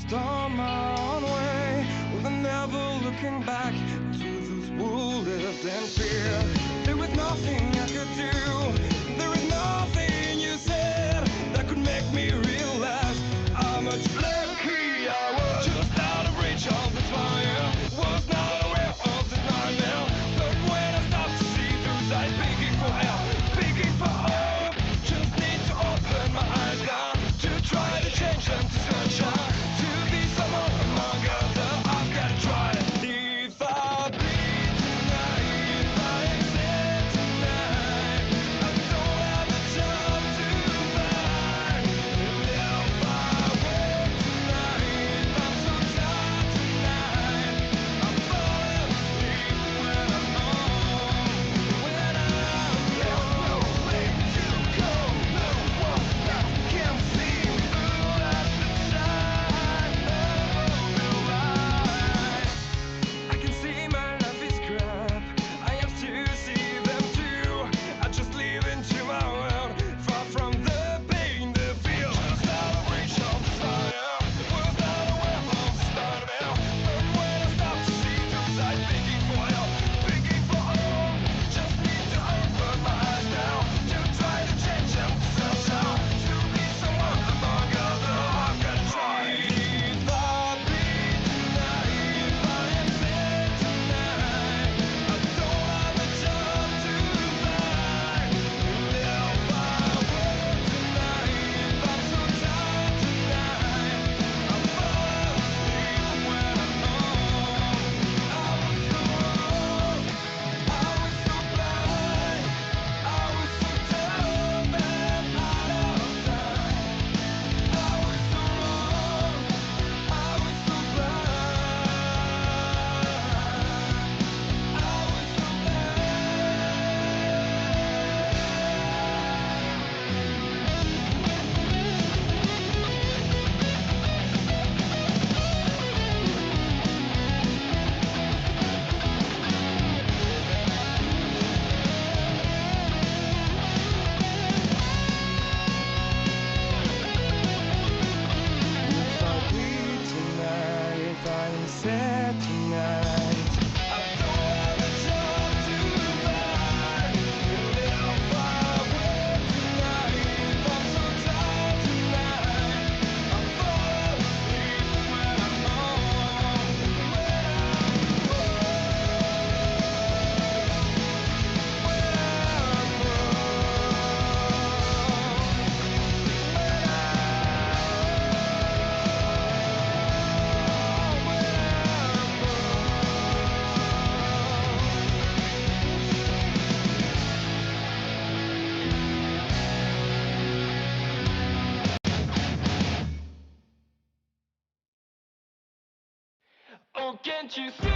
just on my own way, with never looking back to those who lived in fear. There was nothing I could do, there was nothing you said that could make me realize how much lucky I was. Just out of reach of the fire, was not aware of this nightmare. But when I stopped to see those eyes begging for help, begging for hope, just need to open my eyes now to try to change them to sunshine, to be someone among others. I've got to try. If I bleed tonight, if I accept tonight, I don't have a job to find. If I work tonight, I'm so tired tonight, I fall asleep when I'm home. When I'm there's no place to go, no one else can see through at the side of the light. I can see my life is crap, I have to see them too. I just live into my world, far from the pain, the fear. Just out of reach of desire, was not aware of the start of hell. But when I stop to see those eyes begging for help, begging for hope, just need to open my eyes now to try to change them to sunshine, to be someone among others. I've got to try. If I bleed tonight, if I am sad tonight, I don't have a job to find. If I work tonight, if I'm so tired tonight, I fall asleep when I'm home. I was so wrong, I was so blind, I was so dumb and out of time. I was so wrong, I was so blind, I was so If I bleed tonight, if I am sad tonight, I don't have a job to find. If I work tonight, if I'm so tired tonight, I fall asleep when I'm home. Oh, can't you see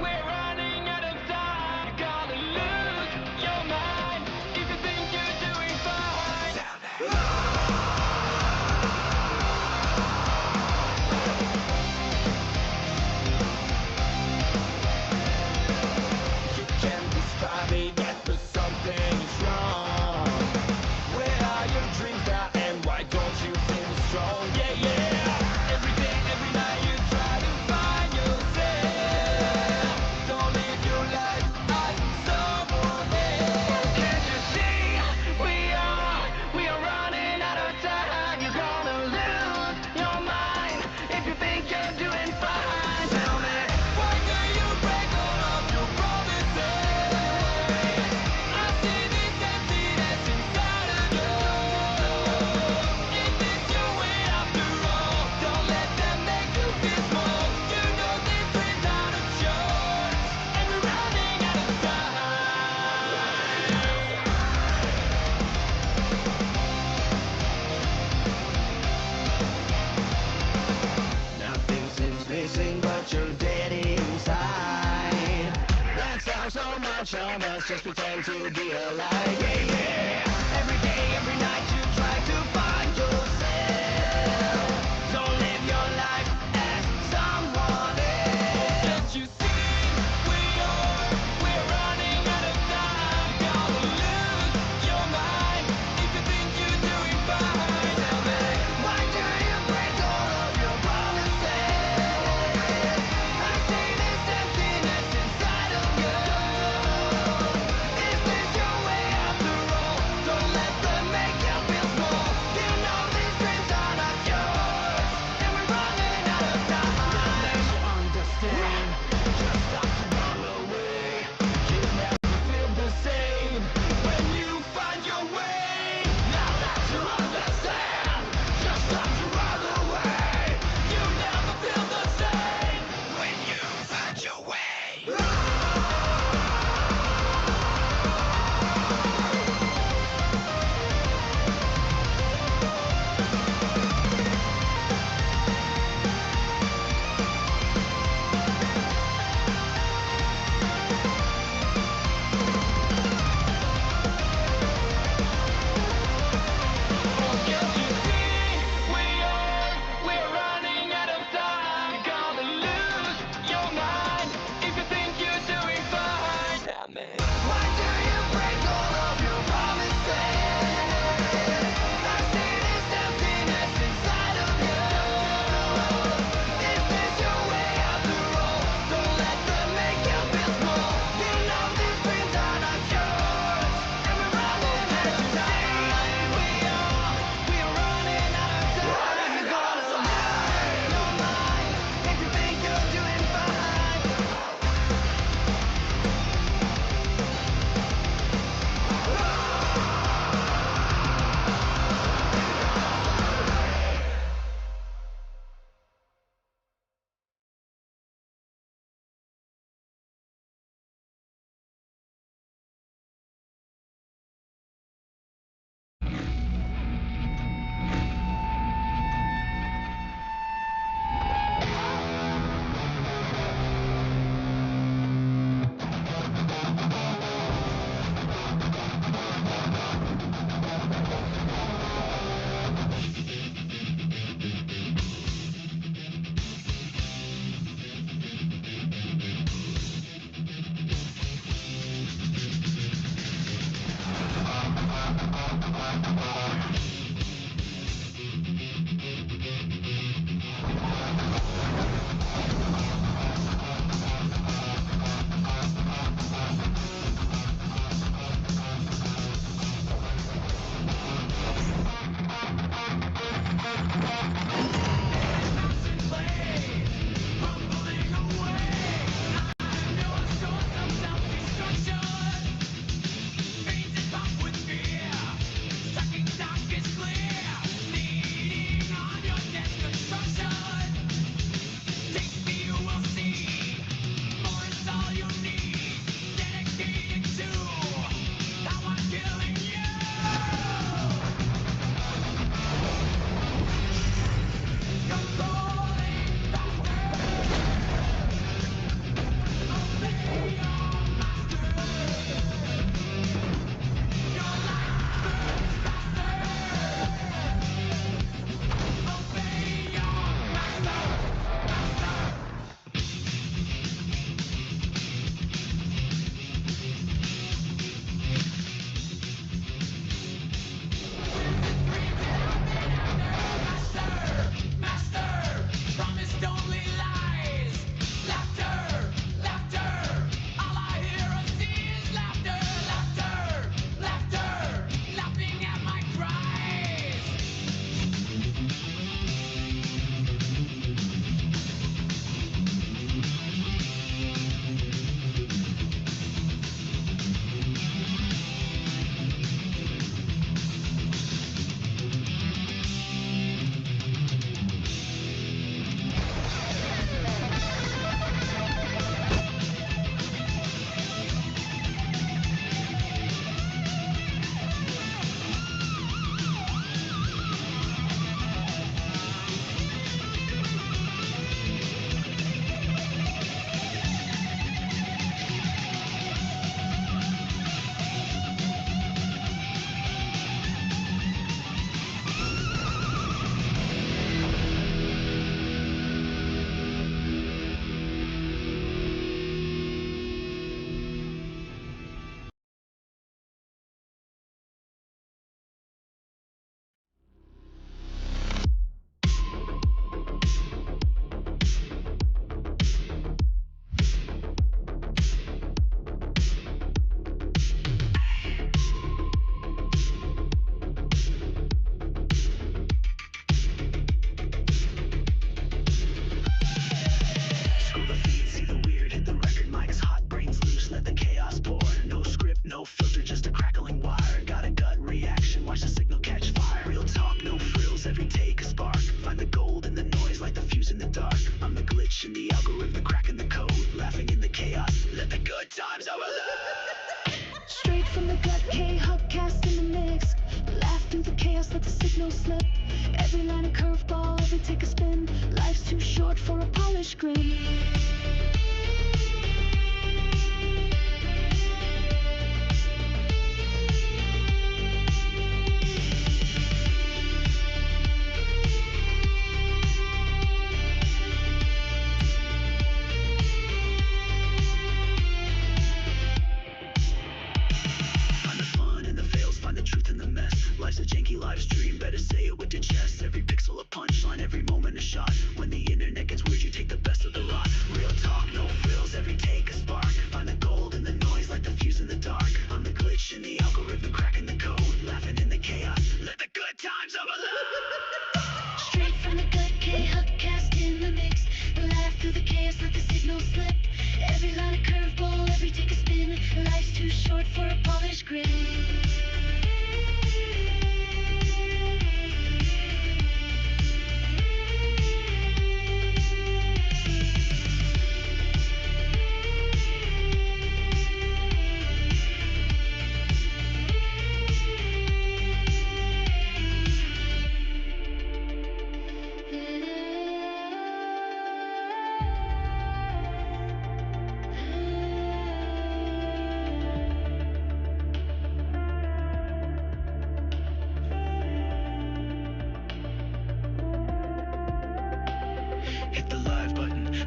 we're running out of time? You gotta lose your mind if you think you're doing fine. You can't describe it yet, but something is wrong. Where are your dreams now, and why don't you feel strong? Yeah, yeah. Every day, every night, you try to find yourself. Don't live your life as someone else. Can't you see we are running out of time? You're gonna lose your mind if you think you're doing fine. Tell me, why do you break all of your promises? I see this emptiness inside of you. Is this your way after all? Don't let them make you feel small. You know this dream's not a choice, and we're running out of time. Nothing seems missing, but you're dead inside. That sounds so much, I must just pretend to be alive. Yeah, yeah. Every day, every night, you try to find yourself. Don't live your life as someone else. Can't you see we're running out of time? Gotta lose your mind if you think you're doing fine. Tell me, why do you break all Why do you break all of your promises? I see this emptiness inside of you. Is this your way after all? Don't let them make you feel small. You know these dreams are not yours, and we're running out of time. We're running out of time. You're gonna lose your mind if you think you're doing fine.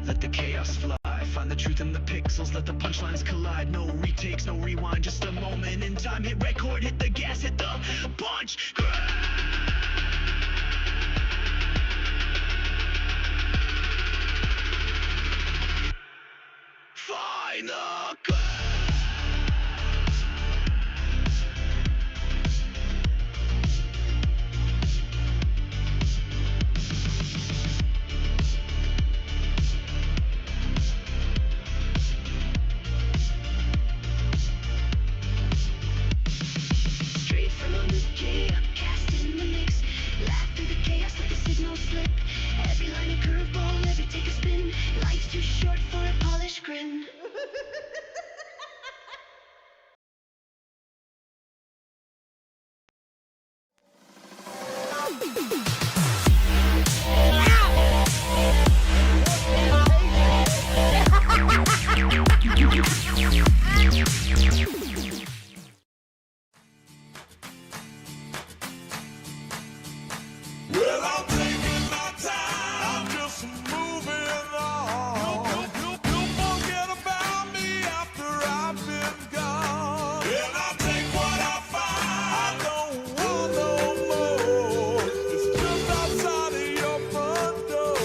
Let the chaos fly. Find the truth in the pixels, let the punchlines collide. No retakes, no rewind, just a moment in time. Hit record, hit the gas, hit the punch. Find the glass. Straight from the chaos, cast in the mix. Laugh through the chaos, let the signal slip. Every line a curveball, every take a spin. Life's too short for a polished grin. Well, I'm taking my time. I'm just moving on. You forget about me after I've been gone. And I take what I find. I don't want no more. It's just outside of your front door.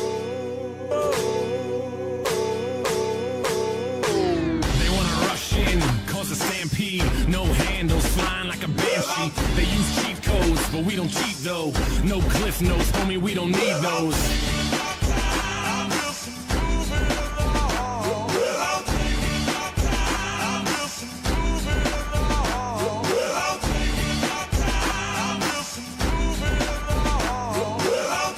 They wanna rush in, cause a stampede. No handles, flying like a banshee. They use cheat codes, but we don't cheat though. No cliff notes, homie, we don't need those. I'm just moving on. Well, I'm taking my time. I'm just moving on. Well, I'm taking my time. I'm just moving on. Well, I'm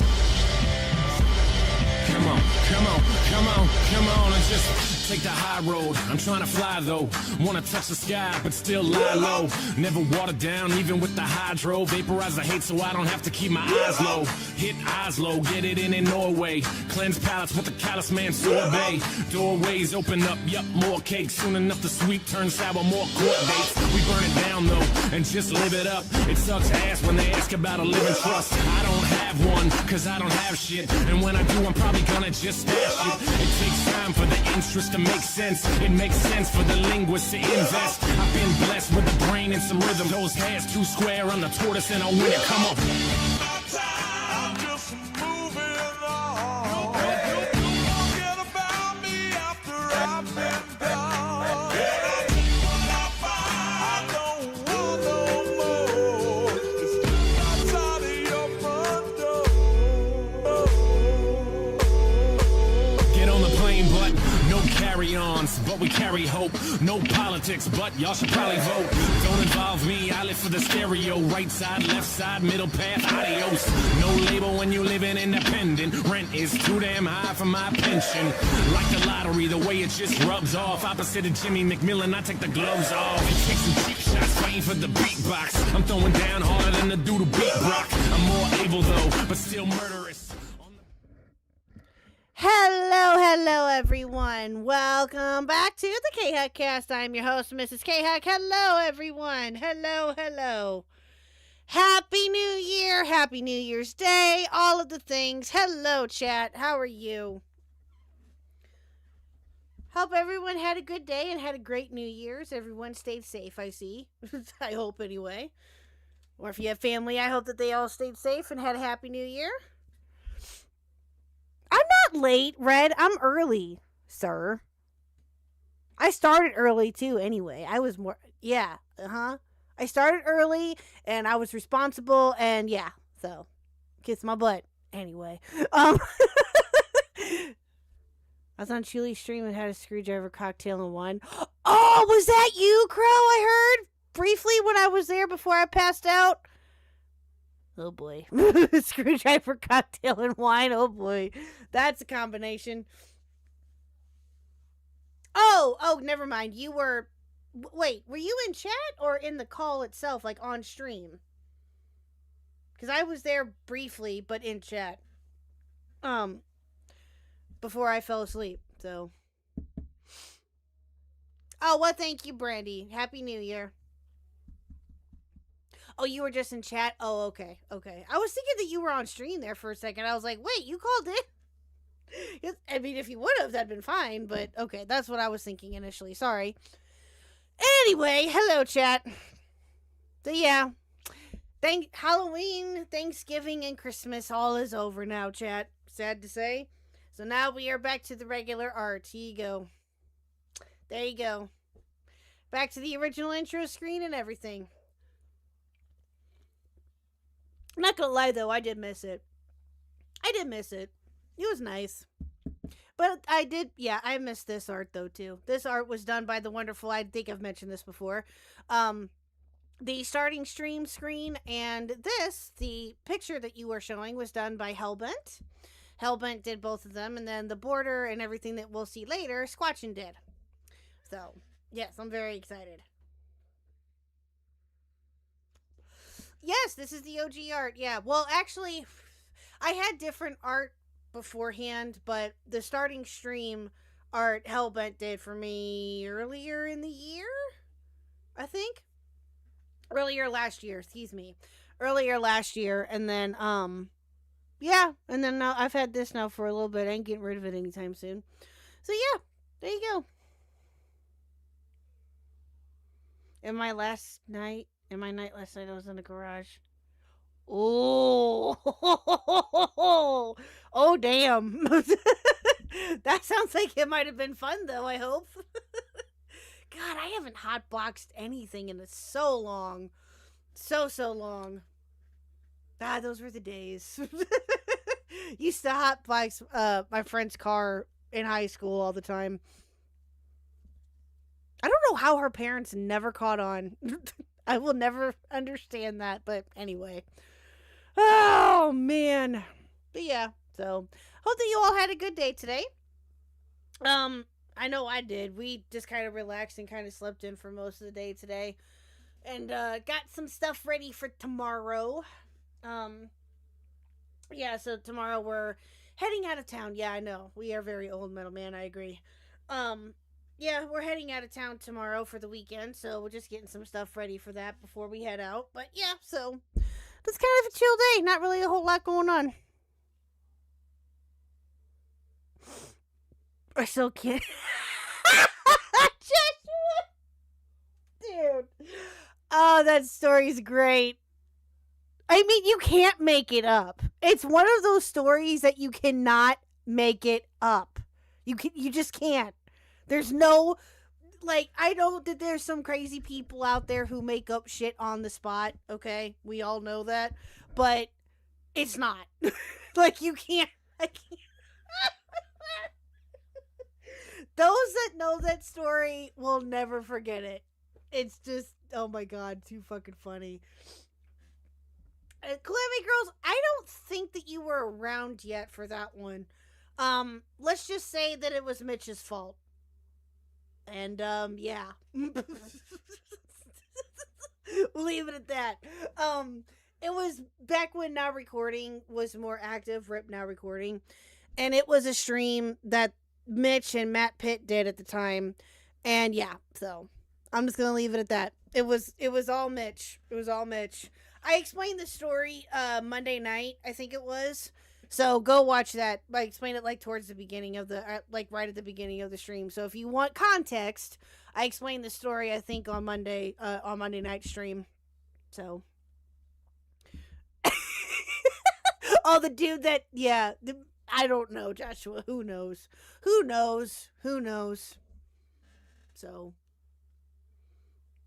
Come on, come on, come on, come on, and just take the high road. I'm trying to fly though, wanna touch the sky, but still lie low. Never watered down, even with the hydro. Vaporize the hate so I don't have to keep my eyes low. Hit eyes low, get it in Norway. Cleanse palates with the callous man sorbet. Doorways open up, yup, more cake. Soon enough the sweet turns sour, more court dates. We burn it down though, and just live it up. It sucks ass when they ask about a living trust. I don't have one, cause I don't have shit. And when I do, I'm probably gonna just stash it. It takes time for the interest to make sense. It makes sense for the linguists to invest. I've been blessed with a brain and some rhythm. Those hairs too square, I'm the tortoise and I'll win it. Come on. I'm just moving on. You forget about me after I've been gone. And I take what I find. I don't want no more. It's just outside of your front door. Get on the plane, but no carry-ons, but we carry hope. No politics, but y'all should probably vote. Don't involve me, I live for the stereo. Right side, left side, middle path, adios. No label when you living independent. Rent is too damn high for my pension. Like the lottery, the way it just rubs off. Opposite of Jimmy McMillan, I take the gloves off. Take some cheap shots, fighting for the beatbox. I'm throwing down harder than the dude who beat Brock. I'm more able though, but still murderous. Hello, everyone. Welcome back to the Khuck Cast. I'm your host, Mrs. Khuck. Hello, everyone. Hello. Happy New Year. Happy New Year's Day. All of the things. Hello, chat. How are you? Hope everyone had a good day and had a great New Year's. Everyone stayed safe, I see. I hope, anyway. Or if you have family, I hope that they all stayed safe and had a happy New Year. I'm not late, Red. I'm early, sir. I started early, too, anyway. I was more... Yeah, I started early, and I was responsible, and yeah. So, kiss my butt. Anyway. I was on Chuli's stream and had a screwdriver, cocktail, and wine. Oh, was that you, Crow? I heard briefly when I was there before I passed out. Oh, boy. Screwdriver, cocktail, and wine. Oh, boy. That's a combination. Oh, never mind. You were... Wait, were you in chat or in the call itself, like on stream? Because I was there briefly, but in chat. Before I fell asleep, so... Oh, well, thank you, Brandy. Happy New Year. Oh, you were just in chat? Oh, okay. I was thinking that you were on stream there for a second. I was like, wait, you called in? I mean, if you would have, that'd been fine, but okay, that's what I was thinking initially. Sorry. Anyway, hello, chat. So, yeah. Halloween, Thanksgiving, and Christmas all is over now, chat. Sad to say. So now we are back to the regular art. Here you go. There you go. Back to the original intro screen and everything. I'm not gonna lie, though, I did miss it. It was nice. But I missed this art, though, too. This art was done by the wonderful, I think I've mentioned this before, the starting stream screen, and the picture that you were showing was done by Hellbent. Hellbent did both of them, and then the border and everything that we'll see later, Squatchin did. So, yes, I'm very excited. Yes, this is the OG art, yeah. Well, actually, I had different art beforehand, but the starting stream art Hellbent did for me earlier in the year, I think. Earlier last year, and then, yeah, and then I've had this now for a little bit. I ain't getting rid of it anytime soon. So, yeah, there you go. And my night last night, I was in the garage. Oh, oh, damn. That sounds like it might have been fun, though, I hope. God, I haven't hotboxed anything in so long. So long. Ah, those were the days. Used to hotbox my friend's car in high school all the time. I don't know how her parents never caught on. I will never understand that, but anyway. Oh, man. But yeah, so hope that you all had a good day today. I know I did. We just kind of relaxed and kind of slept in for most of the day today. And got some stuff ready for tomorrow. Yeah, so tomorrow we're heading out of town. Yeah, I know. We are very old, Metal Man. I agree. Yeah, we're heading out of town tomorrow for the weekend. So we're just getting some stuff ready for that before we head out. But yeah, so it's kind of a chill day. Not really a whole lot going on. I still can't. Dude. Oh, that story's great. I mean, you can't make it up. It's one of those stories that you cannot make it up. You just can't. There's no, like, I know that there's some crazy people out there who make up shit on the spot, okay? We all know that. But it's not. Like, I can't. Those that know that story will never forget it. It's just, oh my god, too fucking funny. Calamity Girls, I don't think that you were around yet for that one. Let's just say that it was Mitch's fault. And, yeah. We'll leave it at that. It was back when Now Recording was more active, RIP Now Recording. And it was a stream that Mitch and Matt Pitt did at the time. And yeah, so I'm just gonna leave it at that. It was all Mitch. I explained the story Monday night, I think it was. So go watch that. I explained it like towards the beginning of the like right at the beginning of the stream. So if you want context, I explained the story I think on Monday night stream. So oh, the dude that I don't know, Joshua. Who knows? So,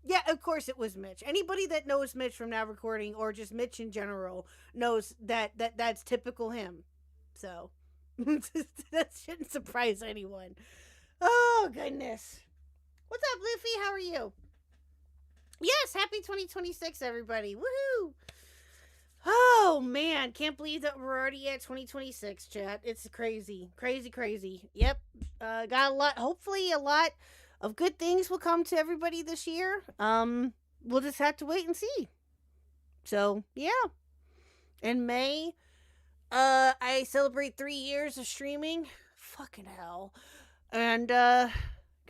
yeah, of course it was Mitch. Anybody that knows Mitch from Now Recording or just Mitch in general knows that's typical him. So, that shouldn't surprise anyone. Oh, goodness. What's up, Luffy? How are you? Yes, happy 2026, everybody. Woohoo! Oh, man. Can't believe that we're already at 2026, chat. It's crazy. Crazy. Yep. Got a lot. Hopefully a lot of good things will come to everybody this year. We'll just have to wait and see. So, yeah. In May, I celebrate 3 years of streaming. Fucking hell. And, got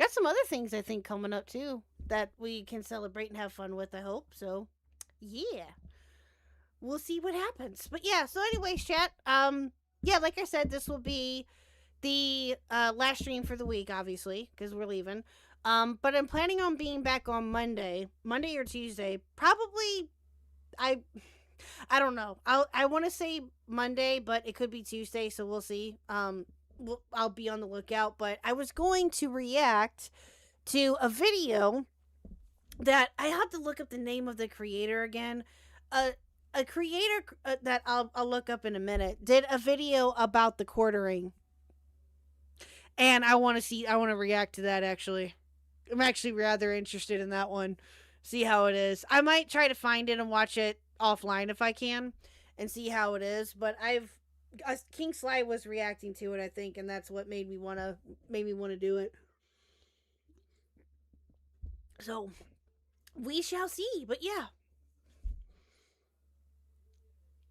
some other things, I think, coming up, too, that we can celebrate and have fun with, I hope. So, yeah. We'll see what happens. But yeah, so anyways, chat, yeah, like I said, this will be the last stream for the week, obviously, because we're leaving. But I'm planning on being back on Monday or Tuesday. Probably, I I don't know. I want to say Monday, but it could be Tuesday, so we'll see. I'll be on the lookout. But I was going to react to a video that I have to look up the name of the creator again. A creator that I'll look up in a minute did a video about the quartering, and I want to react to that. Actually, I'm actually rather interested in that one. See how it is. I might try to find it and watch it offline if I can, and see how it is. But King Sly was reacting to it, I think, and that's what made me wanna do it. So we shall see. But yeah,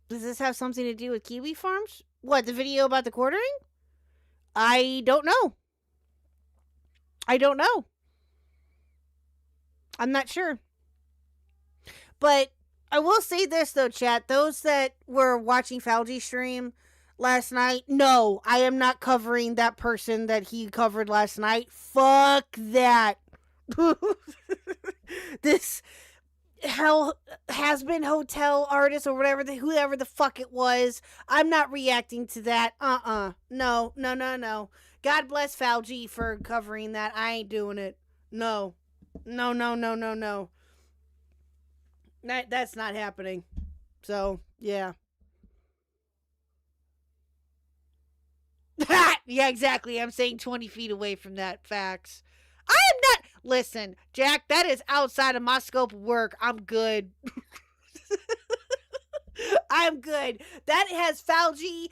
does this have something to do with kiwi farms? What, the video about the quartering? I don't know. I'm not sure. But I will say this, though, chat. Those that were watching Falji's stream last night, no, I am not covering that person that he covered last night. Fuck that. This hell has been hotel artist or whoever the fuck it was. I'm not reacting to that. No. God bless Falji for covering that. I ain't doing it. No. That's not happening. So, yeah. Yeah, exactly. I'm saying 20 feet away from that. Facts. I am not. Listen, Jack, that is outside of my scope of work. I'm good. I'm good. That has Falji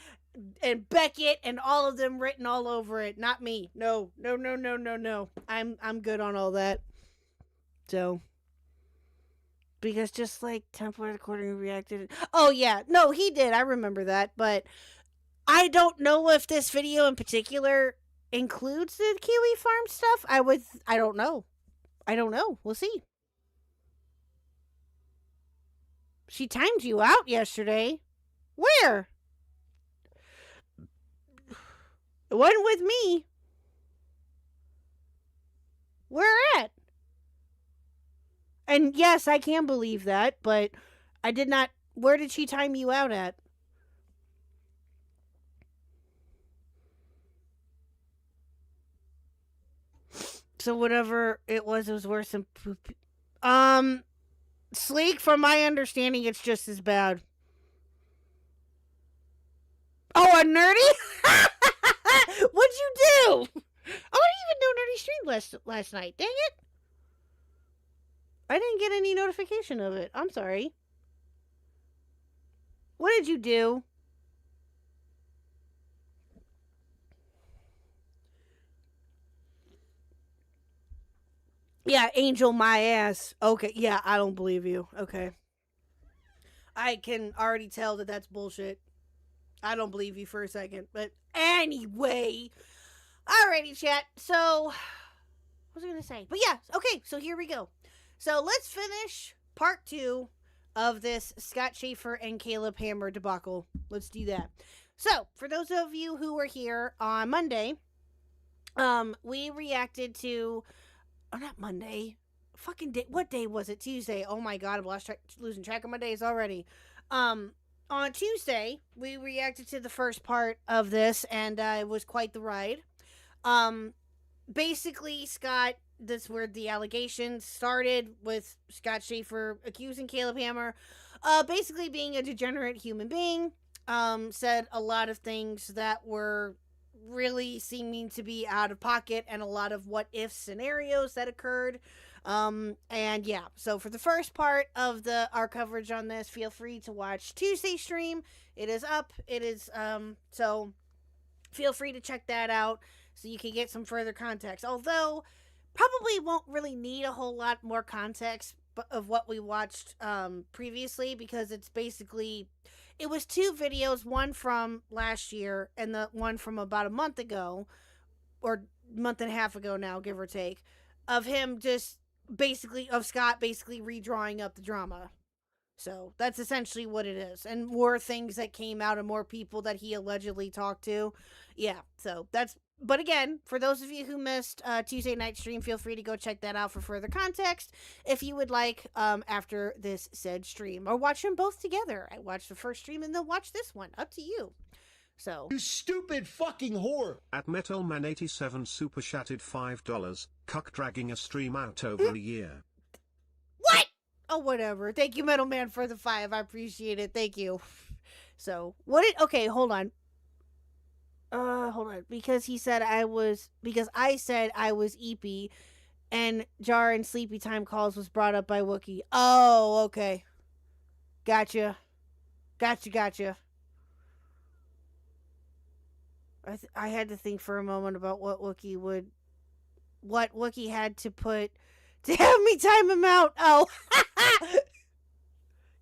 and Beckett and all of them written all over it. Not me. No. I'm good on all that. So, because just like Templar Recording reacted. Oh yeah, no, he did. I remember that, but I don't know if this video in particular includes the kiwi farm stuff. I don't know. We'll see. She timed you out yesterday. Where? It wasn't with me. Where at? And yes, I can believe that, but I did not. Where did she time you out at? So whatever it was worse than poop. Sleek, from my understanding, it's just as bad. Oh, a nerdy? What'd you do? Oh, I didn't even know Nerdy streamed last night. Dang it. I didn't get any notification of it. I'm sorry. What did you do? Yeah, Angel my ass. Okay, yeah, I don't believe you. Okay. I can already tell that that's bullshit. I don't believe you for a second. But anyway. Alrighty, chat. So, what was I going to say? But yeah, okay, so here we go. So let's finish part 2 of this Scott Schaefer and Caleb Hammer debacle. Let's do that. So, for those of you who were here on Monday, we reacted to... Oh, not Monday. Fucking day. What day was it? Tuesday. Oh my god, I'm losing track of my days already. On Tuesday, we reacted to the first part of this, and it was quite the ride. Basically, Scott, that's where the allegations started, with Scott Schaefer accusing Caleb Hammer, basically being a degenerate human being. Said a lot of things that were really seeming to be out of pocket, and a lot of what if scenarios that occurred. And yeah, so for the first part of our coverage on this, feel free to watch Tuesday stream. It is up. It is, so feel free to check that out so you can get some further context. Although, probably won't really need a whole lot more context of what we watched previously, because it's basically, it was 2 videos, one from last year and the one from about a month ago, or month and a half ago now, give or take, of him just basically, of Scott basically redrawing up the drama. So that's essentially what it is. And more things that came out and more people that he allegedly talked to. Yeah, so that's, but again, for those of you who missed Tuesday night stream, feel free to go check that out for further context if you would like after this said stream. Or watch them both together. I watched the first stream and then watch this one. Up to you. So. You stupid fucking whore! At Metalman87 super chatted $5, Khuck dragging a stream out over a year. What? Oh, whatever. Thank you, Metal Man, for the 5. I appreciate it. Thank you. So, okay, hold on. Hold on. Because I said I was Eepy, and Jar and Sleepy Time calls was brought up by Wookie. Oh, okay. Gotcha. I had to think for a moment about what Wookie had to put to have me time him out. Oh.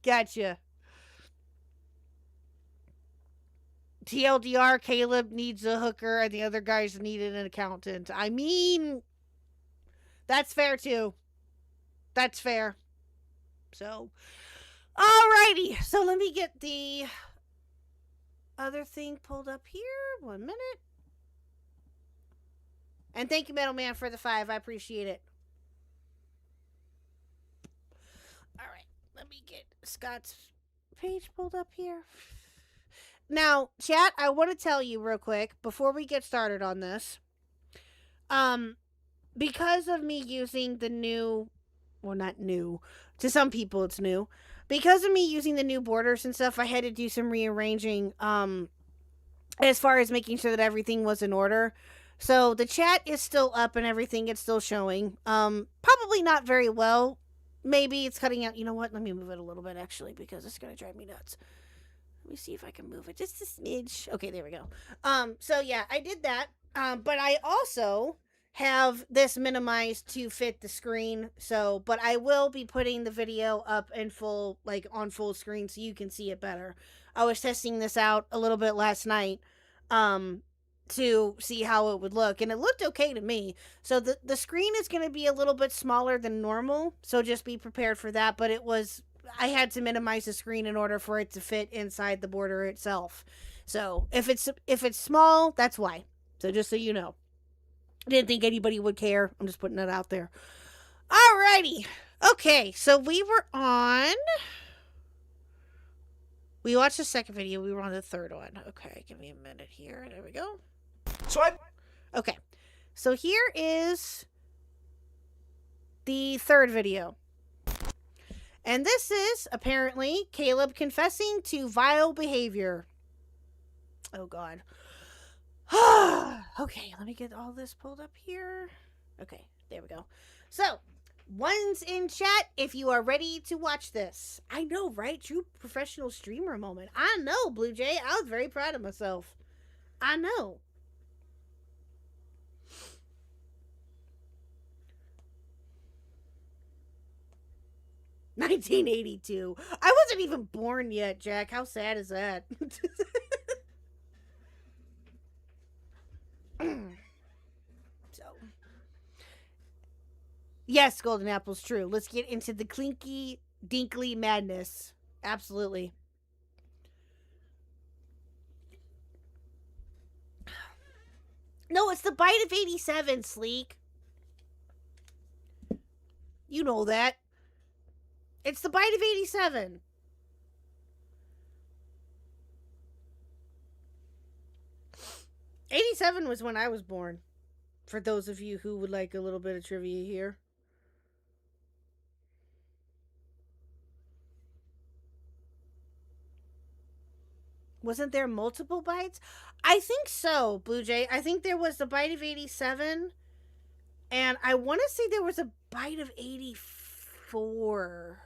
Gotcha. TLDR, Caleb needs a hooker and the other guys needed an accountant. I mean, that's fair too. That's fair. So, alrighty. So let me get the other thing pulled up here. 1 minute. And thank you, Metal Man, for the 5. I appreciate it. Alright, let me get Scott's page pulled up here. Now, chat, I want to tell you real quick before we get started on this. Because of me using the new, well, not new, to some people it's new. Because of me using the new borders and stuff, I had to do some rearranging as far as making sure that everything was in order. So the chat is still up and everything, it's still showing. Probably not very well. Maybe it's cutting out. You know what? Let me move it a little bit, actually, because it's going to drive me nuts. Let me see if I can move it just a smidge. Okay, there we go. So yeah, I did that. But I also have this minimized to fit the screen. So, but I will be putting the video up in full, like on full screen, so you can see it better. I was testing this out a little bit last night, to see how it would look, and it looked okay to me. So the screen is going to be a little bit smaller than normal, so just be prepared for that. But I had to minimize the screen in order for it to fit inside the border itself. So if it's small, that's why. So just so you know, I didn't think anybody would care. I'm just putting that out there. Alrighty. Okay, so we watched the second video. We were on the third one. Okay, give me a minute here. There we go. Okay, so here is the third video. And this is, apparently, Caleb confessing to vile behavior. Oh, God. Okay, let me get all this pulled up here. Okay, there we go. So, one's in chat if you are ready to watch this. I know, right? True professional streamer moment. I know, Blue Jay. I was very proud of myself. I know. $1982. I wasn't even born yet, Jack. How sad is that? So, yes, Golden Apple's true. Let's get into the clinky, dinkly madness. Absolutely. No, it's the bite of 87, Sleek. You know that. It's the bite of 87. '87 was when I was born. For those of you who would like a little bit of trivia here. Wasn't there multiple bites? I think so, Blue Jay. I think there was the bite of 87. And I want to say there was a bite of 84.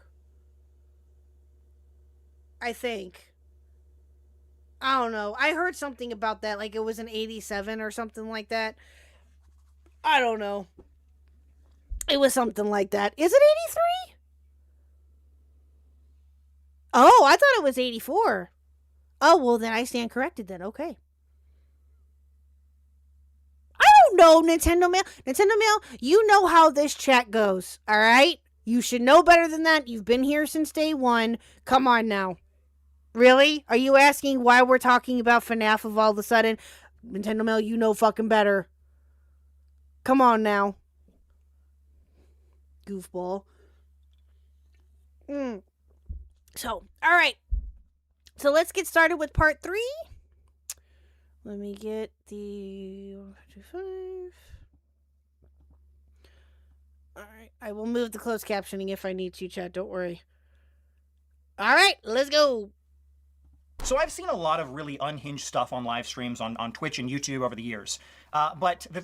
I think. I don't know. I heard something about that. Like it was an 87 or something like that. I don't know. It was something like that. Is it 83? Oh, I thought it was 84. Oh, well, then I stand corrected then. Okay. I don't know, Nintendo Mail. Nintendo Mail, you know how this chat goes, all right? You should know better than that. You've been here since day one. Come on now. Really? Are you asking why we're talking about FNAF of all of a sudden? Nintendo Mail, you know fucking better. Come on now. Goofball. So, alright. So let's get started with part 3. Let me get the 125. Alright, I will move the closed captioning if I need to, chat. Don't worry. Alright, let's go. So I've seen a lot of really unhinged stuff on live streams on Twitch and YouTube over the years. But the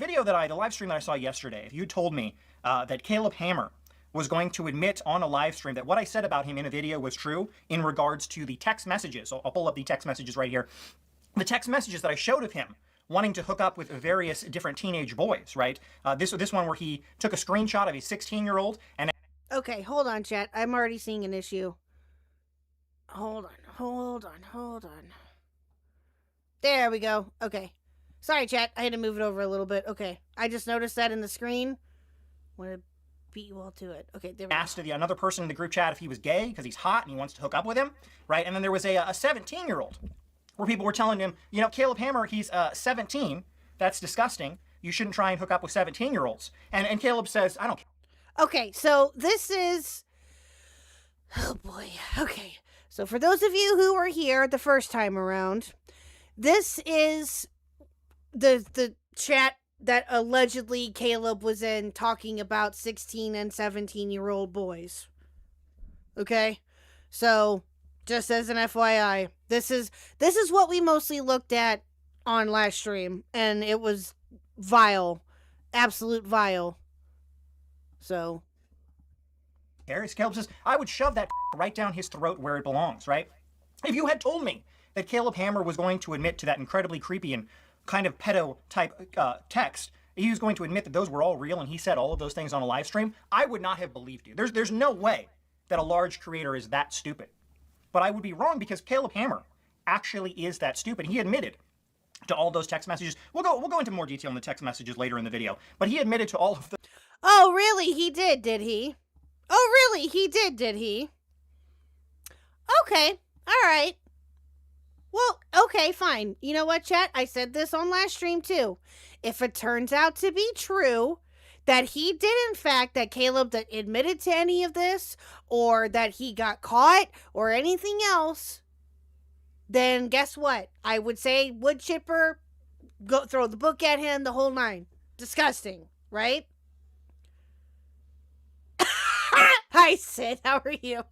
live stream that I saw yesterday, if you told me that Caleb Hammer was going to admit on a live stream that what I said about him in a video was true in regards to the text messages. I'll pull up the text messages right here. The text messages that I showed of him wanting to hook up with various different teenage boys, right? This one where he took a screenshot of a 16-year-old and... Okay, hold on, chat. I'm already seeing an issue. Hold on. There we go. Okay. Sorry, chat. I had to move it over a little bit. Okay. I just noticed that in the screen. Want to beat you all to it. Okay, there we go. Asked another person in the group chat if he was gay because he's hot and he wants to hook up with him, right? And then there was a 17-year-old where people were telling him, you know, Caleb Hammer, he's 17. That's disgusting. You shouldn't try and hook up with 17-year-olds. And Caleb says, I don't care. Okay, so this is... Oh, boy. Okay. So for those of you who were here the first time around, this is the chat that allegedly Caleb was in talking about 16 and 17-year-old boys. Okay? So, just as an FYI, this is what we mostly looked at on last stream, and it was vile. Absolute vile. So... Caleb says, I would shove that right down his throat where it belongs, right? If you had told me that Caleb Hammer was going to admit to that incredibly creepy and kind of pedo-type text, he was going to admit that those were all real and he said all of those things on a live stream, I would not have believed you. There's no way that a large creator is that stupid. But I would be wrong because Caleb Hammer actually is that stupid. He admitted to all those text messages. We'll go into more detail on the text messages later in the video, but he admitted to all of them. Oh, really? He did he? Oh, really? He did he? Okay. All right. Well, okay, fine. You know what, chat? I said this on last stream, too. If it turns out to be true that he did, in fact, that Caleb that admitted to any of this, or that he got caught, or anything else, then guess what? I would say wood chipper, go throw the book at him, the whole nine. Disgusting, right? Hi, Sid. How are you?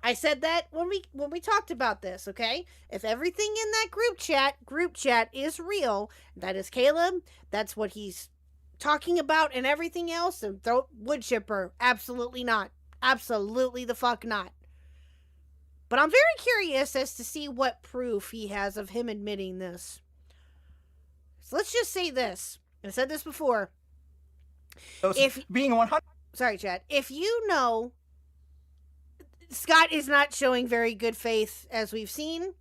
I said that when we talked about this, okay? If everything in that group chat is real, that is Caleb, that's what he's talking about and everything else, and throw wood chipper. Absolutely not. Absolutely the fuck not. But I'm very curious as to see what proof he has of him admitting this. So let's just say this. I said this before. If being 100... Sorry, Chad. If you know Scott is not showing very good faith, as we've seen.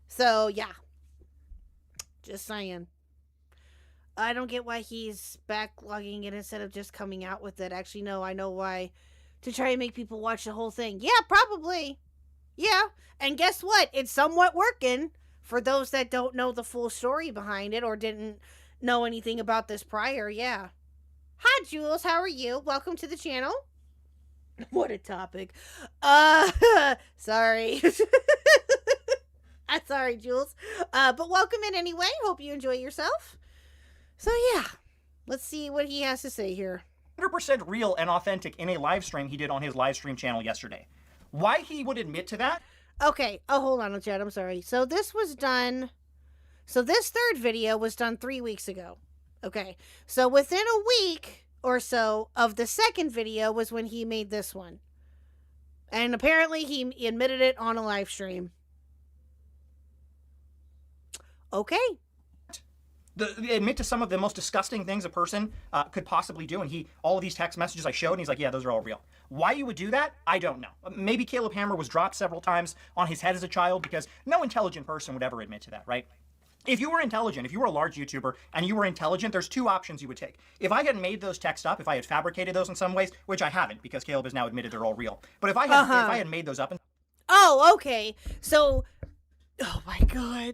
So, yeah. Just saying. I don't get why he's backlogging it instead of just coming out with it. Actually, no, I know why. To try and make people watch the whole thing. Yeah, probably. Yeah. And guess what? It's somewhat working for those that don't know the full story behind it or didn't know anything about this prior. Yeah. Hi, Jules. How are you? Welcome to the channel. What a topic. Sorry. I'm sorry, Jules. But welcome in anyway. Hope you enjoy yourself. So, yeah. Let's see what he has to say here. 100% real and authentic in a live stream he did on his live stream channel yesterday. Why he would admit to that? Okay. Oh, hold on, Chad. I'm sorry. So, this was done... So, this third video was done 3 weeks ago. Okay, so within a week or so of the second video was when he made this one. And apparently he admitted it on a live stream. Okay. Admit to some of the most disgusting things a person could possibly do. And all of these text messages I showed, and he's like, yeah, those are all real. Why you would do that, I don't know. Maybe Caleb Hammer was dropped several times on his head as a child because no intelligent person would ever admit to that, right? If you were intelligent, if you were a large YouTuber and you were intelligent, there's two options you would take. If I had made those texts up, if I had fabricated those in some ways, which I haven't because Caleb has now admitted they're all real. But if I had made those up. Oh, okay. So, oh my God.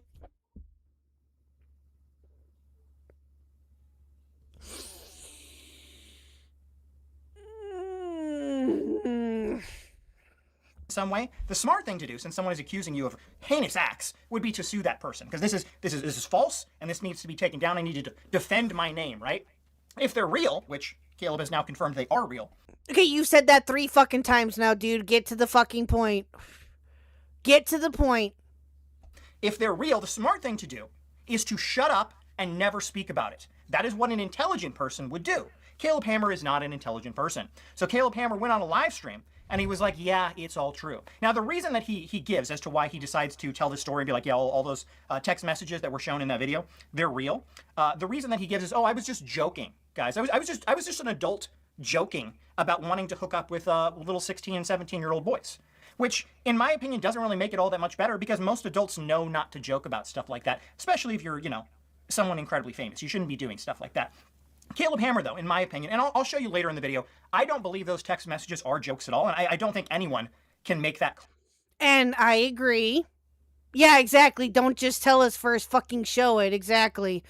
Some way, the smart thing to do, since someone is accusing you of heinous acts, would be to sue that person, because this is false and this needs to be taken down. I need to defend my name, right? If they're real, which Caleb has now confirmed they are real. Okay, you said that 3 fucking times now, dude. Get to the fucking point. Get to the point. If they're real, the smart thing to do is to shut up and never speak about it. That is what an intelligent person would do. Caleb Hammer is not an intelligent person. So Caleb Hammer went on a live stream and he was like, yeah, it's all true. Now, the reason that he gives as to why he decides to tell this story and be like, yeah, all those text messages that were shown in that video, they're real. The reason that he gives is, oh, I was just joking, guys. I was just an adult joking about wanting to hook up with little 16 and 17-year-old boys. Which, in my opinion, doesn't really make it all that much better because most adults know not to joke about stuff like that, especially if you're, someone incredibly famous. You shouldn't be doing stuff like that. Caleb Hammer, though, in my opinion, and I'll show you later in the video, I don't believe those text messages are jokes at all, and I don't think anyone can make that. And I agree. Yeah, exactly. Don't just tell us first, fucking show it. Exactly.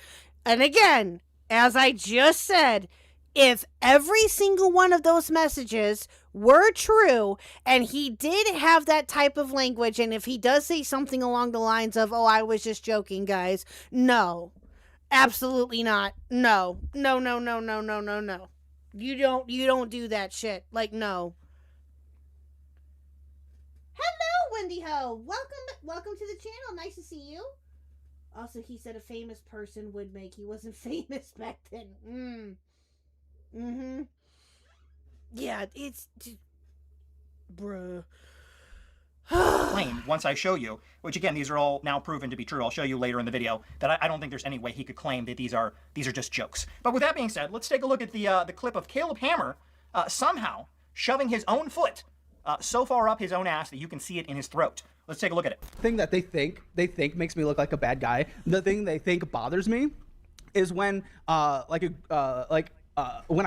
And again, as I just said, if every single one of those messages were true, and he did have that type of language, and if he does say something along the lines of, oh, I was just joking, guys, no. Absolutely not. No. No. You don't do that shit. Like, no. Hello, Wendy Ho. Welcome to the channel. Nice to see you. Also, he said a famous person would make. He wasn't famous back then. Yeah, it's... Bruh. Claim once I show you, which again, these are all now proven to be true. I'll show you later in the video that I don't think there's any way he could claim that these are just jokes. But with that being said, let's take a look at the clip of Caleb Hammer somehow shoving his own foot so far up his own ass that you can see it in his throat. Let's take a look at it. Thing that they think makes me look like a bad guy. The thing they think bothers me is when when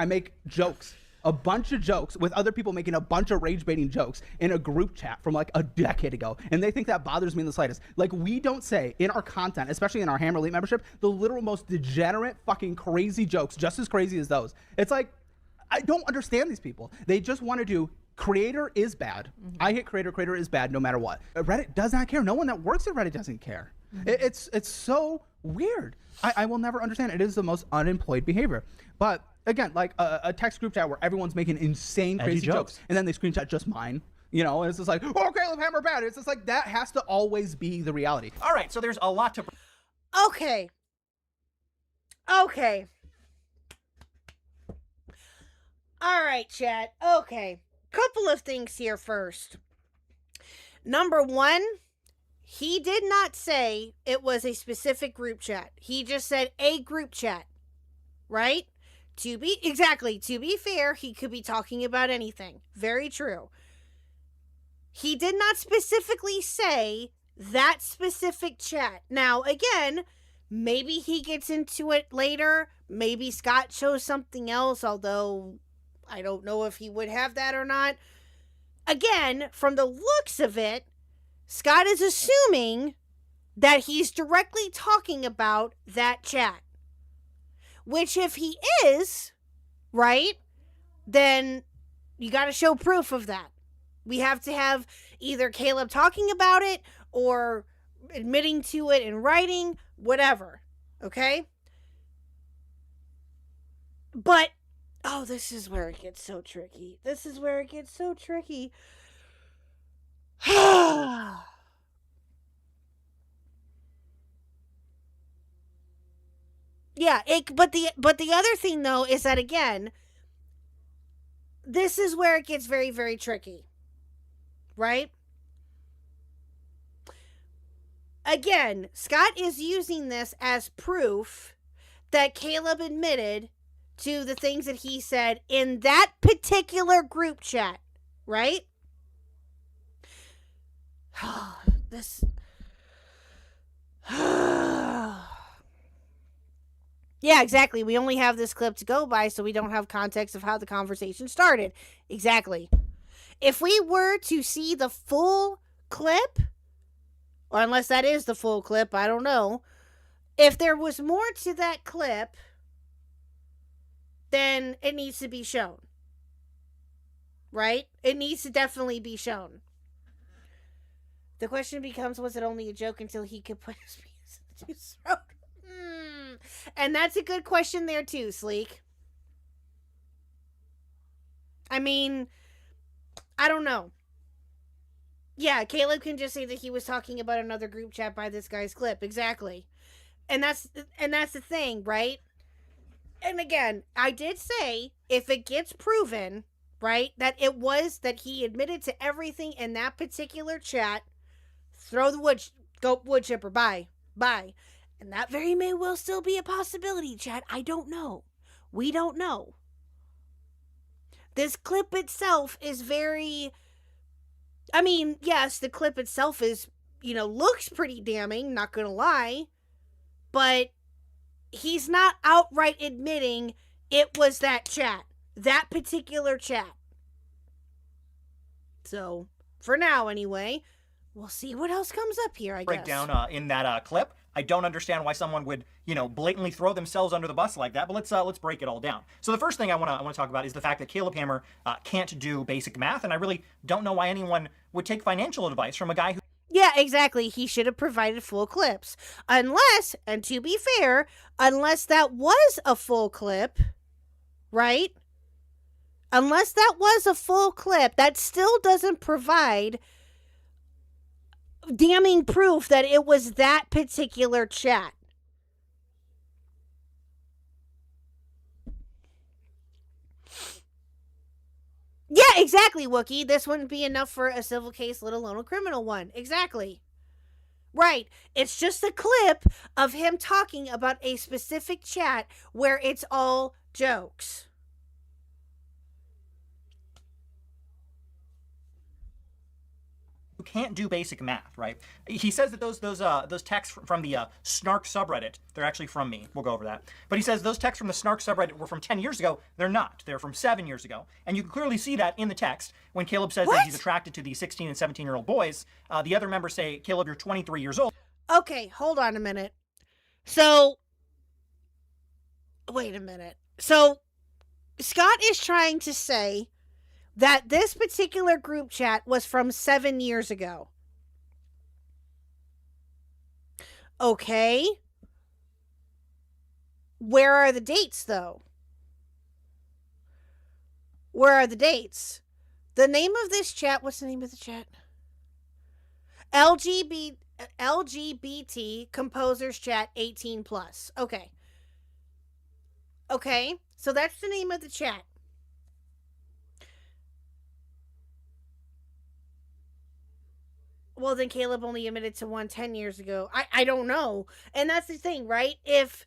I make jokes. A bunch of jokes with other people making a bunch of rage baiting jokes in a group chat from like a decade ago. And they think that bothers me in the slightest. Like, we don't say in our content, especially in our Hammer Elite membership, the literal most degenerate fucking crazy jokes, just as crazy as those. It's like, I don't understand these people. They just want to do creator is bad. I hate creator is bad no matter what. Reddit does not care. No one that works at Reddit doesn't care. It's so weird. I will never understand. It is the most unemployed behavior. But again, like a text group chat where everyone's making insane crazy jokes and then they screenshot just mine, and it's just like, oh, Caleb Hammer bad. It's just like, that has to always be the reality. All right, so there's a lot to... Okay. All right, chat. Okay. Couple of things here first. Number one, he did not say it was a specific group chat. He just said a group chat, right? To be fair, he could be talking about anything. Very true. He did not specifically say that specific chat. Now, again, maybe he gets into it later. Maybe Scott shows something else, although I don't know if he would have that or not. Again, from the looks of it, Scott is assuming that he's directly talking about that chat. Which, if he is, right, then you got to show proof of that. We have to have either Caleb talking about it or admitting to it in writing, whatever, okay? But, oh, this is where it gets so tricky. Yeah, but the other thing, though, is that, again, this is where it gets very, very tricky, right? Again, Scott is using this as proof that Caleb admitted to the things that he said in that particular group chat, right? This... Yeah, exactly. We only have this clip to go by, so we don't have context of how the conversation started. Exactly. If we were to see the full clip, or unless that is the full clip, I don't know. If there was more to that clip, then it needs to be shown. Right? It needs to definitely be shown. The question becomes, was it only a joke until he could put his penis into his throat? And that's a good question there too, Sleek. I mean, I don't know. Yeah, Caleb can just say that he was talking about another group chat by this guy's clip. Exactly. And that's the thing, right? And again, I did say if it gets proven, right, that he admitted to everything in that particular chat, throw the wood chipper, bye. And that very may well still be a possibility, chat. I don't know. We don't know. This clip itself is very, I mean, yes, the clip itself is, looks pretty damning, not gonna lie, but he's not outright admitting it was that chat, that particular chat. So, for now anyway, we'll see what else comes up here, I guess. Breakdown in that clip. I don't understand why someone would, blatantly throw themselves under the bus like that. But let's break it all down. So the first thing I want to talk about is the fact that Caleb Hammer can't do basic math, and I really don't know why anyone would take financial advice from a guy who. Yeah, exactly. He should have provided full clips, unless, and to be fair, unless that was a full clip, right? Unless that was a full clip, that still doesn't provide damning proof that it was that particular chat. Yeah, exactly, Wookie. This wouldn't be enough for a civil case, let alone a criminal one. Exactly. Right. It's just a clip of him talking about a specific chat where it's all jokes. Who can't do basic math, right? He says that those texts from the Snark subreddit, they're actually from me. We'll go over that. But he says those texts from the Snark subreddit were from 10 years ago. They're not. They're from 7 years ago. And you can clearly see that in the text when Caleb says that he's attracted to the 16 and 17-year-old boys. The other members say, Caleb, you're 23 years old. Okay, hold on a minute. So, wait a minute. So, Scott is trying to say that this particular group chat was from 7 years ago. Okay. Where are the dates, though? Where are the dates? The name of this chat, what's the name of the chat? LGBT Composers Chat 18 plus. Okay. Okay. So that's the name of the chat. Well, then Caleb only admitted to one 10 years ago. I don't know. And that's the thing, right? If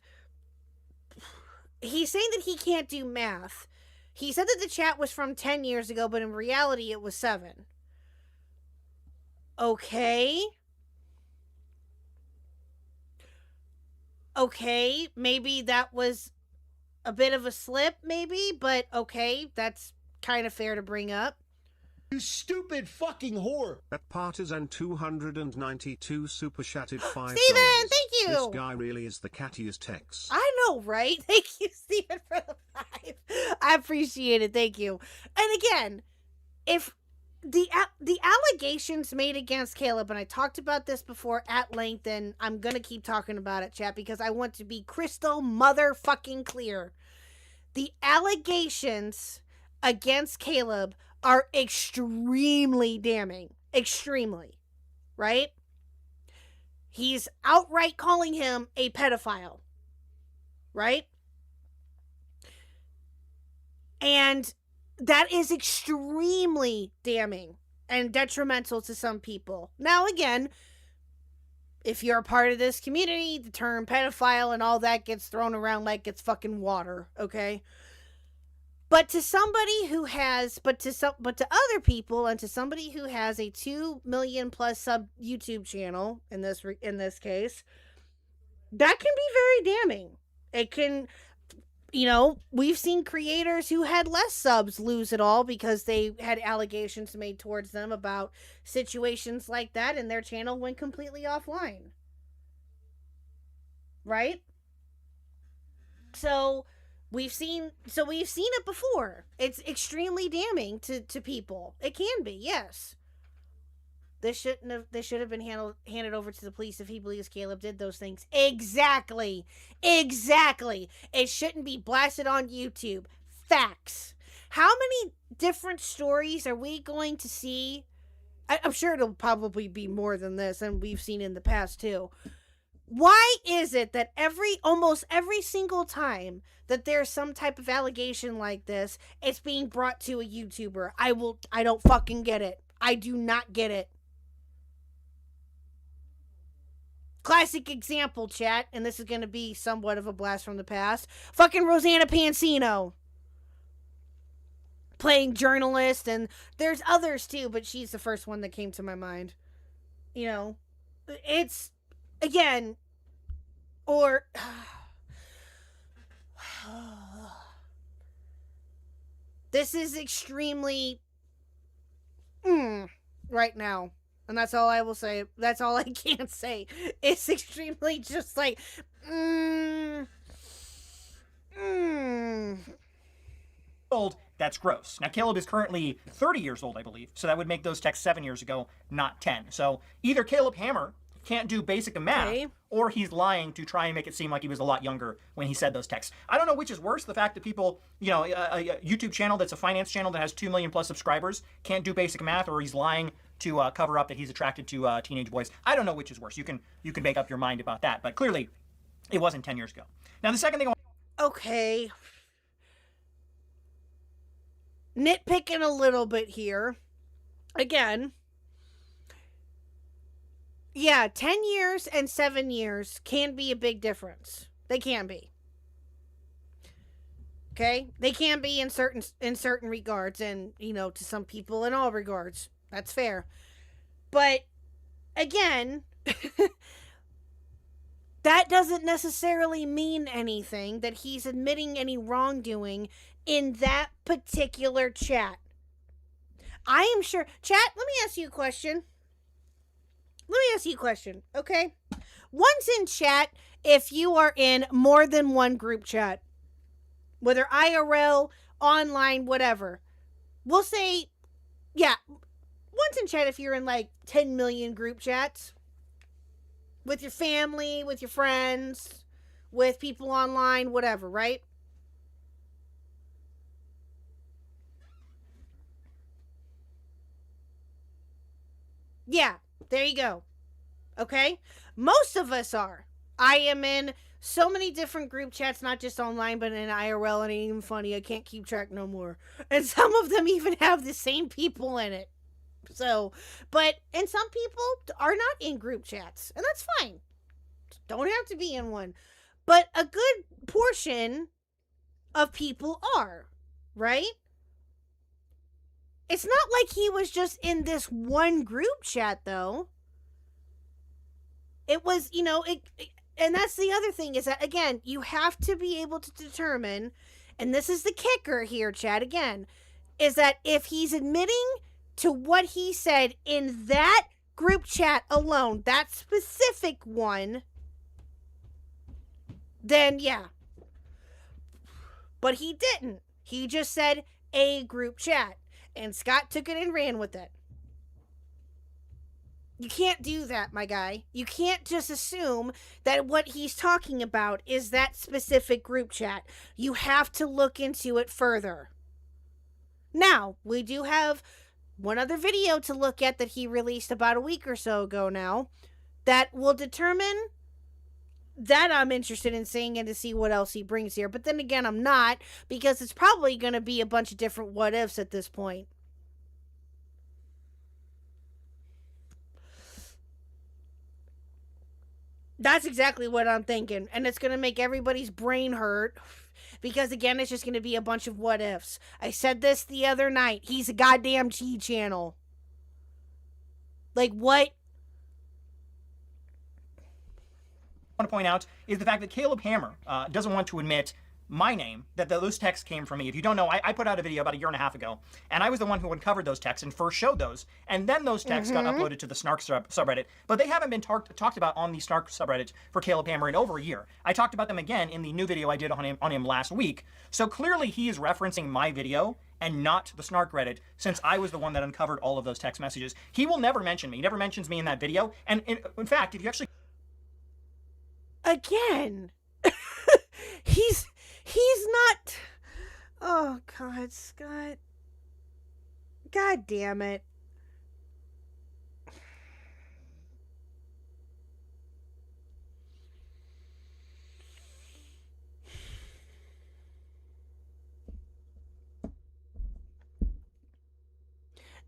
he's saying that he can't do math, he said that the chat was from 10 years ago, but in reality it was 7. Okay. Okay, maybe that was a bit of a slip, maybe, but okay, that's kind of fair to bring up. You stupid fucking whore. That partisan 292 super chatted $5. Steven, thank you. This guy really is the cattiest Tex. I know, right? Thank you, Steven, for the 5. I appreciate it. Thank you. And again, if the allegations made against Caleb, and I talked about this before at length, and I'm going to keep talking about it, chat, because I want to be crystal motherfucking clear. The allegations against Caleb are extremely damning. Extremely. Right? He's outright calling him a pedophile. Right? And that is extremely damning and detrimental to some people. Now, again, if you're a part of this community, the term pedophile and all that gets thrown around like it's fucking water, okay? But to somebody who has, but to other people, and to somebody who has a 2 million plus sub YouTube channel in this case, that can be very damning. It can, you know, we've seen creators who had less subs lose it all because they had allegations made towards them about situations like that, and their channel went completely offline. Right? So we've seen it before. It's extremely damning to people. It can be, yes. This should have been handed over to the police if he believes Caleb did those things. Exactly. It shouldn't be blasted on YouTube. Facts. How many different stories are we going to see? I'm sure it'll probably be more than this, and we've seen in the past too. Why is it that almost every single time that there's some type of allegation like this, it's being brought to a YouTuber? I don't fucking get it. I do not get it. Classic example, chat, and this is going to be somewhat of a blast from the past. Fucking Rosanna Pansino. Playing journalist, and there's others too, but she's the first one that came to my mind. You know, it's, again, or... this is extremely... right now. And that's all I will say. That's all I can say. It's extremely just like... Old, that's gross. Now, Caleb is currently 30 years old, I believe, so that would make those texts 7 years ago, not 10. So either Caleb Hammer can't do basic math, Okay. or he's lying to try and make it seem like he was a lot younger when he said those texts. I don't know which is worse, the fact that people, you know, a YouTube channel that's a finance channel that has 2 million plus subscribers can't do basic math, or he's lying to cover up that he's attracted to teenage boys. I don't know which is worse. You can make up your mind about that, but clearly it wasn't 10 years ago. Now, the second thing Okay. Nitpicking a little bit here. Again. Yeah, 10 years and 7 years can be a big difference. They can be. Okay? They can be in certain regards, and, you know, to some people in all regards. That's fair. But again, that doesn't necessarily mean anything that he's admitting any wrongdoing in that particular chat. I am sure. Chat, let me ask you a question. Okay? Once in chat, if you are in more than one group chat, whether IRL, online, whatever, we'll say, yeah, once in chat if you're in like 10 million group chats with your family, with your friends, with people online, whatever, right? Yeah, there you go. Okay? Most of us are. I am in so many different group chats, not just online, but in IRL, and it ain't even funny. I can't keep track no more. And some of them even have the same people in it. So, and some people are not in group chats, and that's fine. Don't have to be in one. But a good portion of people are, right? It's not like he was just in this one group chat, though. It was, you know, and that's the other thing is that, again, you have to be able to determine, and this is the kicker here, chat, again, is that if he's admitting to what he said in that group chat alone, that specific one, then yeah. But he didn't. He just said a group chat. And Scott took it and ran with it. You can't do that, my guy. You can't just assume that what he's talking about is that specific group chat. You have to look into it further. Now, we do have one other video to look at that he released about a week or so ago now that will determine that I'm interested in seeing and to see what else he brings here. But then again, I'm not, because it's probably going to be a bunch of different what ifs at this point. That's exactly what I'm thinking. And it's going to make everybody's brain hurt. Because again, it's just going to be a bunch of what ifs. I said this the other night. He's a goddamn G channel. Like what? want to point out is the fact that Caleb Hammer doesn't want to admit my name, that those texts came from me. If you don't know, I put out a video about a year and a half ago, and I was the one who uncovered those texts and first showed those, and then those texts got uploaded to the Snark subreddit, but they haven't been talked about on the Snark subreddit for Caleb Hammer in over a year. I talked about them again in the new video I did on him last week, so clearly he is referencing my video and not the Snark Reddit, since I was the one that uncovered all of those text messages. He will never mention me. He never mentions me in that video, and in fact, if you actually... Again, he's not. Oh God, Scott. God damn it.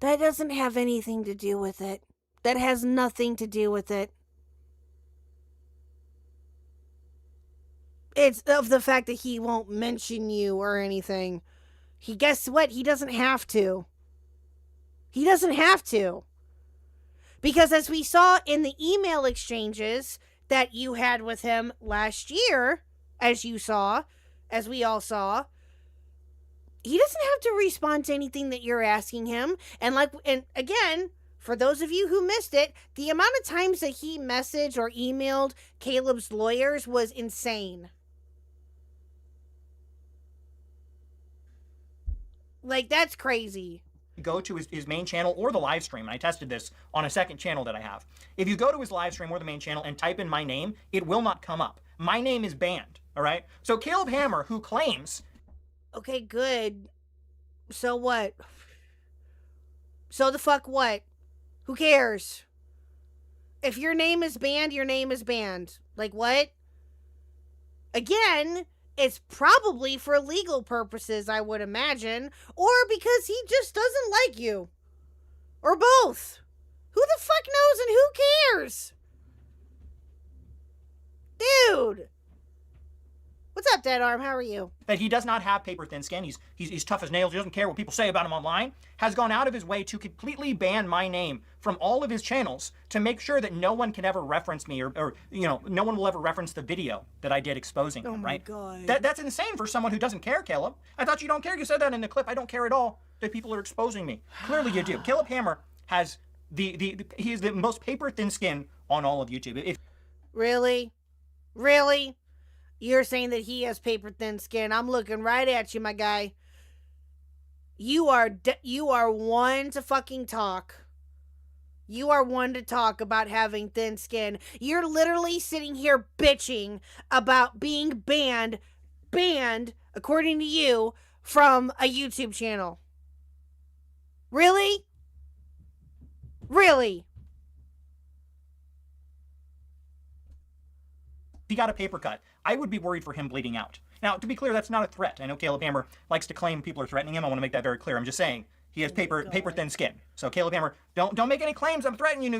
That doesn't have anything to do with it. That has nothing to do with it. It's of the fact that he won't mention you or anything. Guess what? He doesn't have to. He doesn't have to. Because as we saw in the email exchanges that you had with him last year, as we all saw, he doesn't have to respond to anything that you're asking him. And again, for those of you who missed it, the amount of times that he messaged or emailed Caleb's lawyers was insane. Like, that's crazy. Go to his main channel or the live stream, and I tested this on a second channel that I have. If you go to his live stream or the main channel and type in my name, it will not come up. My name is banned, all right? So Caleb Hammer, who claims... Okay, good. So what? So the fuck what? Who cares? If your name is banned, your name is banned. Like, what? Again... It's probably for legal purposes, I would imagine, or because he just doesn't like you. Or both. Who the fuck knows and who cares? Dude. What's up, Dead Arm? How are you? That he does not have paper-thin skin. He's tough as nails. He doesn't care what people say about him online. Has gone out of his way to completely ban my name from all of his channels to make sure that no one can ever reference me or no one will ever reference the video that I did exposing him, right? Oh my God. That's insane for someone who doesn't care, Caleb. I thought you don't care. You said that in the clip. I don't care at all that people are exposing me. Clearly you do. Caleb Hammer has he is the most paper-thin skin on all of YouTube. Really? Really? You're saying that he has paper-thin skin. I'm looking right at you, my guy. You are one to fucking talk. You are one to talk about having thin skin. You're literally sitting here bitching about being banned, according to you, from a YouTube channel. Really? Really? He got a paper cut, I would be worried for him bleeding out. Now, to be clear, that's not a threat. I know Caleb Hammer likes to claim people are threatening him. I want to make that very clear. I'm just saying he has paper-thin skin. So Caleb Hammer, don't make any claims. I'm threatening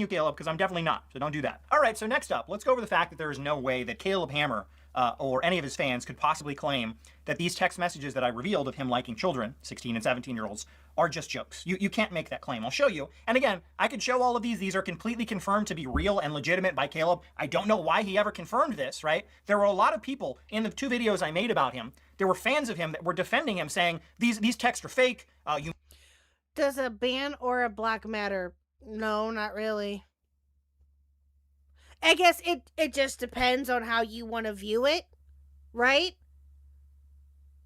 you, Caleb, because I'm definitely not. So don't do that. All right. So next up, let's go over the fact that there is no way that Caleb Hammer or any of his fans could possibly claim that these text messages that I revealed of him liking children, 16 and 17-year-olds, are just jokes. You can't make that claim. I'll show you. And again, I could show all of these. These are completely confirmed to be real and legitimate by Caleb. I don't know why he ever confirmed this, right? There were a lot of people in the 2 videos I made about him. There were fans of him that were defending him, saying these texts are fake. Does a ban or a block matter? No, not really. I guess it just depends on how you want to view it, right?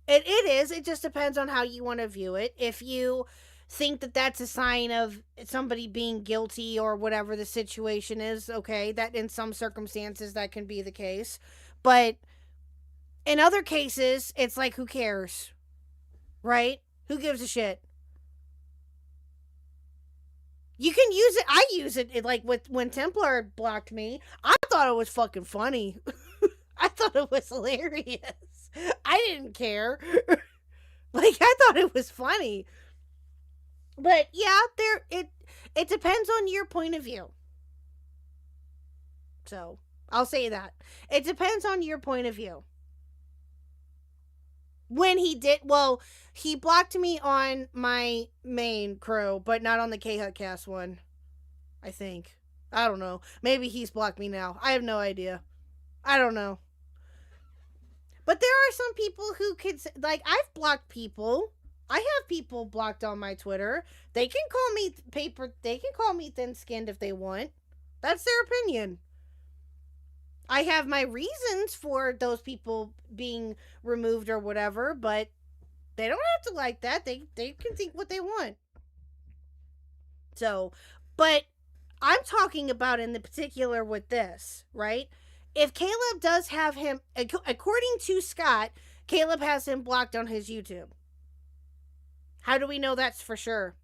It is. It just depends on how you want to view it. If you think that that's a sign of somebody being guilty or whatever the situation is, okay, that in some circumstances that can be the case. But in other cases, it's like, who cares? Right? Who gives a shit? You can use it. I use it like when Templar blocked me. I thought it was fucking funny. I thought it was hilarious. I didn't care. Like, I thought it was funny. But yeah, it depends on your point of view. So, I'll say that. It depends on your point of view. When he did, well, he blocked me on my main crew, but not on the Khuck one. I think. I don't know. Maybe he's blocked me now. I have no idea. I don't know. But there are some people who could, like, I've blocked people. I have people blocked on my Twitter. They can call me they can call me thin-skinned if they want. That's their opinion. I have my reasons for those people being removed or whatever, but they don't have to like that. They can think what they want. So, but I'm talking about in the particular with this, right? If Caleb does have him, according to Scott, Caleb has him blocked on his YouTube. How do we know that's for sure?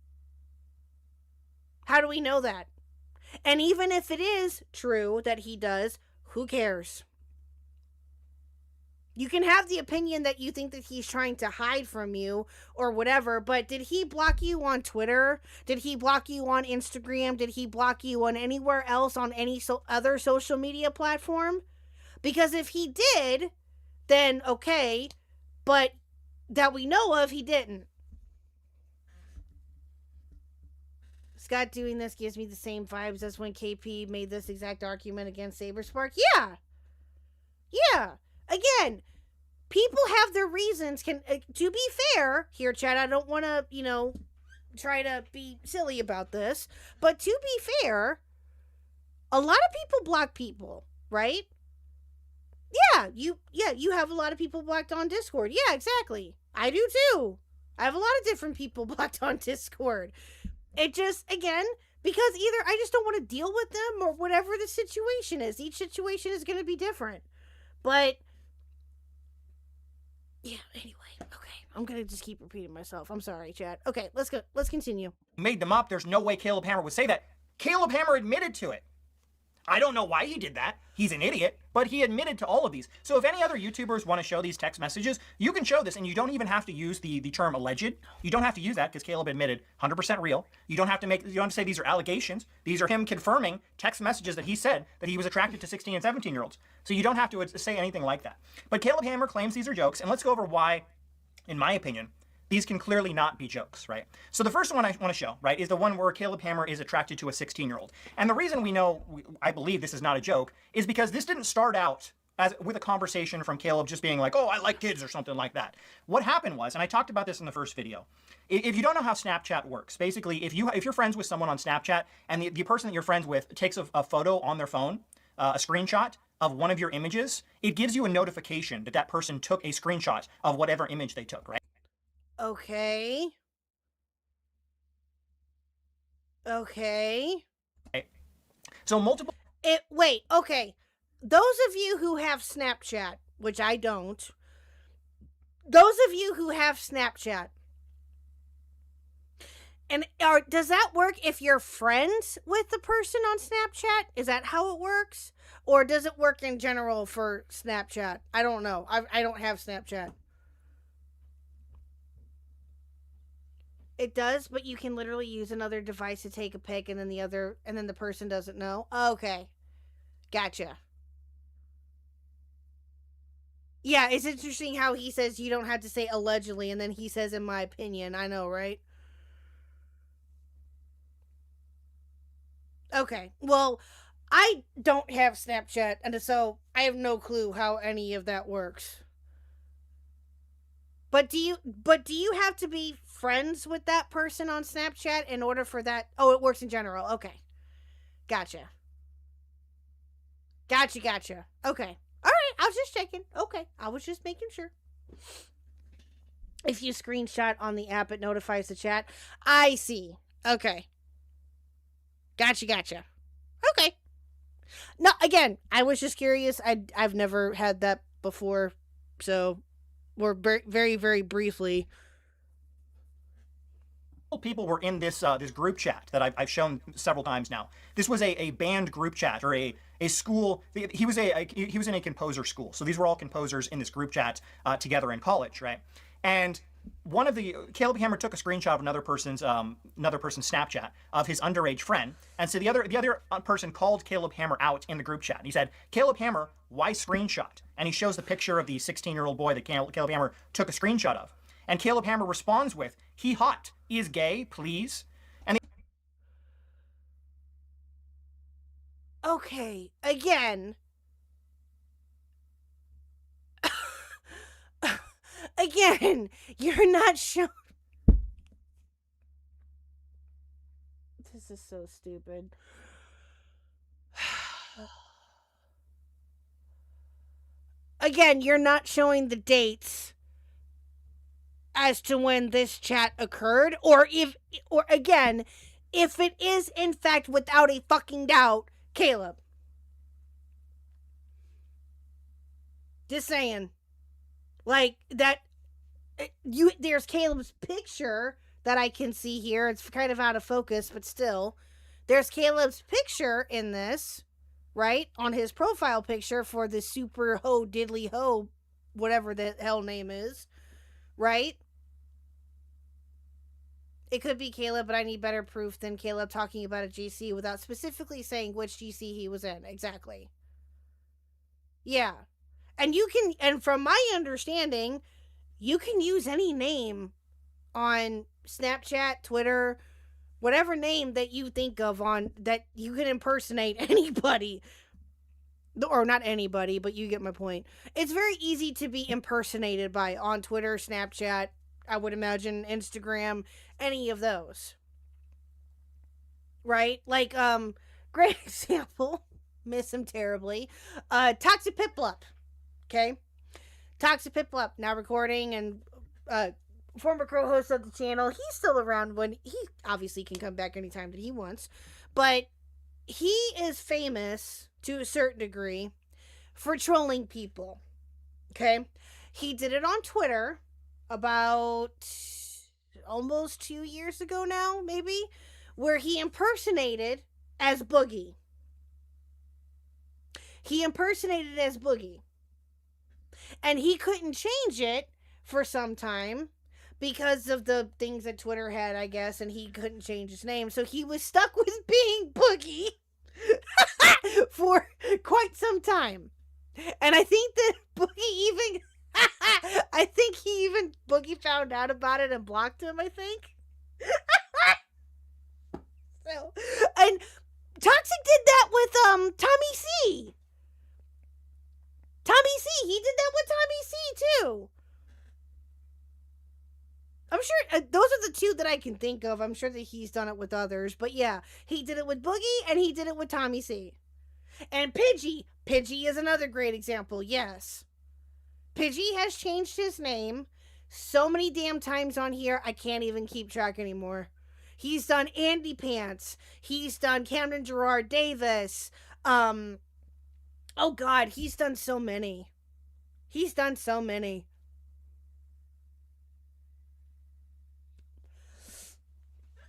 How do we know that? And even if it is true that he does, who cares? You can have the opinion that you think that he's trying to hide from you or whatever, but did he block you on Twitter? Did he block you on Instagram? Did he block you on anywhere else on any other social media platform? Because if he did, then okay, but that we know of, he didn't. Scott doing this gives me the same vibes as when KP made this exact argument against Saberspark. Yeah. Again, people have their reasons. To be fair, here, Chad, I don't want to, try to be silly about this, but to be fair, a lot of people block people, right? You have a lot of people blocked on Discord. Yeah, exactly. I do too. I have a lot of different people blocked on Discord. It just, again, because either I just don't want to deal with them or whatever the situation is. Each situation is going to be different. But yeah, anyway, okay. I'm going to just keep repeating myself. I'm sorry, chat. Okay, let's go. Let's continue. Made them up. There's no way Caleb Hammer would say that. Caleb Hammer admitted to it. I don't know why he did that. He's an idiot, but he admitted to all of these. So if any other YouTubers want to show these text messages, you can show this, and you don't even have to use the term alleged. You don't have to use that because Caleb admitted 100% real. You don't have to say these are allegations. These are him confirming text messages that he said that he was attracted to 16 and 17-year-olds. So you don't have to say anything like that. But Caleb Hammer claims these are jokes, and let's go over why, in my opinion, these can clearly not be jokes, right? So the first one I want to show, right, is the one where Caleb Hammer is attracted to a 16-year-old. And the reason I believe this is not a joke, is because this didn't start out with a conversation from Caleb just being like, oh, I like kids or something like that. What happened was, and I talked about this in the first video, if you don't know how Snapchat works, basically, if you're friends with someone on Snapchat and the person that you're friends with takes a photo on their phone, a screenshot of one of your images, it gives you a notification that that person took a screenshot of whatever image they took, right? Okay. So multiple... Wait, okay. Those of you who have Snapchat, which I don't, those of you who have Snapchat, and does that work if you're friends with the person on Snapchat? Is that how it works? Or does it work in general for Snapchat? I don't know. I don't have Snapchat. It does, but you can literally use another device to take a pic and then the person doesn't know. Okay. Gotcha. Yeah, it's interesting how he says you don't have to say allegedly and then he says in my opinion. I know, right? Okay. Well, I don't have Snapchat, and so I have no clue how any of that works. But do you have to be friends with that person on Snapchat in order for that? Oh, it works in general. Okay. Gotcha. Okay. All right. I was just checking. Okay. I was just making sure. If you screenshot on the app, it notifies the chat. I see. Okay. Gotcha. Okay. No, again, I was just curious. I've never had that before, so we're very, very briefly. People were in this group chat that I've shown several times now. This was a band group chat or a school. He was in a composer school, so these were all composers in this group chat together in college, right? And Caleb Hammer took a screenshot of another person's Snapchat of his underage friend, and so the other person called Caleb Hammer out in the group chat. He said, "Caleb Hammer, why screenshot?" And he shows the picture of the 16-year-old boy that Caleb Hammer took a screenshot of. And Caleb Hammer responds with, "He hot, he is gay, please." And okay, again, again, you're not showing. This is so stupid. Again, you're not showing the dates as to when this chat occurred, or again, if it is in fact without a fucking doubt Caleb. Just saying. Like that there's Caleb's picture that I can see here. It's kind of out of focus, but still. There's Caleb's picture in this, right? On his profile picture for the super ho diddly ho, whatever the hell name is, right? It could be Caleb, but I need better proof than Caleb talking about a GC without specifically saying which GC he was in. Exactly. Yeah. And from my understanding, you can use any name on Snapchat, Twitter, whatever name that you think of on that you can impersonate anybody. Or not anybody, but you get my point. It's very easy to be impersonated by on Twitter, Snapchat, I would imagine, Instagram, any of those. Right? Like, great example. Miss him terribly. Toxic Piplup. Okay? Toxic Piplup, now recording and former co-host of the channel. He's still around when he obviously can come back anytime that he wants. But he is famous to a certain degree for trolling people. Okay? He did it on Twitter about almost 2 years ago now, maybe, where he impersonated as Boogie. He impersonated as Boogie. And he couldn't change it for some time because of the things that Twitter had, I guess, and he couldn't change his name. So he was stuck with being Boogie for quite some time. And I think that Boogie Boogie found out about it and blocked him, I think. So, and Toxic did that with Tommy C. Tommy C. He did that with Tommy C. too. I'm sure those are the two that I can think of. I'm sure that he's done it with others. But yeah, he did it with Boogie and he did it with Tommy C. And Pidgey. Pidgey is another great example. Yes. Pidgey has changed his name so many damn times on here, I can't even keep track anymore. He's done Andy Pants. He's done Camden Gerard Davis. Oh God, he's done so many. He's done so many.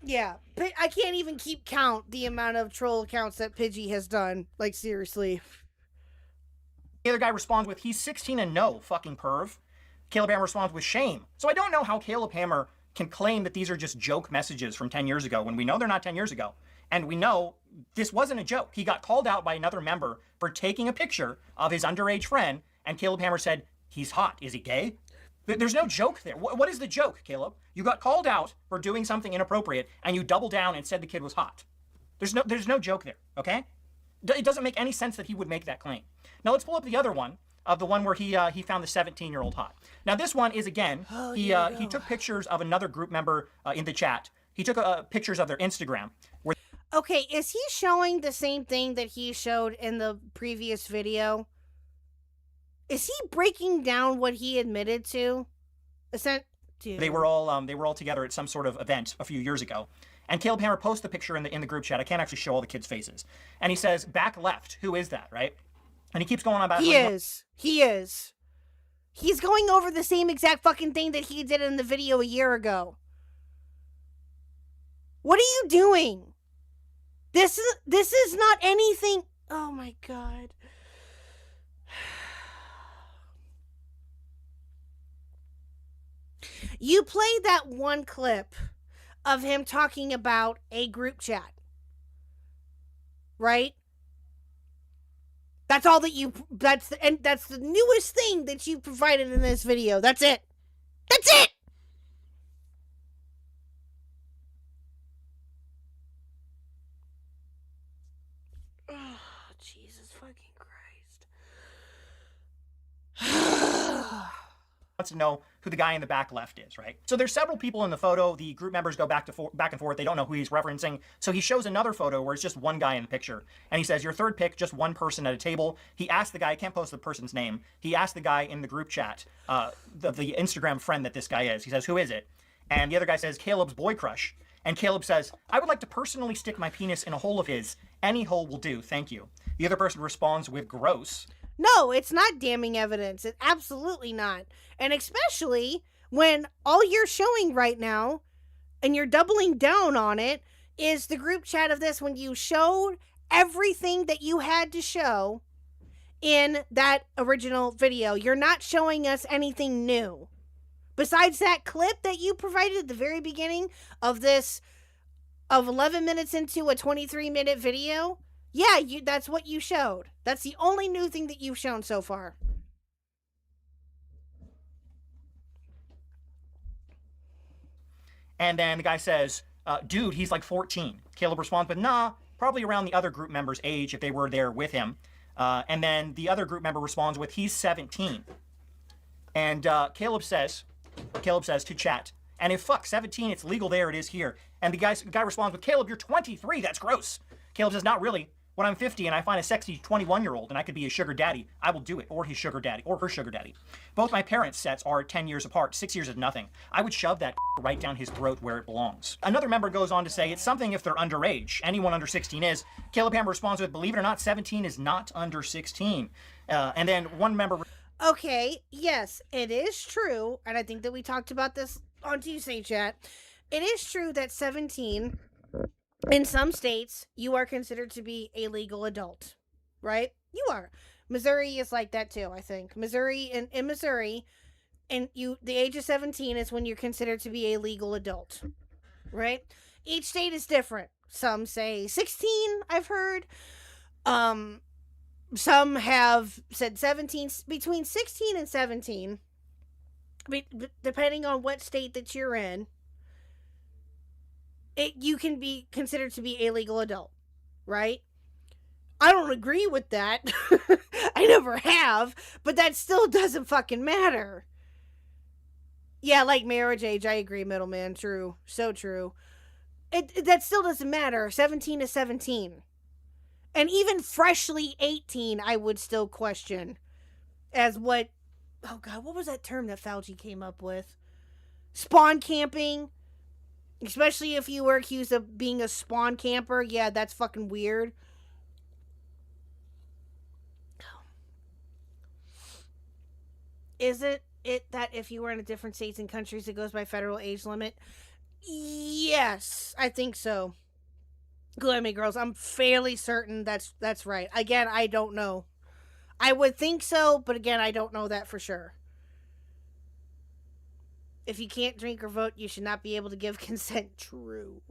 Yeah, I can't even keep count the amount of troll accounts that Pidgey has done. Like, seriously. The other guy responds with, he's 16 and no, fucking perv. Caleb Hammer responds with shame. So I don't know how Caleb Hammer can claim that these are just joke messages from 10 years ago when we know they're not 10 years ago. And we know this wasn't a joke. He got called out by another member for taking a picture of his underage friend, and Caleb Hammer said, he's hot. Is he gay? There's no joke there. What is the joke, Caleb? You got called out for doing something inappropriate, and you doubled down and said the kid was hot. There's no joke there, okay? It doesn't make any sense that he would make that claim. Now let's pull up the other one, of the one where he found the 17-year-old hot. Now this one is, again, he took pictures of another group member in the chat. He took pictures of their Instagram. Okay, is he showing the same thing that he showed in the previous video? Is he breaking down what he admitted to? They were all together at some sort of event a few years ago. And Caleb Hammer posts the picture in the group chat. I can't actually show all the kids' faces. And he says, back left, who is that, right? And he keeps going on about He is. He's going over the same exact fucking thing that he did in the video a year ago. What are you doing? This is not anything. Oh my God. You played that one clip of him talking about a group chat. Right? That's all that that's the newest thing that you provided in this video. That's it. That's it. Oh, Jesus fucking Christ. wants to know who the guy in the back left is, right? So there's several people in the photo. The group members go back and forth. They don't know who he's referencing. So he shows another photo where it's just one guy in the picture. And he says, your third pick, just one person at a table. He asked the guy, I can't post the person's name. He asked the guy in the group chat, the Instagram friend that this guy is. He says, who is it? And the other guy says, Caleb's boy crush. And Caleb says, I would like to personally stick my penis in a hole of his. Any hole will do, thank you. The other person responds with gross. No, it's not damning evidence. It's absolutely not. And especially when all you're showing right now, and you're doubling down on it, is the group chat of this when you showed everything that you had to show in that original video. You're not showing us anything new. Besides that clip that you provided at the very beginning of this, of 11 minutes into a 23-minute video, yeah, that's what you showed. That's the only new thing that you've shown so far. And then the guy says, dude, he's like 14. Caleb responds, but nah, probably around the other group member's age if they were there with him. And then the other group member responds with, he's 17. And Caleb says to chat, and if fuck 17, it's legal there, it is here. And the guy responds with, Caleb, you're 23, that's gross. Caleb says, not really. When I'm 50 and I find a sexy 21-year-old and I could be his sugar daddy, I will do it, or his sugar daddy, or her sugar daddy. Both my parents' sets are 10 years apart, 6 years is nothing. I would shove that right down his throat where it belongs. Another member goes on to say, it's something if they're underage. Anyone under 16 is. Caleb Hammer responds with, believe it or not, 17 is not under 16. And then one member... Okay, yes, it is true, and I think that we talked about this on Tuesday chat. It is true that 17... in some states, you are considered to be a legal adult, right? You are. Missouri is like that too, I think. Missouri, in Missouri, and the age of 17 is when you're considered to be a legal adult, right? Each state is different. Some say 16, I've heard. Some have said 17, between 16 and 17, depending on what state that you're in. You can be considered to be a legal adult, right? I don't agree with that. I never have, but that still doesn't fucking matter. Yeah, like marriage age, I agree, middleman. True. So true. That still doesn't matter. 17 is 17. And even freshly 18, I would still question as what... Oh, God, what was that term that Fauci came up with? Spawn camping. Especially if you were accused of being a spawn camper. Yeah, that's fucking weird. Is it that if you were in a different states and countries, it goes by federal age limit? Yes, I think so. Glammy girls, I'm fairly certain that's right. Again, I don't know. I would think so, but again, I don't know that for sure. If you can't drink or vote, you should not be able to give consent. True.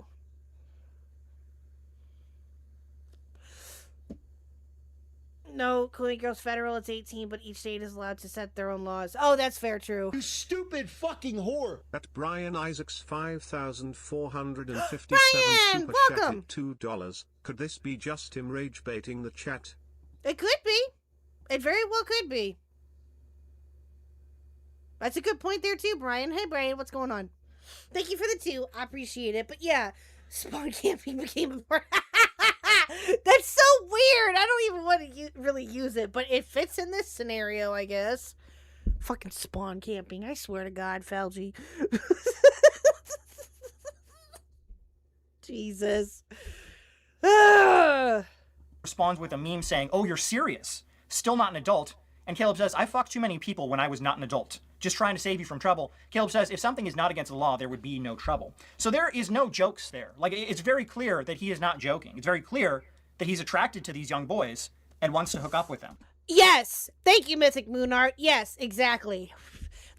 No, Cooling Girls Federal, it's 18, but each state is allowed to set their own laws. Oh, that's fair, true. You stupid fucking whore. At Brian Isaacs 5,457 Brian, super welcome. chatted $2. Could this be just him rage baiting the chat? It could be. It very well could be. That's a good point there too, Brian. Hey, Brian, what's going on? Thank you for the 2. I appreciate it. But yeah, spawn camping became a part. That's so weird. I don't even want to really use it, but it fits in this scenario, I guess. Fucking spawn camping. I swear to God, Fauci. Jesus. responds with a meme saying, oh, you're serious? Still not an adult? And Caleb says, I fucked too many people when I was not an adult. Just trying to save you from trouble. Caleb says, if something is not against the law, there would be no trouble. So there is no jokes there. Like, it's very clear that he is not joking. It's very clear that he's attracted to these young boys and wants to hook up with them. Yes. Thank you, Mythic Moonart. Yes, exactly.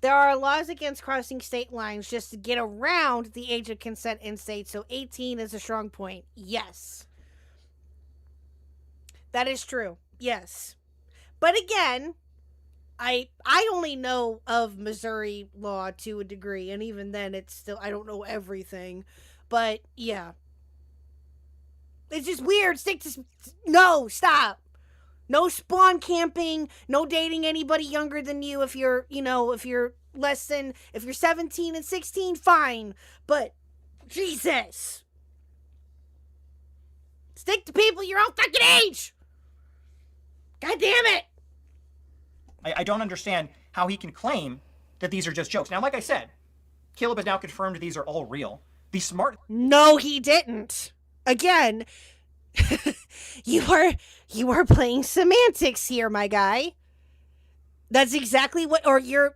There are laws against crossing state lines just to get around the age of consent in states, so 18 is a strong point. Yes. That is true. Yes. But again, I only know of Missouri law to a degree, and even then it's still, I don't know everything. But yeah. It's just weird. No, stop. No spawn camping, no dating anybody younger than you if you're if you're 17 and 16, fine. But, Jesus. Stick to people your own fucking age. God damn it. I don't understand how he can claim that these are just jokes. Now, like I said, Caleb has now confirmed these are all real. The smart... No, he didn't. Again, you are playing semantics here, my guy. That's exactly what, or you're,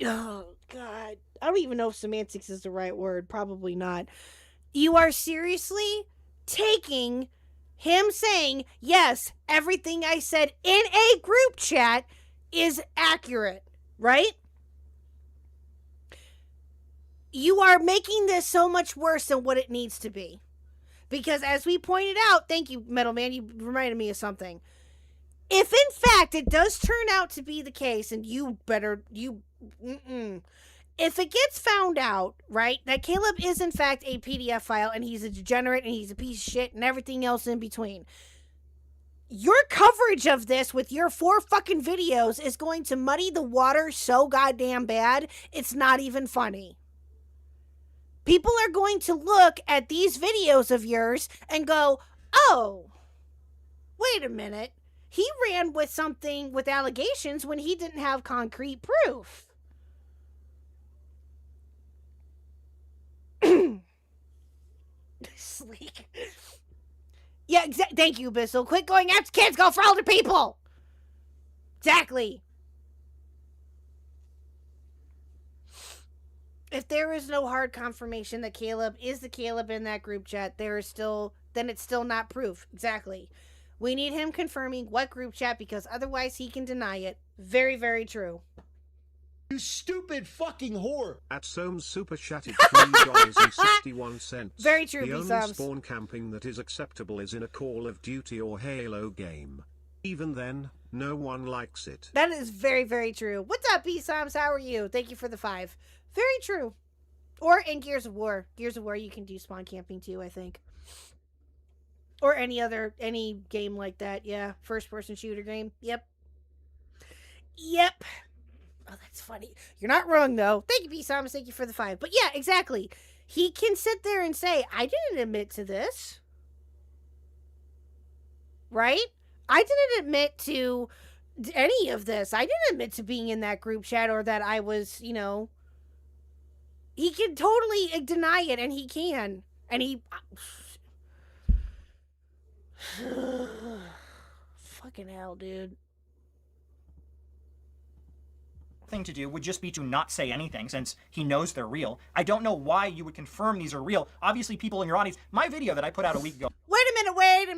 oh, God. I don't even know if semantics is the right word. Probably not. You are seriously taking him saying, yes, everything I said in a group chat is accurate, right? You are making this so much worse than what it needs to be. Because as we pointed out, thank you, Metal Man, you reminded me of something. If in fact it does turn out to be the case, and if it gets found out, right, that Caleb is in fact a PDF file and he's a degenerate and he's a piece of shit and everything else in between, your coverage of this with your 4 fucking videos is going to muddy the water so goddamn bad, it's not even funny. People are going to look at these videos of yours and go, oh, wait a minute. He ran with something with allegations when he didn't have concrete proof. Sleek. Yeah, thank you, Bissell. Quit going after kids, go for older people. Exactly. If there is no hard confirmation that Caleb is the Caleb in that group chat, then it's still not proof. Exactly. We need him confirming what group chat, because otherwise he can deny it. Very, very true. You stupid fucking whore. At Soames super chatted $3.61. Very true, The only B-Soms. spawn camping that is acceptable is in a Call of Duty or Halo game. Even then, no one likes it. That is very, very true. What's up, B-Soms? How are you? Thank you for the 5. Very true. Or in Gears of War. Gears of War, you can do spawn camping too, I think. Or any game like that, yeah. First-person shooter game. Yep. Oh, that's funny. You're not wrong, though. Thank you, B-Soms. Thank you for the 5. But yeah, exactly. He can sit there and say, I didn't admit to this. Right? I didn't admit to any of this. I didn't admit to being in that group chat or that I was, He can totally deny it, and he can. And he... Fucking hell, dude. Thing to do would just be to not say anything, since he knows they're real. I don't know why you would confirm these are real. Obviously, people in your audience... My video that I put out a week ago... Wait a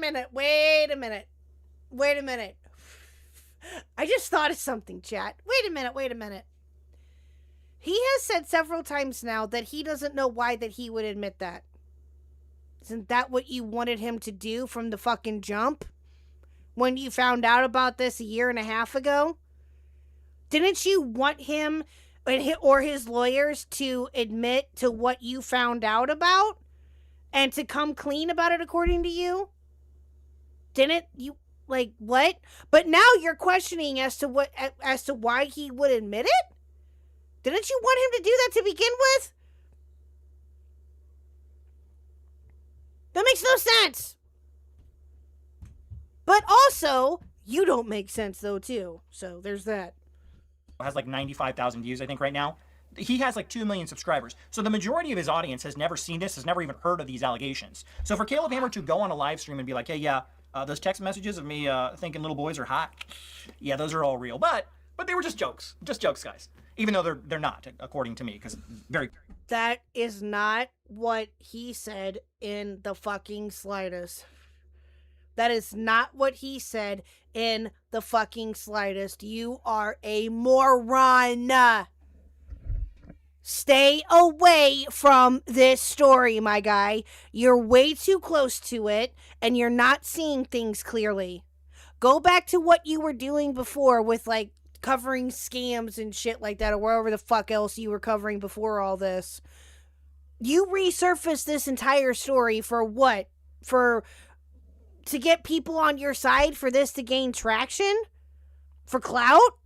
minute. I just thought of something, chat. Wait a minute. He has said several times now that he doesn't know why that he would admit that. Isn't that what you wanted him to do from the fucking jump? When you found out about this a year and a half ago? Didn't you want him or his lawyers to admit to what you found out about? And to come clean about it according to you? Didn't you, what? But now you're questioning as to why he would admit it? Didn't you want him to do that to begin with? That makes no sense. But also, you don't make sense, though, too. So, there's that. Has 95,000 views, I think, right now. He has 2 million subscribers. So the majority of his audience has never seen this, has never even heard of these allegations. So for Caleb Hammer to go on a live stream and be like, hey, yeah, those text messages of me thinking little boys are hot, yeah, those are all real. But they were just jokes. Just jokes, guys. Even though they're not, according to me, because very... That is not what he said in the fucking slightest. That is not what he said in the fucking slightest. You are a moron. Stay away from this story, my guy. You're way too close to it, and you're not seeing things clearly. Go back to what you were doing before with, covering scams and shit like that, or wherever the fuck else you were covering before all this. You resurfaced this entire story for what? To get people on your side, for this to gain traction? For clout?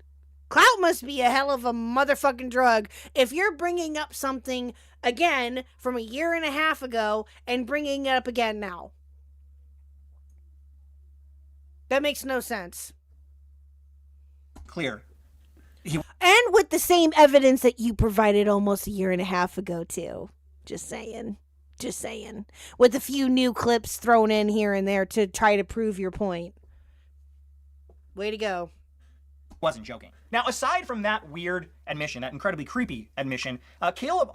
Clout must be a hell of a motherfucking drug if you're bringing up something again from a year and a half ago and bringing it up again now. That makes no sense. Clear. And with the same evidence that you provided almost a year and a half ago, too. Just saying. Just saying. With a few new clips thrown in here and there to try to prove your point. Way to go. Wasn't joking. Now, aside from that weird admission, that incredibly creepy admission, Caleb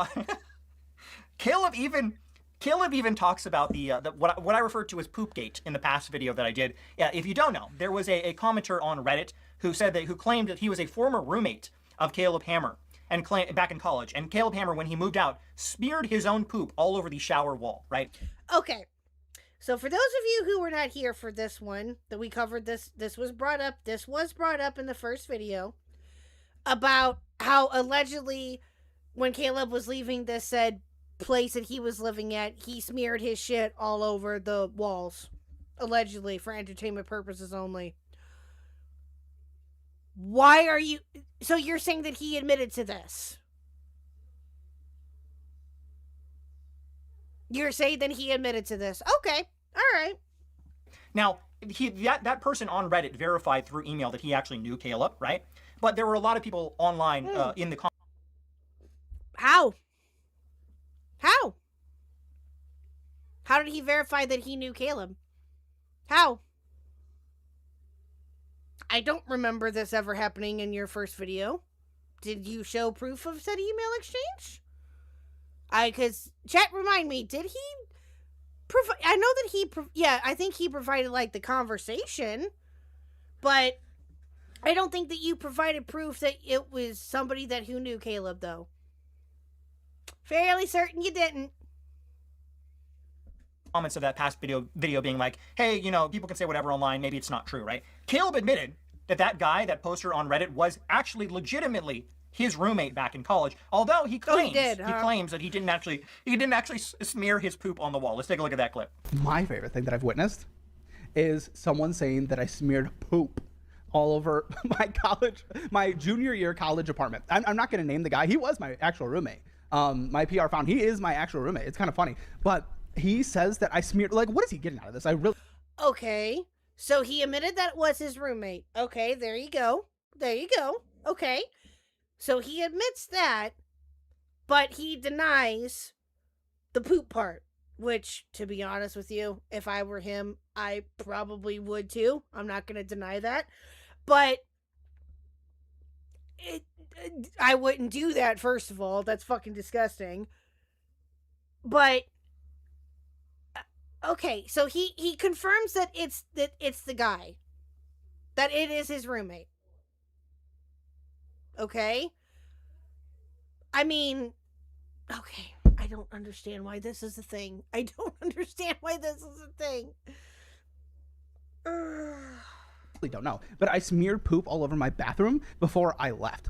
even talks about the what I referred to as Poopgate in the past video that I did. Yeah, if you don't know, there was a commenter on Reddit who claimed that he was a former roommate of Caleb Hammer and back in college. And Caleb Hammer, when he moved out, smeared his own poop all over the shower wall. Right? Okay. So for those of you who were not here for this one, that we covered this was brought up in the first video about how allegedly when Caleb was leaving this said place that he was living at, he smeared his shit all over the walls, allegedly for entertainment purposes only. Why are you... So you're saying that he admitted to this? You're saying that he admitted to this. Okay. All right. Now, that person on Reddit verified through email that he actually knew Caleb, right? But there were a lot of people online in the comments. How? How did he verify that he knew Caleb? How? I don't remember this ever happening in your first video. Did you show proof of said email exchange? Cause chat, remind me, did he provide? I know that I think he provided like the conversation, but I don't think that you provided proof that it was somebody who knew Caleb though. Fairly certain you didn't. Comments of that past video being like, hey, people can say whatever online, maybe it's not true, right? Caleb admitted that guy, that poster on Reddit, was actually legitimately his roommate back in college, although he claims that he didn't actually smear his poop on the wall. Let's take a look at that clip. My favorite thing that I've witnessed is someone saying that I smeared poop all over my junior year college apartment. I'm not going to name the guy. He was my actual roommate. My PR found he is my actual roommate. It's kind of funny, but he says that I smeared. Like, what is he getting out of this? Okay, so he admitted that was his roommate. Okay, there you go. Okay, so he admits that, but he denies the poop part. Which, to be honest with you, if I were him, I probably would too. I'm not going to deny that, but I wouldn't do that. First of all, that's fucking disgusting. But okay, so he confirms that it's the guy, that it is his roommate. Okay, I mean, okay, I don't understand why this is a thing. I don't know, but I smeared poop all over my bathroom before I left.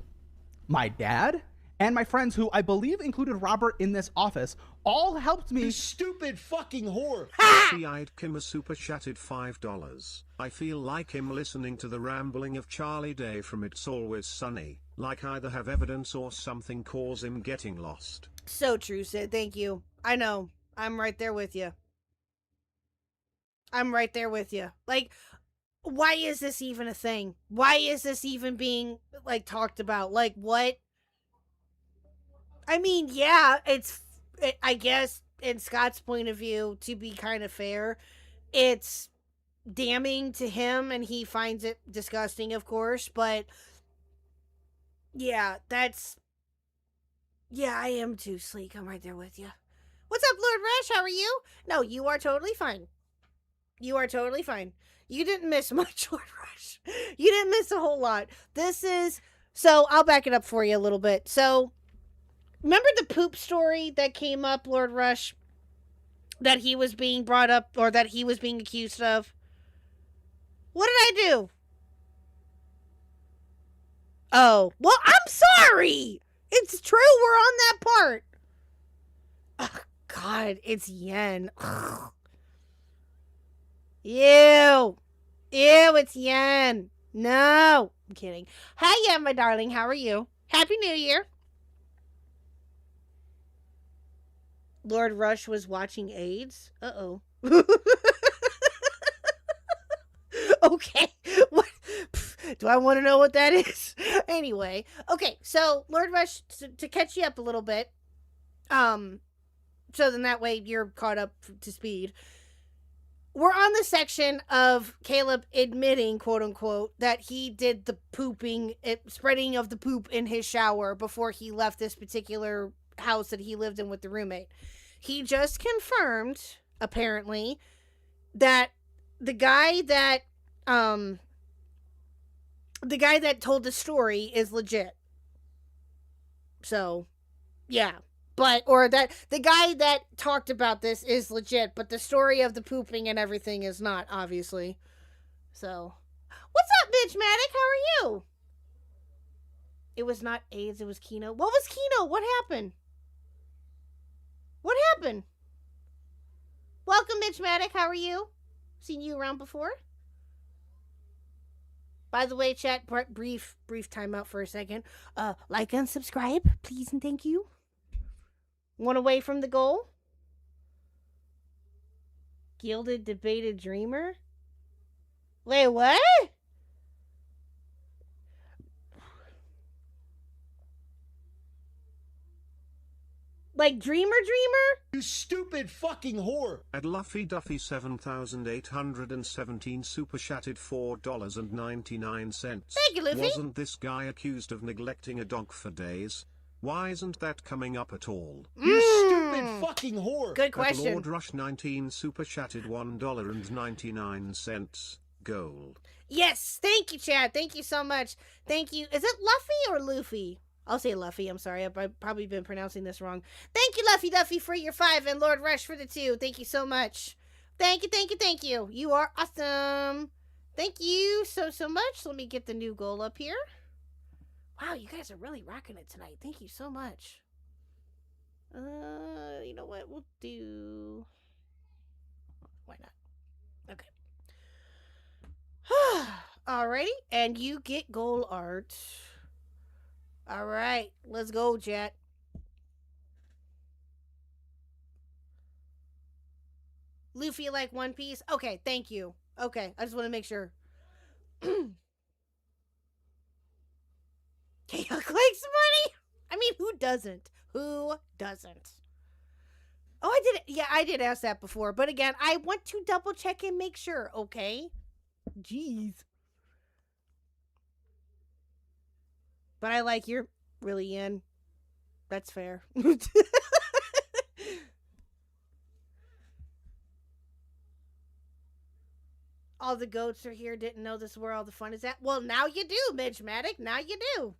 My dad and my friends, who I believe included Robert in this office, all helped me. You stupid fucking whore. Eyed Kim super chatted $5. I feel like him listening to the rambling of Charlie Day from It's Always Sunny, like either have evidence or something cause him getting lost. So true, Sid. Thank you. I know. I'm right there with you. Like, why is this even a thing? Why is this even being, like, talked about? Like, what? I mean, yeah, I guess, in Scott's point of view, to be kind of fair, it's damning to him, and he finds it disgusting, of course, but, yeah, I am too, Sleek. I'm right there with you. What's up, Lord Rush? How are you? No, you are totally fine. You didn't miss much, Lord Rush. You didn't miss a whole lot. So I'll back it up for you a little bit. So, remember the poop story that came up, Lord Rush? That he was being brought up, or that he was being accused of? What did I do? Oh, well, I'm sorry! It's true, we're on that part. Oh, God, it's Yen. Ugh. Ew, it's Yen. No, I'm kidding. Hi, my darling. How are you? Happy New Year. Lord Rush was watching AIDS. Uh-oh. Okay. What? Do I want to know what that is? Anyway. Okay, so Lord Rush, to catch you up a little bit, so then that way you're caught up to speed. We're on the section of Caleb admitting, quote unquote, that he did the spreading of the poop in his shower before he left this particular house that he lived in with the roommate. He just confirmed, apparently, that the guy that told the story is legit. So, yeah. Or that the guy that talked about this is legit, but the story of the pooping and everything is not, obviously. So, what's up, Bitch Matic? How are you? It was not AIDS, it was Keno. What was Keno? What happened? What happened? Welcome, Bitch Matic. How are you? Seen you around before? By the way, chat, brief timeout for a second. Like and subscribe, please and thank you. One away from the goal. Gilded debated dreamer. Wait, what? Like Dreamer? You stupid fucking whore. At Luffy Duffy 7,817 super chatted $4.99. Thank you, Luffy. Wasn't this guy accused of neglecting a dog for days? Why isn't that coming up at all? You stupid fucking whore. Good At question. Lord Rush 19 super chatted $1.99. Gold. Yes, thank you, Chad. Thank you so much. Thank you. Is it Luffy or Luffy? I'll say Luffy. I'm sorry. I've probably been pronouncing this wrong. Thank you, Luffy Duffy, for your 5 and Lord Rush for the 2. Thank you so much. Thank you. You are awesome. Thank you so much. Let me get the new goal up here. Wow, you guys are really rocking it tonight. Thank you so much. You know what? We'll do... Why not? Okay. Alrighty, and you get goal art. Alright, let's go, chat. Luffy like One Piece? Okay, thank you. Okay, I just want to make sure. Khuck likes money? I mean, who doesn't? Who doesn't? Oh, I did. Yeah, I did ask that before. But again, I want to double check and make sure, okay? Jeez. But I like you're really in. That's fair. All the goats are here. Didn't know this is where all the fun is at. Well, now you do, Midge-matic. Now you do.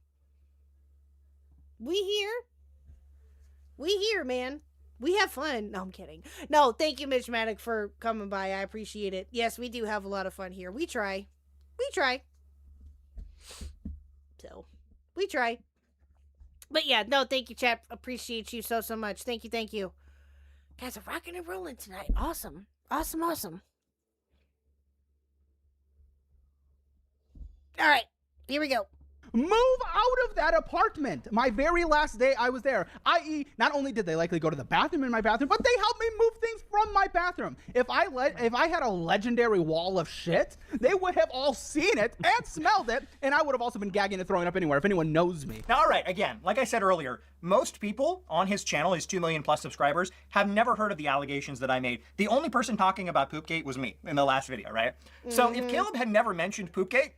We here, man. We have fun. No, I'm kidding. No, thank you, Midge-matic, for coming by. I appreciate it. Yes, we do have a lot of fun here. We try. So, we try. But yeah, no, thank you, chat. Appreciate you so much. Thank you. Guys are rocking and rolling tonight. Awesome. All right, here we go. Move out of that apartment. My very last day I was there. I.e., not only did they likely go to the bathroom in my bathroom, but they helped me move things from my bathroom. If I had a legendary wall of shit, they would have all seen it and smelled it, and I would have also been gagging and throwing up anywhere if anyone knows me. Now, all right, again, like I said earlier, most people on his channel, his 2 million plus subscribers, have never heard of the allegations that I made. The only person talking about Poopgate was me in the last video, right? So if Caleb had never mentioned Poopgate,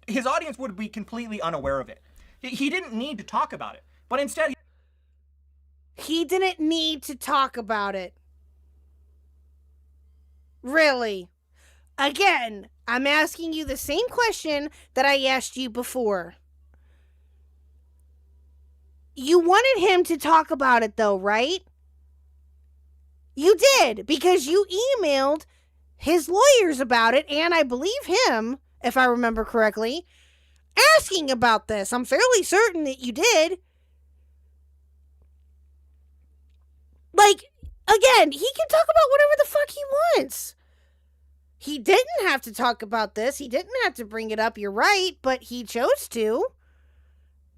his audience would be completely unaware of it. He didn't need to talk about it, but instead he didn't need to talk about it. Really? Again, I'm asking you the same question that I asked you before. You wanted him to talk about it though, right? You did, because you emailed his lawyers about it, and I believe him, if I remember correctly, asking about this. I'm fairly certain that you did. Like, again, he can talk about whatever the fuck he wants. He didn't have to talk about this. He didn't have to bring it up. You're right, but he chose to.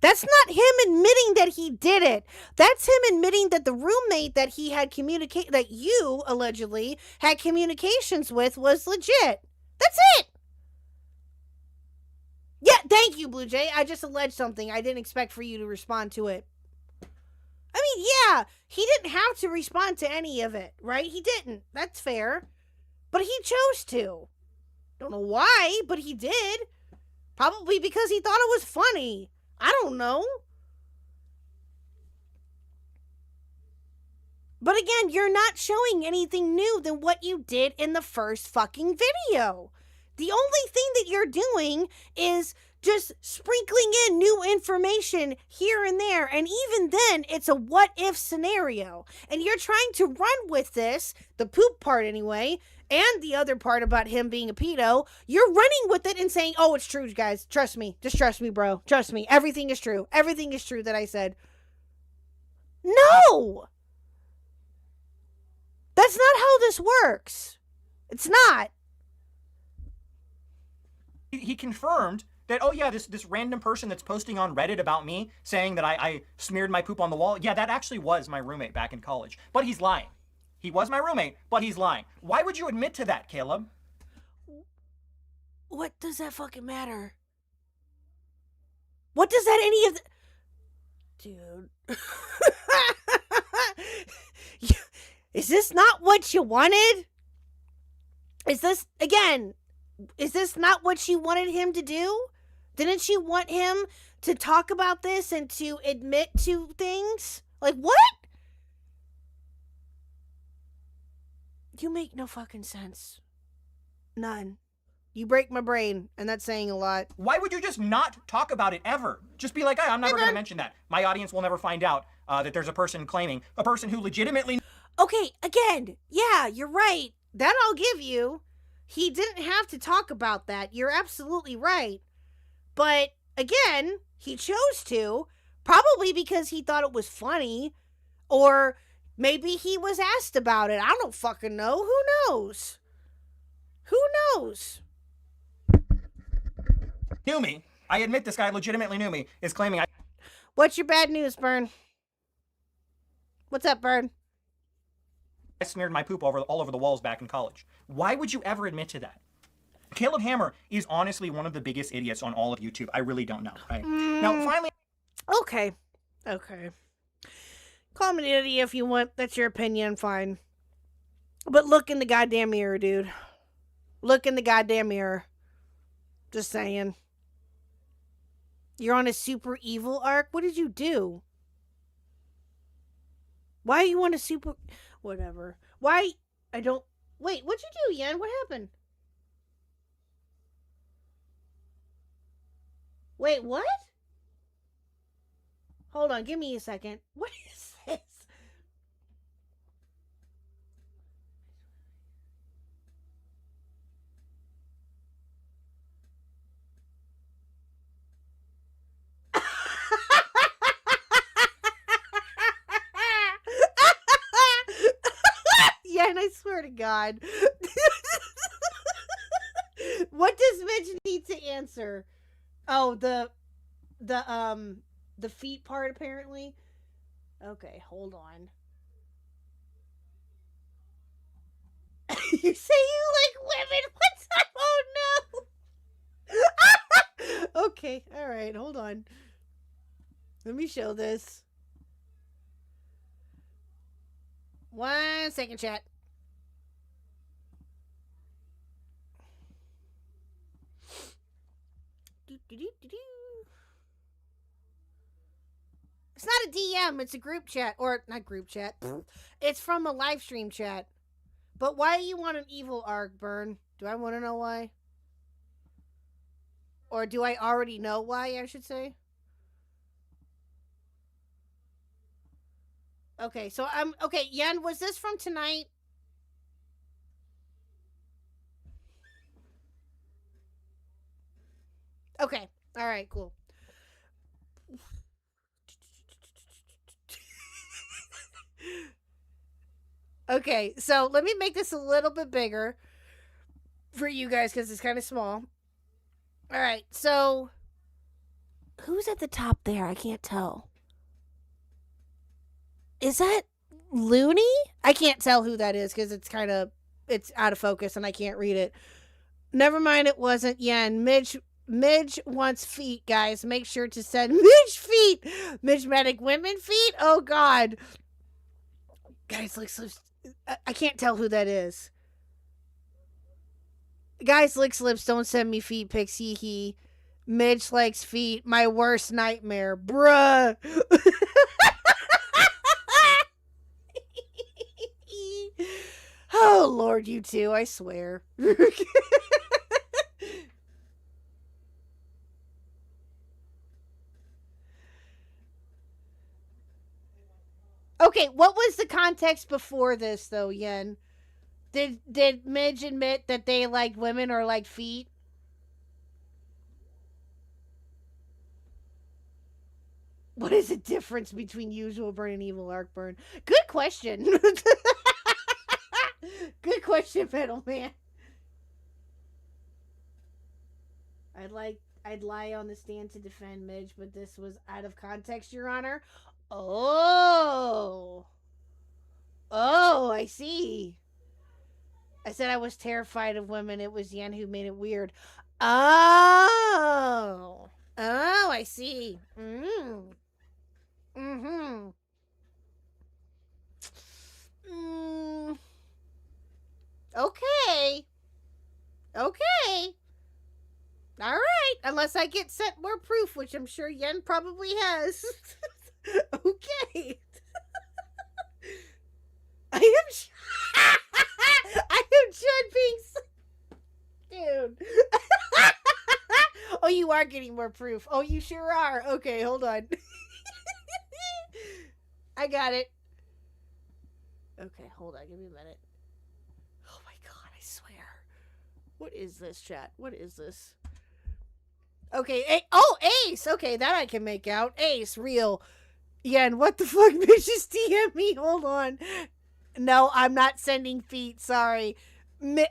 That's not him admitting that he did it. That's him admitting that the roommate that he had that you allegedly had communications with was legit. That's it. Yeah, thank you, Blue Jay. I just alleged something. I didn't expect for you to respond to it. I mean, yeah, he didn't have to respond to any of it, right? He didn't. That's fair. But he chose to. Don't know why, but he did. Probably because he thought it was funny. I don't know. But again, you're not showing anything new than what you did in the first fucking video. The only thing that you're doing is just sprinkling in new information here and there. And even then, it's a what if scenario. And you're trying to run with this, the poop part anyway, and the other part about him being a pedo. You're running with it and saying, oh, it's true, guys. Trust me. Just trust me, bro. Trust me. Everything is true. Everything is true that I said. No! That's not how this works. It's not. He confirmed that, oh yeah, this random person that's posting on Reddit about me saying that I smeared my poop on the wall, yeah, that actually was my roommate back in college. But he's lying. He was my roommate, but he's lying. Why would you admit to that, Caleb? What does that fucking matter? What does that any of the... Dude. Is this not what you wanted? Is this not what she wanted him to do? Didn't she want him to talk about this and to admit to things? Like, what? You make no fucking sense. None. You break my brain, and that's saying a lot. Why would you just not talk about it ever? Just be like, hey, I'm never going to mention that. My audience will never find out that there's a person who legitimately... Okay, again, yeah, you're right. That I'll give you. He didn't have to talk about that. You're absolutely right. But, again, he chose to, probably because he thought it was funny, or maybe he was asked about it. I don't fucking know. Who knows? Who knows? Knew me. I admit this guy legitimately knew me, is claiming I... What's your bad news, Bern? What's up, Bern? I smeared my poop all over the walls back in college. Why would you ever admit to that? Caleb Hammer is honestly one of the biggest idiots on all of YouTube. I really don't know, right? Now, finally... Okay. Call me an idiot if you want. That's your opinion, fine. But look in the goddamn mirror, dude. Look in the goddamn mirror. Just saying. You're on a super evil arc? What did you do? Why are you on a super... Whatever. Why? I don't... Wait, what'd you do, Yan? What happened? Wait, what? Hold on, give me a second. What is this? Yeah, and I swear to God. What does Mitch need to answer? Oh, the feet part, apparently. Okay, hold on. You say you like women? What's up? Oh no. Okay, all right, hold on. Let me show this. 1 second, chat. It's not a DM, it's a group chat. Or, not group chat. It's from a live stream chat. But why do you want an evil arc, Burn? Do I want to know why? Or do I already know why, I should say? Okay, so okay, Yen, was this from tonight? Okay, alright, cool. Okay, so let me make this a little bit bigger. for you guys because it's kind of small. All right, so who's at the top there? I can't tell. Is that Looney? I can't tell who that is because it's out of focus and I can't read it. Never mind, it wasn't Yen. Midge wants feet, guys. Make sure to send Midge feet. Midge-matic women feet? Oh, God. Guys, I can't tell who that is. Guys, lick slips, don't send me feet pics, hee. Midge likes feet. My worst nightmare. Bruh. Oh, Lord, you too, I swear. Okay, what was the context before this, though, Yen? Did Midge admit that they liked women or liked feet? What is the difference between usual burn and evil arc burn? Good question. Good question, Metal Man. I'd lie on the stand to defend Midge, but this was out of context, Your Honor. Oh, I see. I said I was terrified of women. It was Yen who made it weird. Oh, I see. Okay. All right. Unless I get sent more proof, which I'm sure Yen probably has. Okay. I am Chud being... Dude. Oh, you are getting more proof. Oh, you sure are. Okay, hold on. I got it. Okay, hold on. Give me a minute. Oh my God, I swear. What is this, chat? What is this? Okay, Ace! Okay, that I can make out. Ace, real. Yen, what the fuck? Midge just DM me. Hold on. No, I'm not sending feet. Sorry.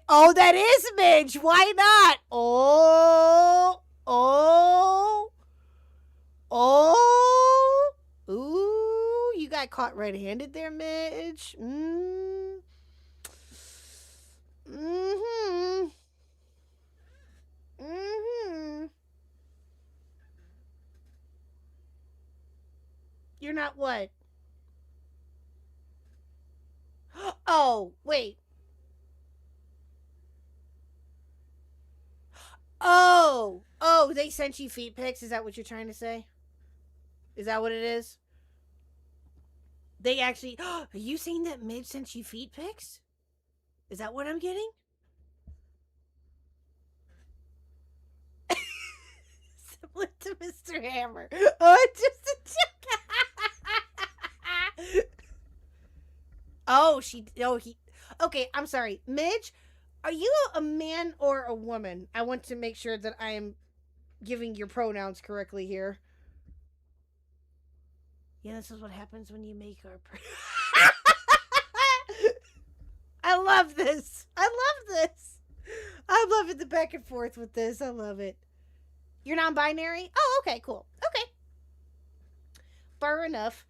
Oh, that is Midge. Why not? Ooh, you got caught red-handed there, Midge. You're not what? Oh, wait. Oh, they sent you feet pics? Is that what you're trying to say? Is that what it is? They actually... Are you saying that Midge sent you feet pics? Is that what I'm getting? Similar to Mr. Hammer. Oh, just a joke. Okay, I'm sorry. Midge, are you a man or a woman? I want to make sure that I am giving your pronouns correctly here. Yeah, this is what happens when you make our... I love this. I'm loving the back and forth with this. I love it. You're non-binary? Oh, okay, cool. Okay. Far enough.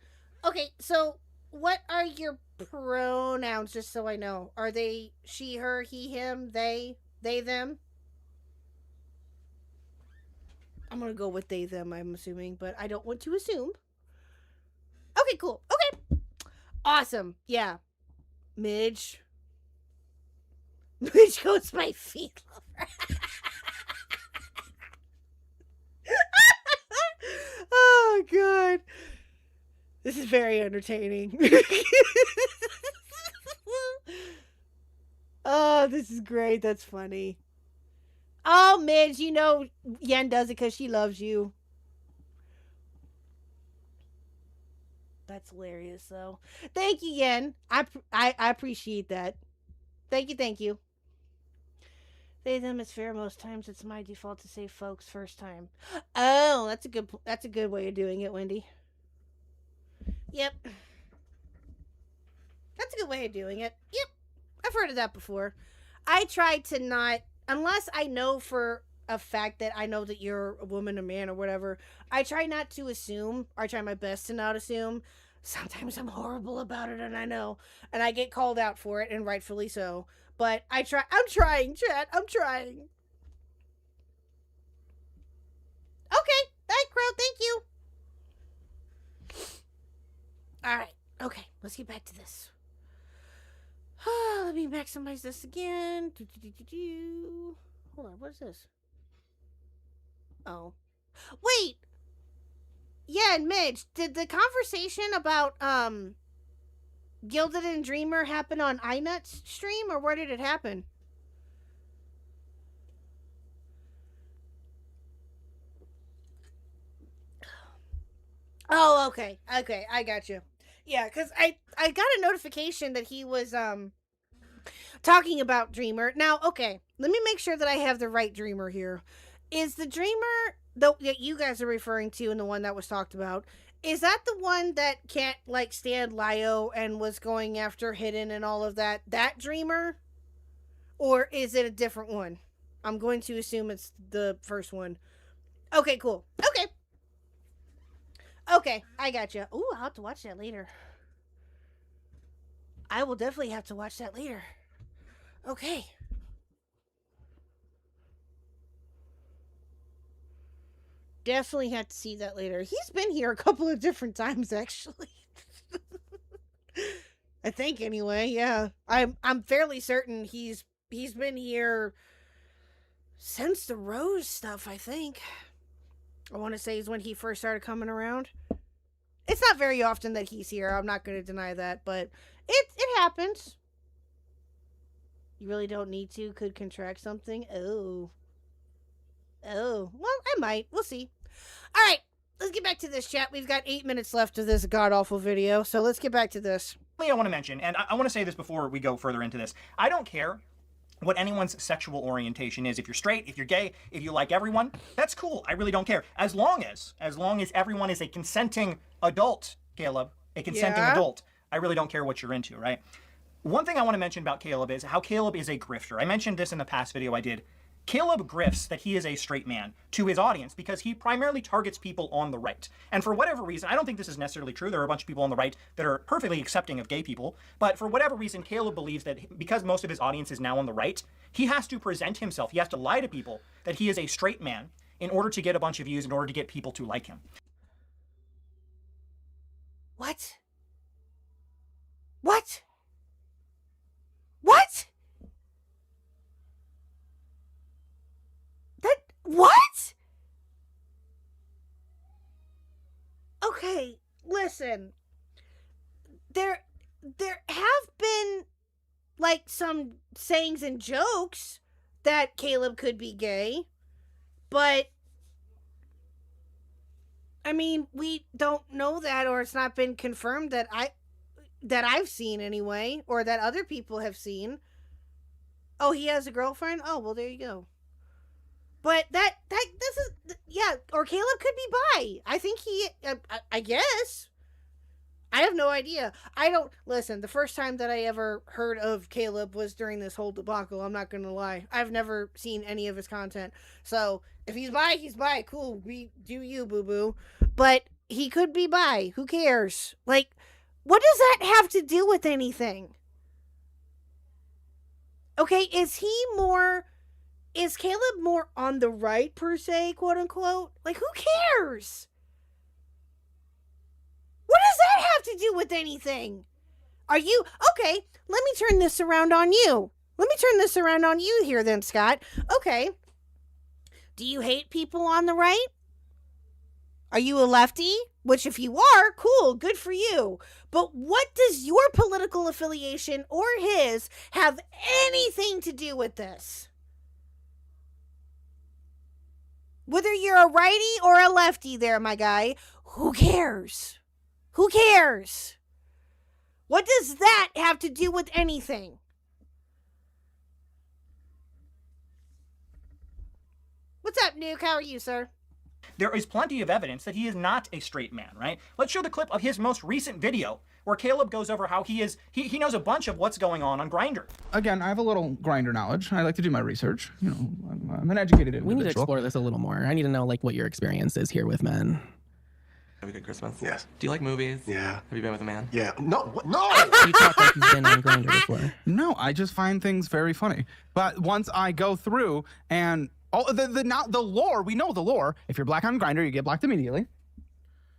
Okay, so what are your pronouns, just so I know? Are they she, her, he, him, they, them? I'm gonna go with they, them, I'm assuming, but I don't want to assume. Okay, cool. Okay. Awesome. Yeah. Midge goes my feet lover. Oh, God. This is very entertaining. Oh, this is great. That's funny. Oh, Midge, you know Yen does it because she loves you. That's hilarious, though. Thank you, Yen. I appreciate that. Thank you. They, them is fair most times. It's my default to say folks first time. Oh, that's a good way of doing it, Wendy. Yep. That's a good way of doing it. Yep. I've heard of that before. I try to not unless I know for a fact that I know that you're a woman, a man, or whatever, I try not to assume, or I try my best to not assume. Sometimes I'm horrible about it, and I know, and I get called out for it, and rightfully so. But I'm trying, chat. I'm trying. Okay, Night Crow, thank you. All right, okay, let's get back to this. Let me maximize this again. Hold on, what is this? Oh. Wait! Yeah, and Midge, did the conversation about, Gilded and Dreamer happen on iNut's stream, or where did it happen? Oh, okay. Okay, I got you. Yeah, because I got a notification that he was, talking about Dreamer. Now, okay, let me make sure that I have the right Dreamer here. Is the Dreamer that you guys are referring to and the one that was talked about, is that the one that can't, like, stand Lio and was going after Hidden and all of that? That Dreamer? Or is it a different one? I'm going to assume it's the first one. Okay, cool. Okay. Okay, I gotcha. Ooh, I'll have to watch that later. I will definitely have to watch that later. Okay. Definitely have to see that later. He's been here a couple of different times, actually. I think, anyway. Yeah, I'm fairly certain he's been here since the Rose stuff. I think. I want to say is when he first started coming around. It's not very often that he's here. I'm not going to deny that, but it happens. You really don't need to. Could contract something. Oh. Well, I might. We'll see. All right, let's get back to this, chat. We've got 8 minutes left of this god-awful video, so let's get back to this. I want to mention, and I want to say this before we go further into this, I don't care what anyone's sexual orientation is. If you're straight, if you're gay, if you like everyone, that's cool. I really don't care. As long as everyone is a consenting adult, Caleb, a consenting adult, I really don't care what you're into, right? One thing I want to mention about Caleb is how Caleb is a grifter. I mentioned this in the past video I did. Caleb grifts that he is a straight man to his audience because he primarily targets people on the right. And for whatever reason, I don't think this is necessarily true. There are a bunch of people on the right that are perfectly accepting of gay people. But for whatever reason, Caleb believes that because most of his audience is now on the right, he has to present himself. He has to lie to people that he is a straight man in order to get a bunch of views, in order to get people to like him. What? What? What? What? Okay, listen. There have been, like, some sayings and jokes that Caleb could be gay, but I mean, we don't know that, or it's not been confirmed that I've seen anyway, or that other people have seen. Oh, he has a girlfriend? Oh, well, there you go. But this is, yeah, or Caleb could be bi. I think I guess. I have no idea. Listen, the first time that I ever heard of Caleb was during this whole debacle. I'm not going to lie. I've never seen any of his content. So, if he's bi, he's bi. Cool. Do you, boo-boo. But he could be bi. Who cares? Like, what does that have to do with anything? Okay, is Caleb more on the right, per se, quote unquote? Like, who cares? What does that have to do with anything? Okay, let me turn this around on you. Let me turn this around on you here then, Scott. Okay. Do you hate people on the right? Are you a lefty? Which, if you are, cool, good for you. But what does your political affiliation or his have anything to do with this? Whether you're a righty or a lefty there, my guy, who cares? Who cares? What does that have to do with anything? What's up, Nuke? How are you, sir? There is plenty of evidence that he is not a straight man, right? Let's show the clip of his most recent video where Caleb goes over how he knows a bunch of what's going on Grindr. Again, I have a little Grindr knowledge. I like to do my research. You know, I'm an educated individual. We need to explore this a little more. I need to know like what your experience is here with men. Have a good Christmas? Yes. Do you like movies? Yeah. Have you been with a man? Yeah. No. What? No. You talk like you've been on Grindr before. No, I just find things very funny. But once I go through and the lore, we know the lore. If you're black on Grindr, you get blocked immediately.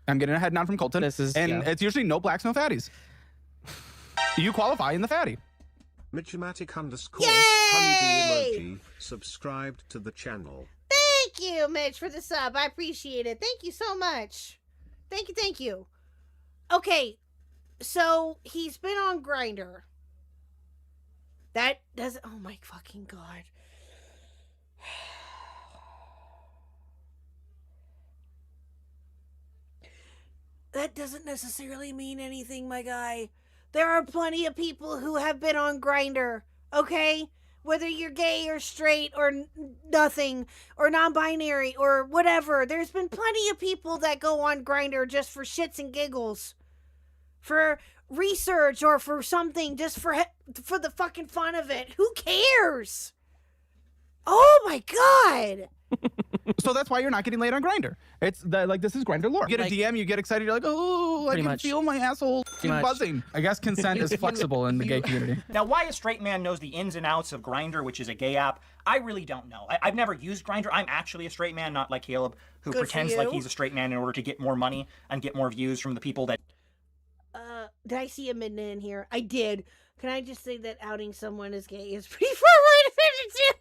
I'm getting a head nod from Colton. It's usually no blacks, no fatties. You qualify in the fatty. Mitchmatic _ Yay! honeybee emoji subscribed to the channel. Thank you, Mitch, for the sub. I appreciate it. Thank you so much. Thank you. Okay, so he's been on Grindr. That doesn't... Oh my fucking god. That doesn't necessarily mean anything, my guy. There are plenty of people who have been on Grindr, okay? Whether you're gay or straight or nothing or non-binary or whatever, there's been plenty of people that go on Grindr just for shits and giggles, for research or for something, just for the fucking fun of it. Who cares? Oh my god! So that's why you're not getting laid on Grindr. It's this is Grindr lore. You get a DM, you get excited, you're like, oh, I can feel my asshole buzzing. I guess consent is flexible in the gay community. Now, why a straight man knows the ins and outs of Grindr, which is a gay app, I really don't know. I've never used Grindr. I'm actually a straight man, not like Caleb, who pretends like he's a straight man in order to get more money and get more views from the people that... Did I see a midnight in here? I did. Can I just say that outing someone as gay is pretty far right offensive?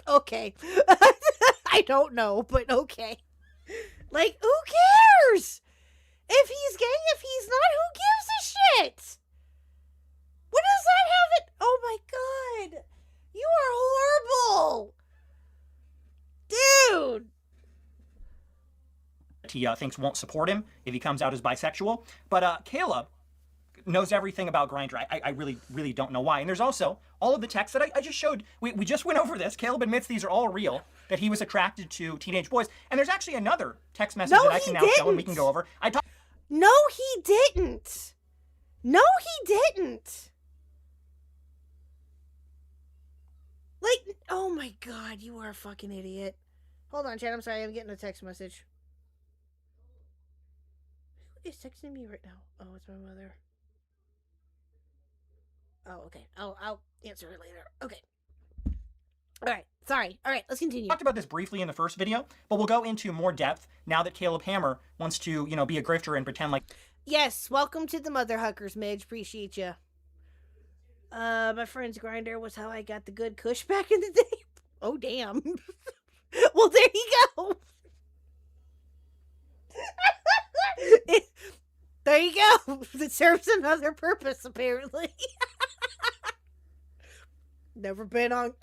Okay. I don't know, but okay. Like, who cares? If he's gay, if he's not, who gives a shit? What does that have it? Oh my god. You are horrible. Dude. He thinks won't support him if he comes out as bisexual. But Caleb knows everything about Grindr. I really, really don't know why. And there's also all of the texts that I just showed. We just went over this. Caleb admits these are all real, that he was attracted to teenage boys. And there's actually another text message that I can now show and we can go over. No, he didn't. No, he didn't. Like, oh my god, you are a fucking idiot. Hold on, Chad, I'm sorry, I'm getting a text message. Who is texting me right now? Oh, it's my mother. Oh, okay. I'll answer her later. Okay. All right. Sorry. All right. Let's continue. Talked about this briefly in the first video, but we'll go into more depth now that Caleb Hammer wants to, be a grifter and pretend like... Yes. Welcome to the Mother Huckers, Midge. Appreciate you. My friend's Grindr was how I got the good kush back in the day. Oh, damn. Well, there you go. There you go. It serves another purpose, apparently. Never been on...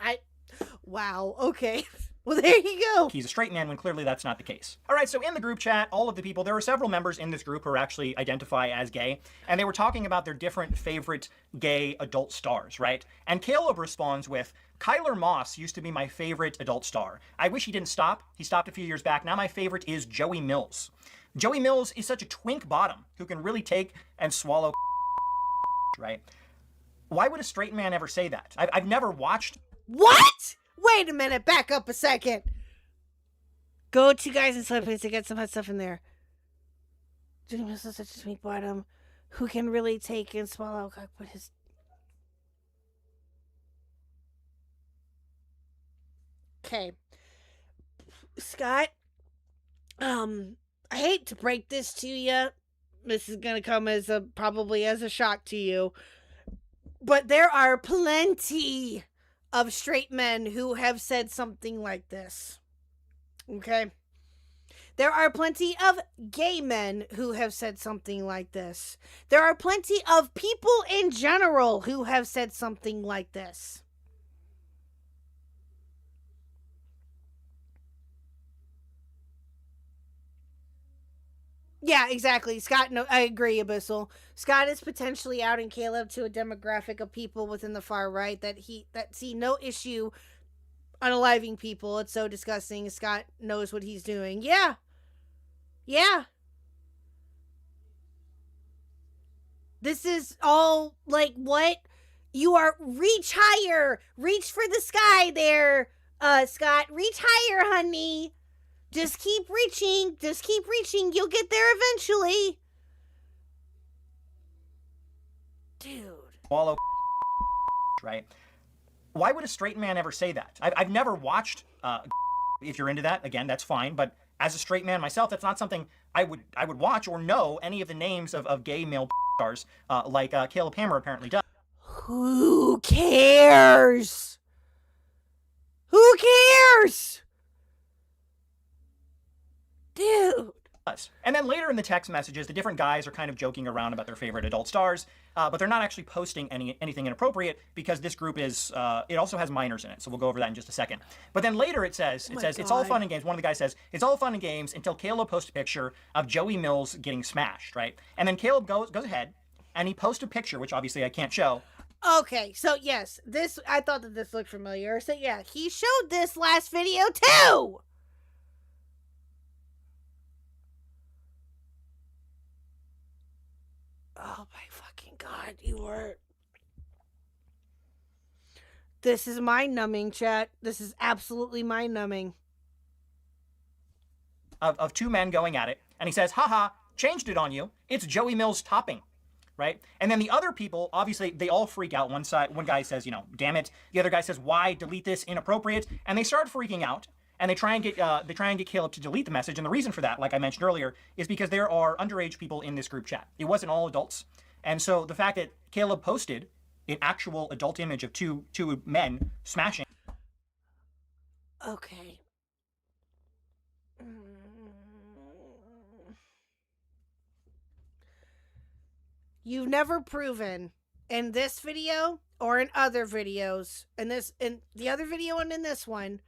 Wow, okay. Well, there you go. He's a straight man when clearly that's not the case. All right, so in the group chat, all of the people, there were several members in this group who actually identify as gay, and they were talking about their different favorite gay adult stars, right? And Caleb responds with, Kyler Moss used to be my favorite adult star. I wish he didn't stop. He stopped a few years back. Now my favorite is Joey Mills. Joey Mills is such a twink bottom who can really take and swallow right? Why would a straight man ever say that? I've never watched... What? Wait a minute, back up a second. Go to Guys in Sweatpants, they got some hot stuff in there. Joey Mills is such a twink bottom who can really take and swallow cock, but his... Okay. Scott, I hate to break this to you. This is going to come as probably as a shock to you. But there are plenty of straight men who have said something like this. Okay? There are plenty of gay men who have said something like this. There are plenty of people in general who have said something like this. Yeah, exactly. Scott, no, I agree, Abyssal. Scott is potentially outing Caleb to a demographic of people within the far right that see no issue unaliving people. It's so disgusting. Scott knows what he's doing. Yeah. Yeah. This is all like what? You are reach higher. Reach for the sky there, Scott. Reach higher, honey. Just keep reaching. Just keep reaching. You'll get there eventually. Dude. Swallow, right? Why would a straight man ever say that? I've never watched, if you're into that, again, that's fine, but as a straight man myself, that's not something I would watch or know any of the names of gay male stars, like Caleb Hammer apparently does. Who cares? Who cares? Dude. And then later in the text messages, the different guys are kind of joking around about their favorite adult stars, but they're not actually posting anything inappropriate because this group is, it also has minors in it. So we'll go over that in just a second. But then later it says, it's all fun and games. One of the guys says, it's all fun and games until Caleb posts a picture of Joey Mills getting smashed, right? And then Caleb goes ahead and he posts a picture, which obviously I can't show. Okay, so yes, I thought that this looked familiar. So yeah, he showed this last video too! Oh my fucking god, you were... This is mind-numbing, chat. This is absolutely mind-numbing. Of two men going at it, and he says, haha, changed it on you. It's Joey Mills topping, right? And then the other people, obviously, they all freak out. One guy says, you know, damn it. The other guy says, why? Delete this, inappropriate. And they start freaking out. And they try and get Caleb to delete the message. And the reason for that, like I mentioned earlier, is because there are underage people in this group chat. It wasn't all adults. And so the fact that Caleb posted an actual adult image of two men smashing. Okay. You've never proven in this video or in other videos, in the other video and in this one,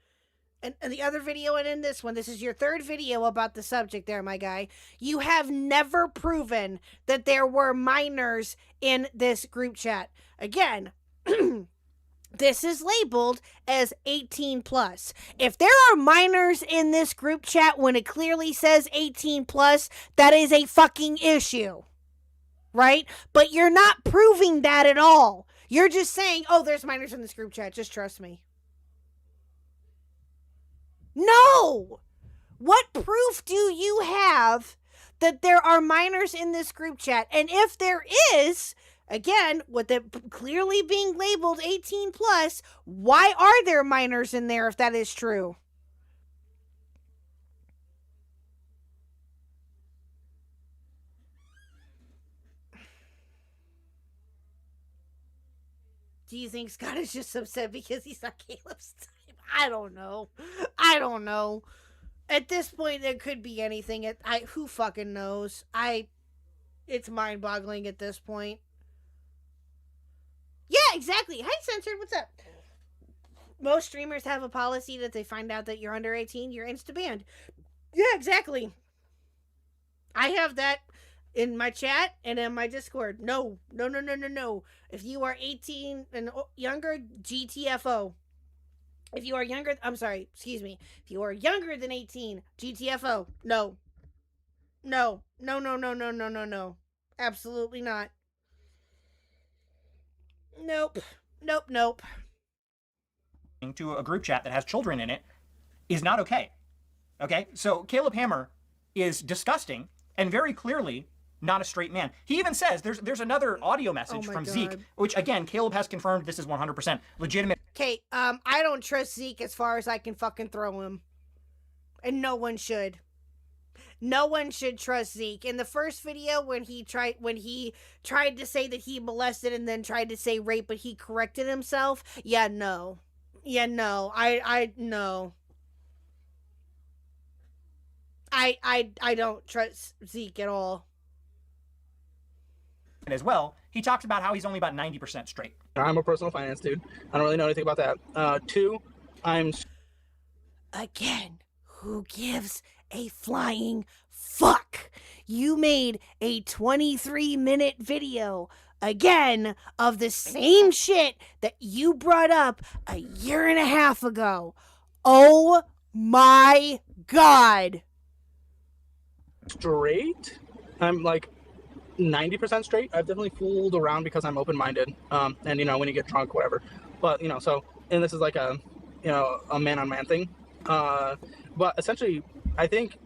and the other video and in this one, this is your third video about the subject there, my guy. You have never proven that there were minors in this group chat. Again, this is labeled as 18 plus. If there are minors in this group chat when it clearly says 18 plus, that is a fucking issue. Right? But you're not proving that at all. You're just saying, oh, there's minors in this group chat. Just trust me. No! What proof do you have that there are minors in this group chat? And if there is, again, with it clearly being labeled 18 plus, why are there minors in there if that is true? Do you think Scott is just upset because he's not Caleb's type? I don't know. At this point, it could be anything. Who fucking knows? It's mind-boggling at this point. Yeah, exactly. Hi, Censored. What's up? Most streamers have a policy that they find out that you're under 18, you're insta-banned. Yeah, exactly. I have that in my chat and in my Discord. No. If you are 18 and younger, GTFO. If you are younger, If you are younger than 18, GTFO. No. Absolutely not. Nope. To a group chat that has children in it is not okay. Okay? So Caleb Hammer is disgusting and very clearly not a straight man. He even says, there's another audio message from Zeke, which again, Caleb has confirmed this is 100% legitimate. Okay, I don't trust Zeke as far as I can fucking throw him. And no one should. No one should trust Zeke. In the first video, when he tried to say that he molested and then tried to say rape, but he corrected himself. Yeah, no. I no. I don't trust Zeke at all. And as well, he talks about how he's only about 90% straight. I'm a personal finance dude. I don't really know anything about that. Two, Again, who gives a flying fuck? You made a 23-minute video, again, of the same shit that you brought up a year and a half ago. Oh my god. Straight? I'm like 90% straight. I've definitely fooled around because I'm open-minded. And you know, when you get drunk, whatever. But you know, so, and this is like a, you know, a man-on-man thing. But essentially, I think,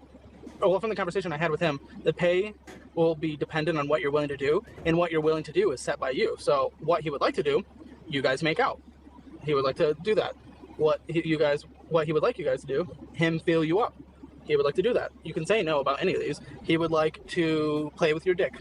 well, from the conversation I had with him, the pay will be dependent on what you're willing to do, and what you're willing to do is set by you. So what he would like to do, you guys make out. He would like to do that. What he would like you guys to do, him feel you up. He would like to do that. You can say no about any of these. He would like to play with your dick.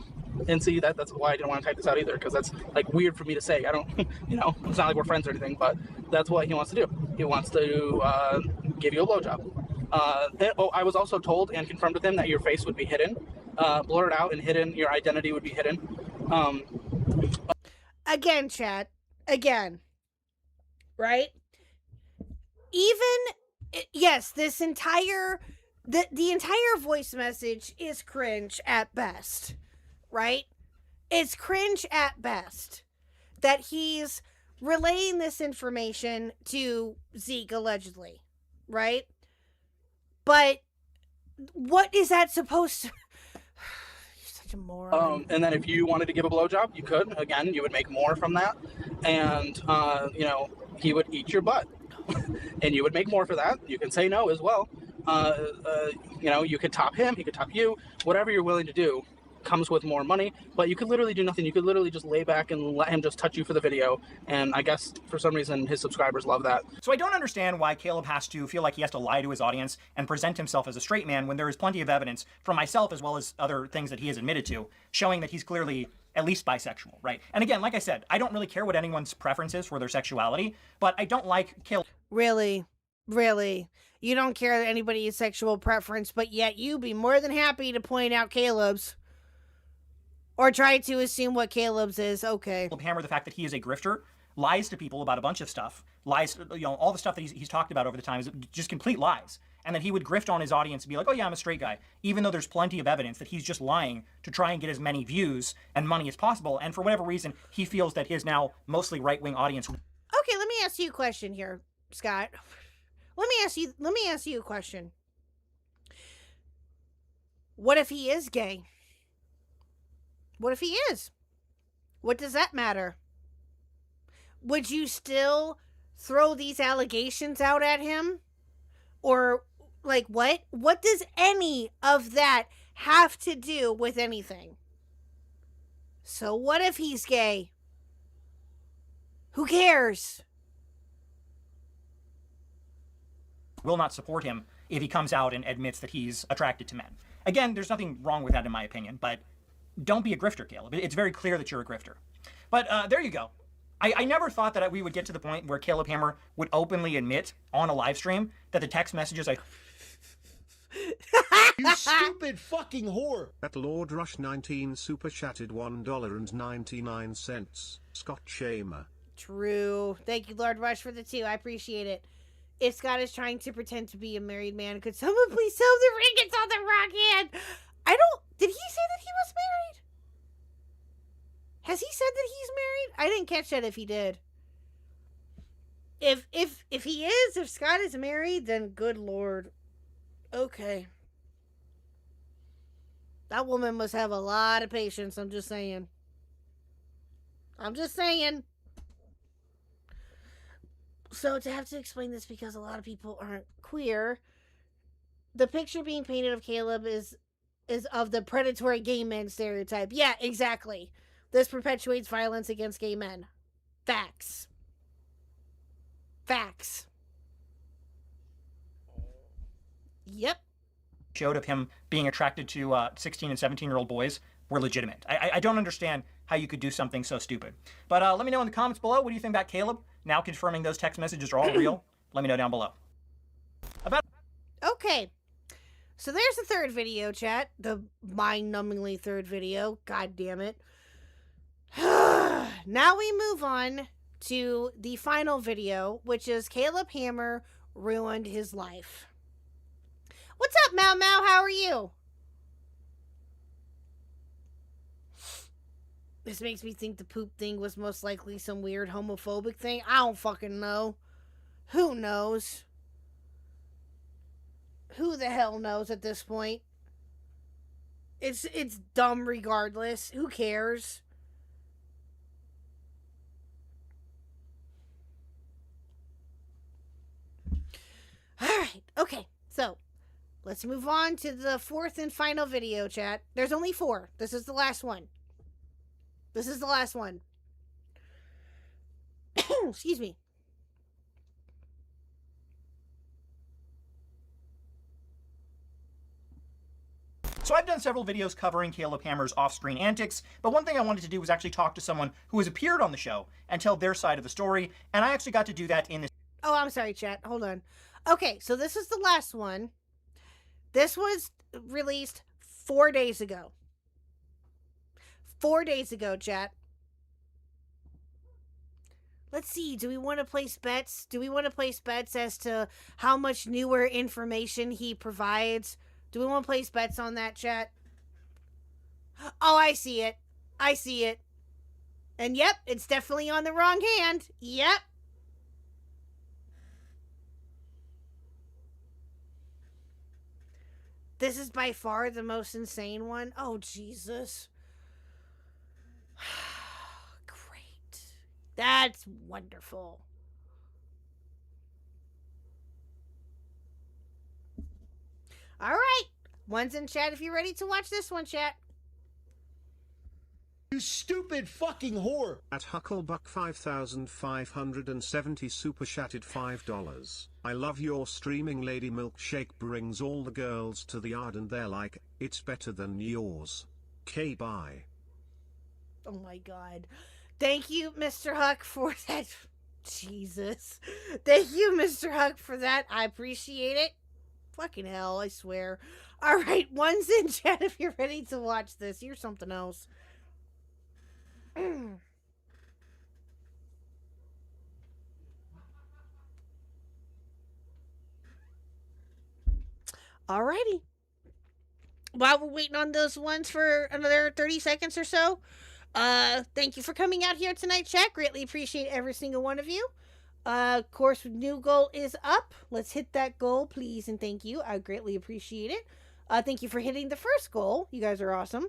And see, that's why I didn't want to type this out either, because that's like weird for me to say. I don't, you know, it's not like we're friends or anything, but that's what he wants to do. He wants to give you a blowjob. I was also told and confirmed with him that your face would be hidden, blurred out and hidden. Your identity would be hidden. Again, chat. Again. Right? Even, yes, this entire, the entire voice message is cringe at best. Right? It's cringe at best that he's relaying this information to Zeke, allegedly. Right? But what is that supposed to... You're such a moron. And then if you wanted to give a blowjob, you could. Again, you would make more from that. And, you know, he would eat your butt. And you would make more for that. You can say no as well. You know, you could top him, he could top you. Whatever you're willing to do comes with more money, but you could literally do nothing. You could literally just lay back and let him just touch you for the video, and I guess for some reason his subscribers love that. So I don't understand why Caleb has to feel like he has to lie to his audience and present himself as a straight man when there is plenty of evidence from myself as well as other things that he has admitted to, showing that he's clearly at least bisexual, right? And again, like I said, I don't really care what anyone's preference is for their sexuality, but I don't like Caleb. Really? Really? You don't care anybody's sexual preference, but yet you be more than happy to point out Caleb's. Or try to assume what Caleb's is. Okay. Hammer the fact that he is a grifter, lies to people about a bunch of stuff, lies, you know, all the stuff that he's talked about over the time is just complete lies. And that he would grift on his audience and be like, oh yeah, I'm a straight guy. Even though there's plenty of evidence that he's just lying to try and get as many views and money as possible. And for whatever reason, he feels that his now mostly right-wing audience... Okay, let me ask you a question here, Scott. Let me ask you a question. What if he is gay? What if he is? What does that matter? Would you still throw these allegations out at him? Or, like, what? What does any of that have to do with anything? So what if he's gay? Who cares? Will not support him if he comes out and admits that he's attracted to men. Again, there's nothing wrong with that in my opinion, but don't be a grifter, Caleb. It's very clear that you're a grifter. But there you go. I never thought that we would get to the point where Caleb Hammer would openly admit on a live stream that the text messages I... You stupid fucking whore! At Lord Rush 19 super chatted $1.99. Scott Shamer. True. Thank you, Lord Rush, for the 2. I appreciate it. If Scott is trying to pretend to be a married man, could someone please tell him the ring it's on the wrong hand? Did he say that he was married? Has he said that he's married? I didn't catch that if he did. If he is, if Scott is married, then good Lord. Okay. That woman must have a lot of patience, I'm just saying. So to have to explain this because a lot of people aren't queer, the picture being painted of Caleb is of the predatory gay men stereotype. Yeah, exactly. This perpetuates violence against gay men. Facts. Yep. Showed of him being attracted to 16 and 17-year-old boys were legitimate. I don't understand how you could do something so stupid. But let me know in the comments below, what do you think about Caleb? Now confirming those text messages are all real. Let me know down below. Okay. So there's the third video, chat. The mind-numbingly third video. God damn it. Now we move on to the final video, which is Caleb Hammer ruined his life. What's up, Mau Mau? How are you? This makes me think the poop thing was most likely some weird homophobic thing. I don't fucking know. Who knows? Who the hell knows at this point? It's dumb regardless. Who cares? All right. Okay. So, let's move on to the fourth and final video, chat. There's only 4. This is the last one. This is the last one. Excuse me. So I've done several videos covering Caleb Hammer's off-screen antics, but one thing I wanted to do was actually talk to someone who has appeared on the show and tell their side of the story, and I actually got to do that in this. Oh, I'm sorry, chat. Hold on. Okay, so this is the last one. This was released 4 days ago. 4 days ago, chat. Let's see. Do we want to place bets? Do we want to place bets as to how much newer information he provides? Do we want to place bets on that, chat? Oh, I see it. I see it. And yep, it's definitely on the wrong hand. Yep. This is by far the most insane one. Oh, Jesus. Great. That's wonderful. All right. One's in chat if you're ready to watch this one, chat. You stupid fucking whore. At Hucklebuck 5570 super chatted $5. I love your streaming lady milkshake brings all the girls to the yard and they're like, it's better than yours. K bye. Oh my God. Thank you, Mr. Khuck, for that. Jesus. Thank you, Mr. Khuck, for that. I appreciate it. Fucking hell, I swear. All right, one's in chat if you're ready to watch this. Here's something else. Alrighty. While we're waiting on those ones for another 30 seconds or so, thank you for coming out here tonight, chat. Greatly appreciate every single one of you. Of course, new goal is up. Let's hit that goal, please, and thank you. I greatly appreciate it. Thank you for hitting the first goal. You guys are awesome.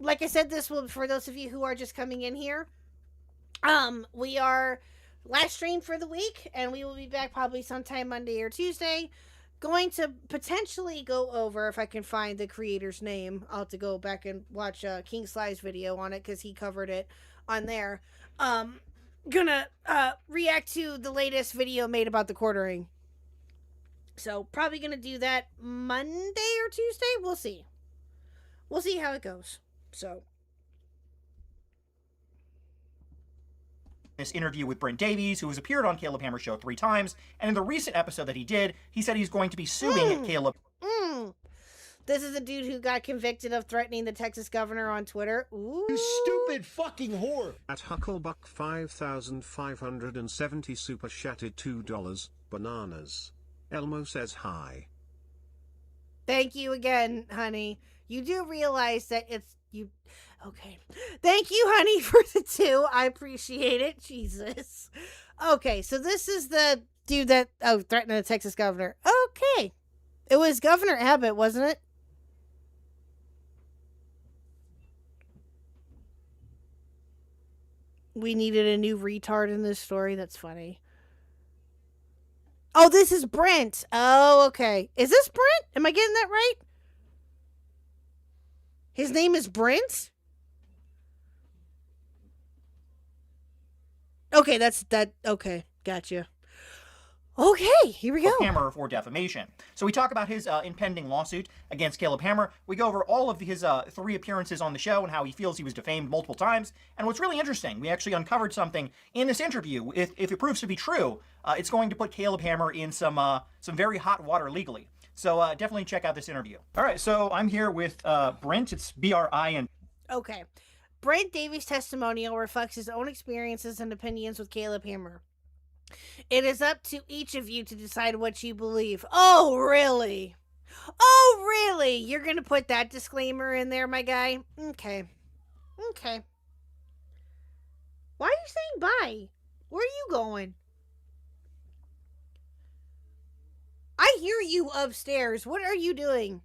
Like I said, this will, for those of you who are just coming in here, we are last stream for the week, and we will be back probably sometime Monday or Tuesday. Going to potentially go over, if I can find the creator's name, I'll have to go back and watch King Sly's video on it, because he covered it on there. Gonna react to the latest video made about the quartering. So, probably gonna do that Monday or Tuesday. We'll see. We'll see how it goes. So, this interview with Brent Davies, who has appeared on Caleb Hammer's show 3 times, and in the recent episode that he did, he said he's going to be suing Caleb. This is the dude who got convicted of threatening the Texas governor on Twitter. Ooh. You stupid fucking whore. At Hucklebuck 5570 super chatted $2. Bananas. Elmo says hi. Thank you again, honey. You do realize that it's you. Okay. Thank you, honey, for the 2. I appreciate it. Jesus. Okay, so this is the dude that threatened the Texas governor. Okay. It was Governor Abbott, wasn't it? We needed a new retard in this story. That's funny. Oh, this is Brent. Oh, okay. Is this Brent? Am I getting that right? His name is Brent? Okay, okay, gotcha. Okay, here we go. Hammer for defamation. So we talk about his impending lawsuit against Caleb Hammer. We go over all of his 3 appearances on the show and how he feels he was defamed multiple times. And what's really interesting, we actually uncovered something in this interview. If it proves to be true, it's going to put Caleb Hammer in some very hot water legally. So definitely check out this interview. All right, so I'm here with Brent. It's B-R-I-N. Okay. Brent Davies' testimonial reflects his own experiences and opinions with Caleb Hammer. It is up to each of you to decide what you believe. Oh, really? Oh, really? You're going to put that disclaimer in there, my guy? Okay. Okay. Why are you saying bye? Where are you going? I hear you upstairs. What are you doing?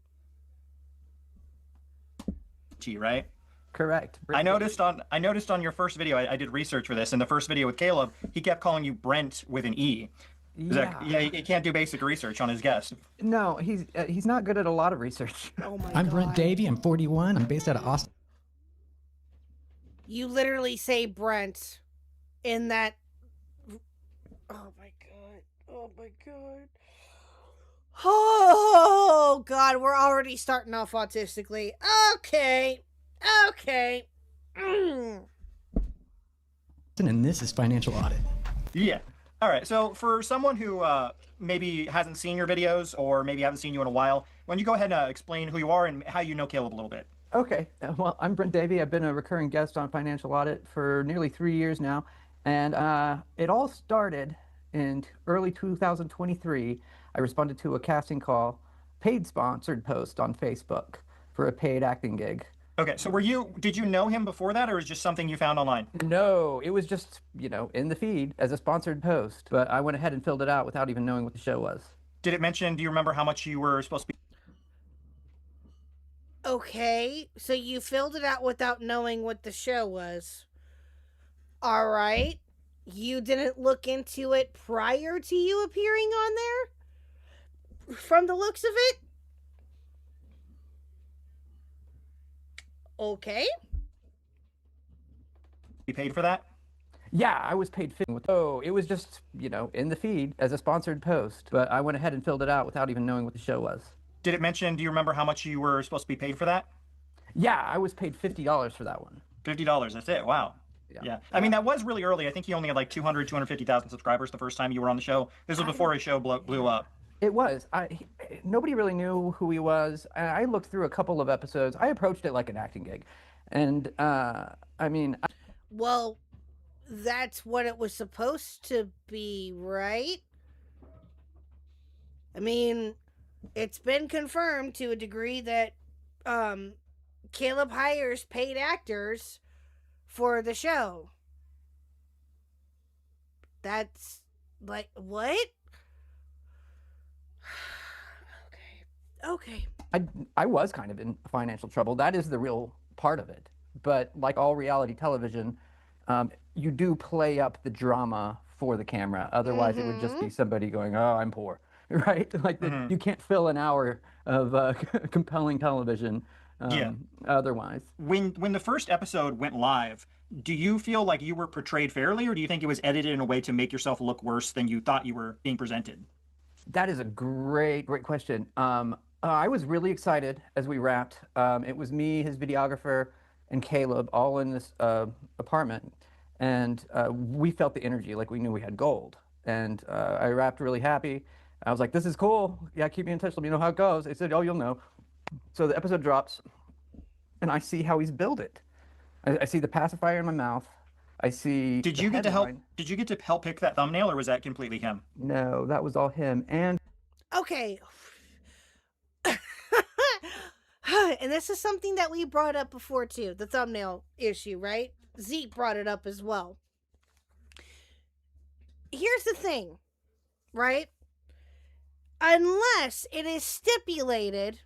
T, right? Correct. I noticed on your first video, I did research for this. In the first video with Caleb, he kept calling you Brent with an E. He can't do basic research on his guest. No, he's not good at a lot of research. Oh my I'm God. Brent Davey. I'm 41. I'm based out of Austin. You literally say Brent in that. Oh my God. Oh my God. Oh God, we're already starting off autistically. Okay. And this is financial audit. Yeah. All right. So for someone who maybe hasn't seen your videos or maybe haven't seen you in a while, why don't you go ahead and explain who you are and how you know Caleb a little bit? Okay. Well, I'm Brent Davey. I've been a recurring guest on Financial Audit for nearly 3 years now. And it all started in early 2023. I responded to a casting call, paid sponsored post on Facebook for a paid acting gig. Okay, so did you know him before that, or was it just something you found online? No, it was just, in the feed as a sponsored post, but I went ahead and filled it out without even knowing what the show was. Did it mention, do you remember how much you were supposed to be? Okay, so you filled it out without knowing what the show was. All right. You didn't look into it prior to you appearing on there? From the looks of it? Okay. You paid for that? Yeah, I was paid $50. Oh, it was just, in the feed as a sponsored post, but I went ahead and filled it out without even knowing what the show was. Did it mention, do you remember how much you were supposed to be paid for that? Yeah, I was paid $50 for that one. $50, that's it, wow. Yeah. I mean, that was really early. I think he only had like 250,000 subscribers the first time you were on the show. This was before his show blew up. It was. Nobody really knew who he was. I looked through a couple of episodes. I approached it like an acting gig. And, Well, that's what it was supposed to be, right? I mean, it's been confirmed to a degree that Caleb hires paid actors for the show. That's like, what? Okay. I was kind of in financial trouble. That is the real part of it. But like all reality television, you do play up the drama for the camera. Otherwise, it would just be somebody going, "Oh, I'm poor," right? Like you can't fill an hour of compelling television. Otherwise, when the first episode went live, do you feel like you were portrayed fairly, or do you think it was edited in a way to make yourself look worse than you thought you were being presented? That is a great question. I was really excited as we wrapped. It was me, his videographer, and Caleb all in this apartment, and we felt the energy like we knew we had gold. And I wrapped really happy. I was like, "This is cool. Yeah, keep me in touch. Let me know how it goes." They said, "Oh, you'll know." So the episode drops, and I see how he's built it. I see the pacifier in my mouth. I see. Did you get to help pick that thumbnail, or was that completely him? No, that was all him. And okay. And this is something that we brought up before too, the thumbnail issue, right? Zeke brought it up as well. Here's the thing, right? Unless it is stipulated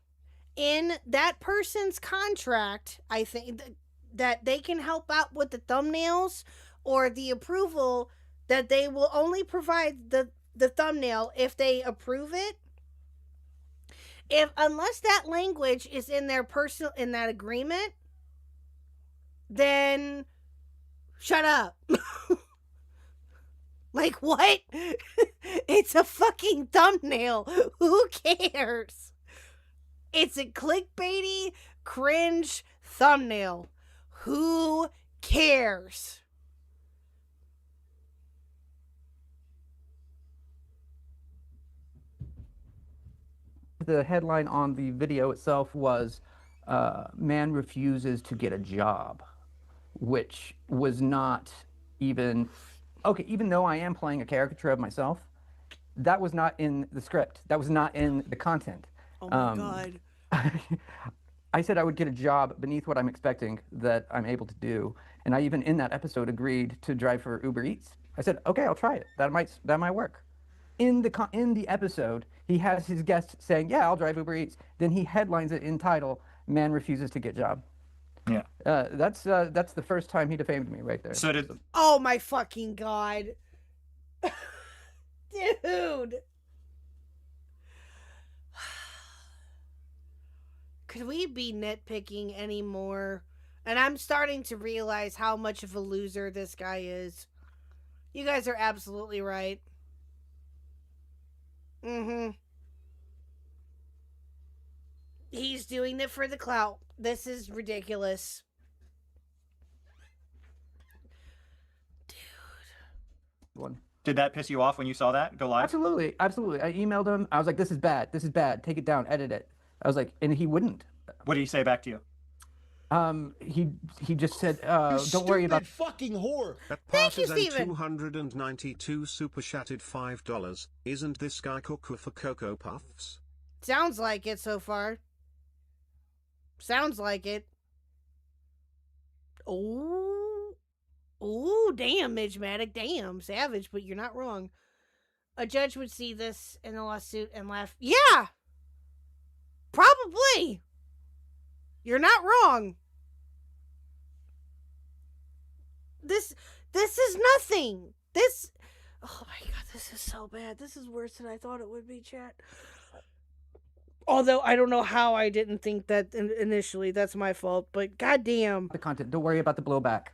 in that person's contract, I think that they can help out with the thumbnails or the approval, that they will only provide the thumbnail if they approve it. Unless that language is in their in that agreement, then shut up. Like, what? It's a fucking thumbnail. Who cares? It's a clickbaity, cringe thumbnail. Who cares? the headline on the video itself was "Man refuses to get a job," which was not even okay. Even though I am playing a caricature of myself, that was not in the script. That was not in the content. Oh my God. I said I would get a job beneath what I'm expecting that I'm able to do, and I even in that episode agreed to drive for Uber Eats. I said, okay, I'll try it. That might work. In the episode, he has his guest saying, yeah, I'll drive Uber Eats. Then he headlines it in title, "Man refuses to get job." Yeah. That's the first time he defamed me right there. So did Oh my fucking god. Dude. Could we be nitpicking anymore? And I'm starting to realize how much of a loser this guy is. You guys are absolutely right. He's doing it for the clout. This is ridiculous. One. Did that piss you off when you saw that go live? Absolutely. I emailed him. I was like, this is bad. This is bad. Take it down. Edit it. I was like, and he wouldn't. What did he say back to you? He just said, You don't worry about fucking whore. At Thank you, Partisan Steven. 292 super chatted $5. Isn't this guy Khuck for Cocoa Puffs? Sounds like it so far. Sounds like it. Oh. Ooh, damn, Midgematic. Damn, savage, but you're not wrong. A judge would see this in the lawsuit and laugh. Yeah! Probably! You're not wrong. This is nothing. Oh my god, this is so bad. This is worse than I thought it would be, chat. Although I don't know how I didn't think that initially. That's my fault. But goddamn. the content. Don't worry about the blowback.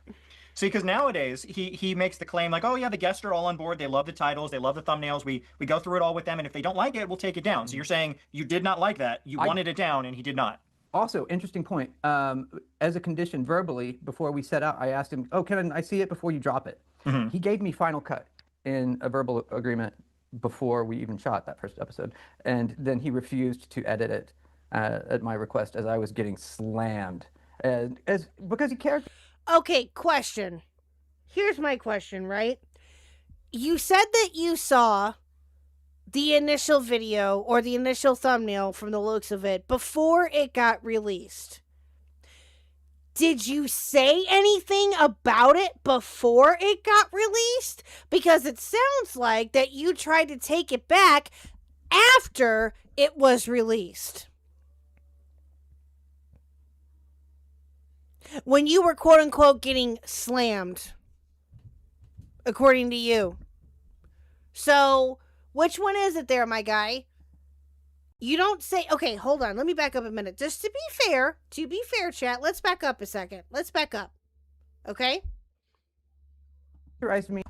See, because nowadays he makes the claim like, oh yeah, the guests are all on board. They love the titles. They love the thumbnails. We go through it all with them. And if they don't like it, we'll take it down. So you're saying you did not like that. You wanted it down, and he did not. Also, interesting point. As a condition, verbally, before we set out, I asked him, "Oh, can I see it before you drop it?" He gave me final cut in a verbal agreement before we even shot that first episode, and then he refused to edit it at my request, as I was getting slammed, because he cared. Okay, question. Here's my question, right? You said that you saw the initial video or the initial thumbnail from the looks of it before it got released. Did you say anything about it before it got released? Because it sounds like that you tried to take it back after it was released. When you were quote unquote getting slammed, according to you. So, which one is it there, my guy? You don't say, okay, hold on. Let me back up a minute. Just to be fair, chat, let's back up a second. Let's back up. Okay? Me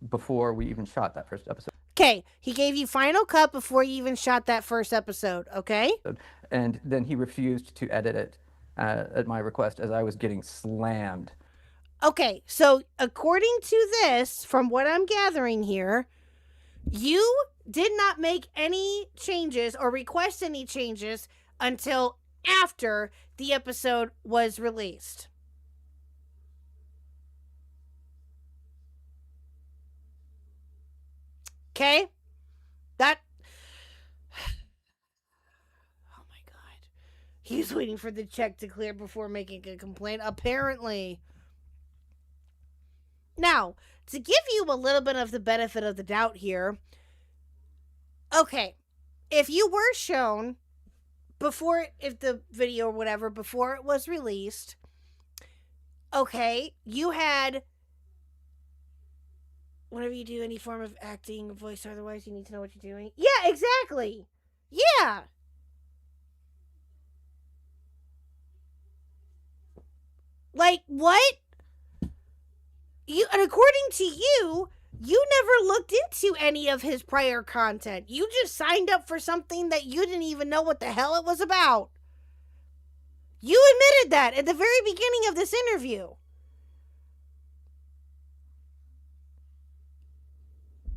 before we even shot that first episode. Okay, he gave you final cut before you even shot that first episode, okay? And then he refused to edit it at my request, as I was getting slammed. Okay, so according to this, from what I'm gathering here, you did not make any changes or request any changes until after the episode was released. Okay? That... Oh my god. He's waiting for the check to clear before making a complaint, apparently. Now, to give you a little bit of the benefit of the doubt here, okay, if you were shown before, if the video or whatever, before it was released, okay, you had, whenever you do any form of acting, voice, otherwise, you need to know what you're doing. Yeah, exactly. Yeah. Like, what? And according to you, you never looked into any of his prior content. You just signed up for something that you didn't even know what the hell it was about. You admitted that at the very beginning of this interview.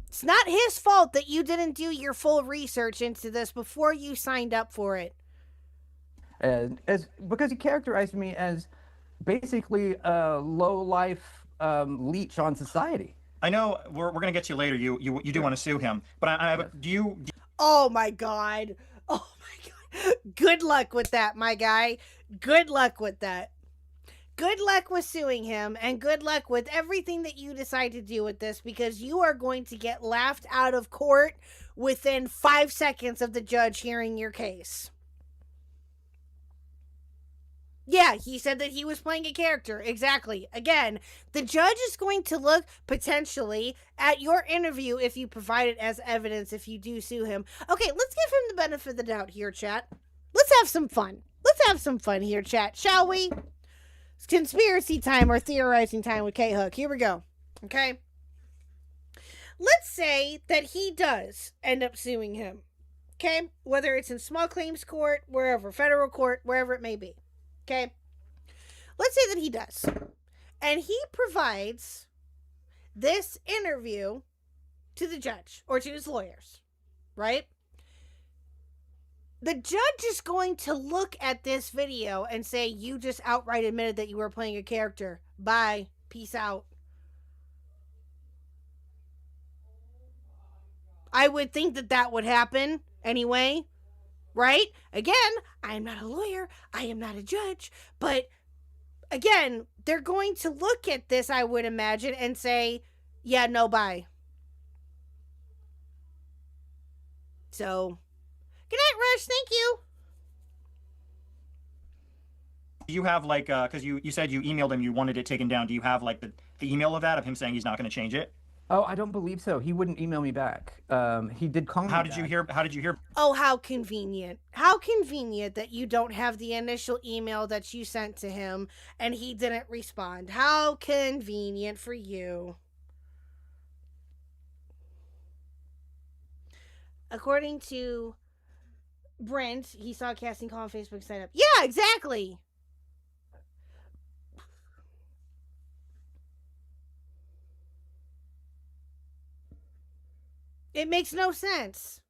It's not his fault that you didn't do your full research into this before you signed up for it. Because he characterized me as basically a low-life leech on society. I know we're gonna get you later. You do want to sue him, but do you? Oh my god! Oh my god! Good luck with that, my guy. Good luck with that. Good luck with suing him, and good luck with everything that you decide to do with this, because you are going to get laughed out of court within 5 seconds of the judge hearing your case. Yeah, he said that he was playing a character. Exactly. Again, the judge is going to look potentially at your interview if you provide it as evidence if you do sue him. Okay, let's give him the benefit of the doubt here, chat. Let's have some fun. Let's have some fun here, chat, shall we? It's conspiracy time or theorizing time with Khuck. Here we go. Okay? Let's say that he does end up suing him. Okay? Whether it's in small claims court, wherever, federal court, wherever it may be. Okay, let's say that he does, and he provides this interview to the judge or to his lawyers, right? The judge is going to look at this video and say, you just outright admitted that you were playing a character. Bye. Peace out. I would think that that would happen anyway. Right? Again, I am not a lawyer. I am not a judge. But again, they're going to look at this, I would imagine, and say, yeah, no, bye. So, good night, Rush. Thank you. Do you have like, because you said you emailed him, you wanted it taken down. Do you have like the email of that, of him saying he's not going to change it? Oh, I don't believe so. He wouldn't email me back. He did call me How back. did you hear? How did you hear? Oh, how convenient. How convenient that you don't have the initial email that you sent to him and he didn't respond. How convenient for you. According to Brent, he saw a casting call on Facebook sign up. Yeah, exactly. It makes no sense.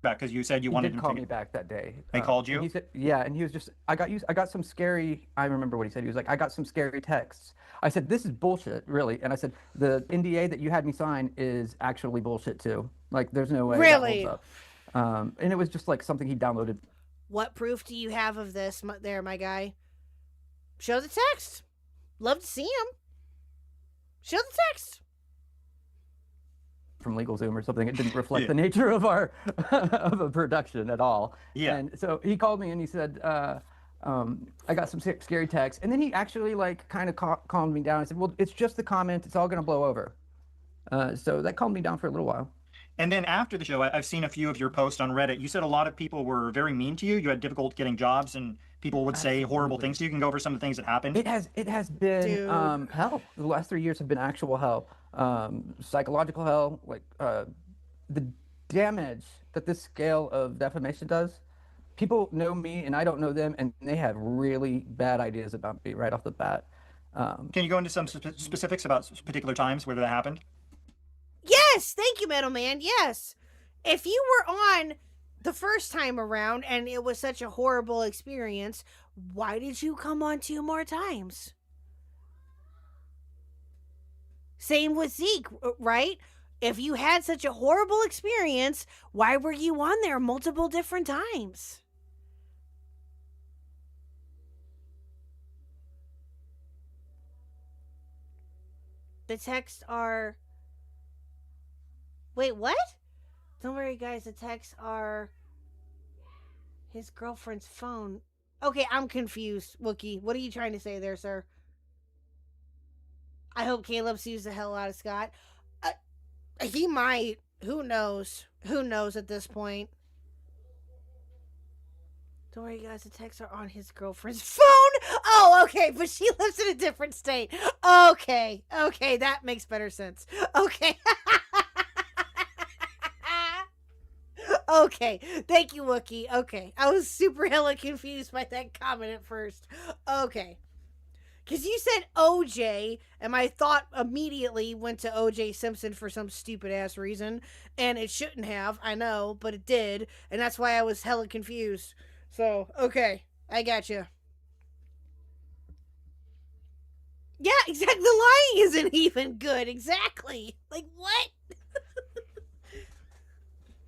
Back because you said you wanted him to call me back that day. They called you? He said, yeah, and he was just, I got some scary, I remember what he said. He was like, I got some scary texts. I said, this is bullshit, really. And I said, the NDA that you had me sign is actually bullshit too. Like, there's no way really? that holds up. And it was just like something he downloaded. What proof do you have of this there, my guy? Show the text. Love to see him. Show the text. From LegalZoom or something. It didn't reflect the nature of our of a production at all. Yeah. And so he called me and he said, I got some scary texts. And then he actually like kind of calmed me down. I said, well, it's just the comment. It's all going to blow over. So that calmed me down for a little while. And then after the show, I've seen a few of your posts on Reddit. You said a lot of people were very mean to you. You had difficult getting jobs, and people would say horrible things to you. You can go over some of the things that happened. It has been hell. The last 3 years have been actual hell. Psychological hell. Like the damage that this scale of defamation does. People know me, and I don't know them, and they have really bad ideas about me right off the bat. Can you go into some specifics about particular times where that happened? Yes, thank you, Metal Man. Yes. If you were on the first time around and it was such a horrible experience, why did you come on 2 more times? Same with Zeke, right? If you had such a horrible experience, why were you on there multiple different times? The texts are... Wait, what? Don't worry, guys. The texts are his girlfriend's phone. Okay, I'm confused, Wookie. What are you trying to say there, sir? I hope Caleb sues the hell out of Scott. He might. Who knows? Who knows at this point? Don't worry, guys. The texts are on his girlfriend's phone. Oh, okay. But she lives in a different state. Okay. Okay. That makes better sense. Okay. Okay, thank you, Wookie. Okay, I was super hella confused by that comment at first. Okay, because you said OJ, and my thought immediately went to OJ Simpson for some stupid ass reason, and it shouldn't have, I know, but it did, and that's why I was hella confused. So, okay, I got you. Yeah, exactly. The lying isn't even good. Exactly. Like, what?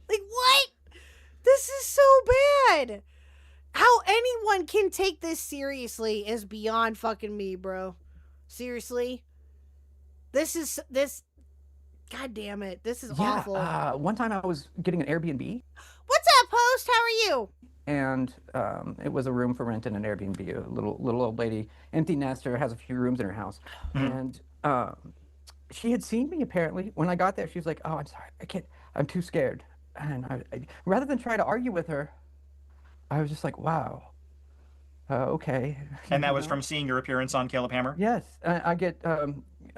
Like, what? This is so bad. How anyone can take this seriously is beyond fucking me, bro. Seriously. This. God damn it. This is awful. One time I was getting an Airbnb. What's up, host? How are you? and it was a room for rent in an Airbnb. A little old lady, empty nester, has a few rooms in her house, and she had seen me apparently. When I got there, she was like, "Oh, I'm sorry, I can't. I'm too scared." And rather than try to argue with her, I was just like, "Wow, okay." And that was from seeing your appearance on Caleb Hammer? Yes, I get.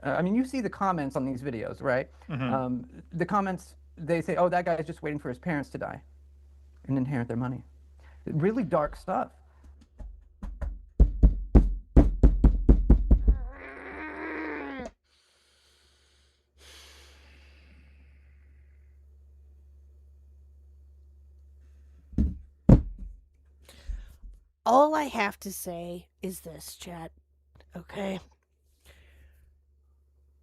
I mean, you see the comments on these videos, right? The comments, they say, "Oh, that guy's just waiting for his parents to die and inherit their money." Really dark stuff. All I have to say is this, chat. Okay?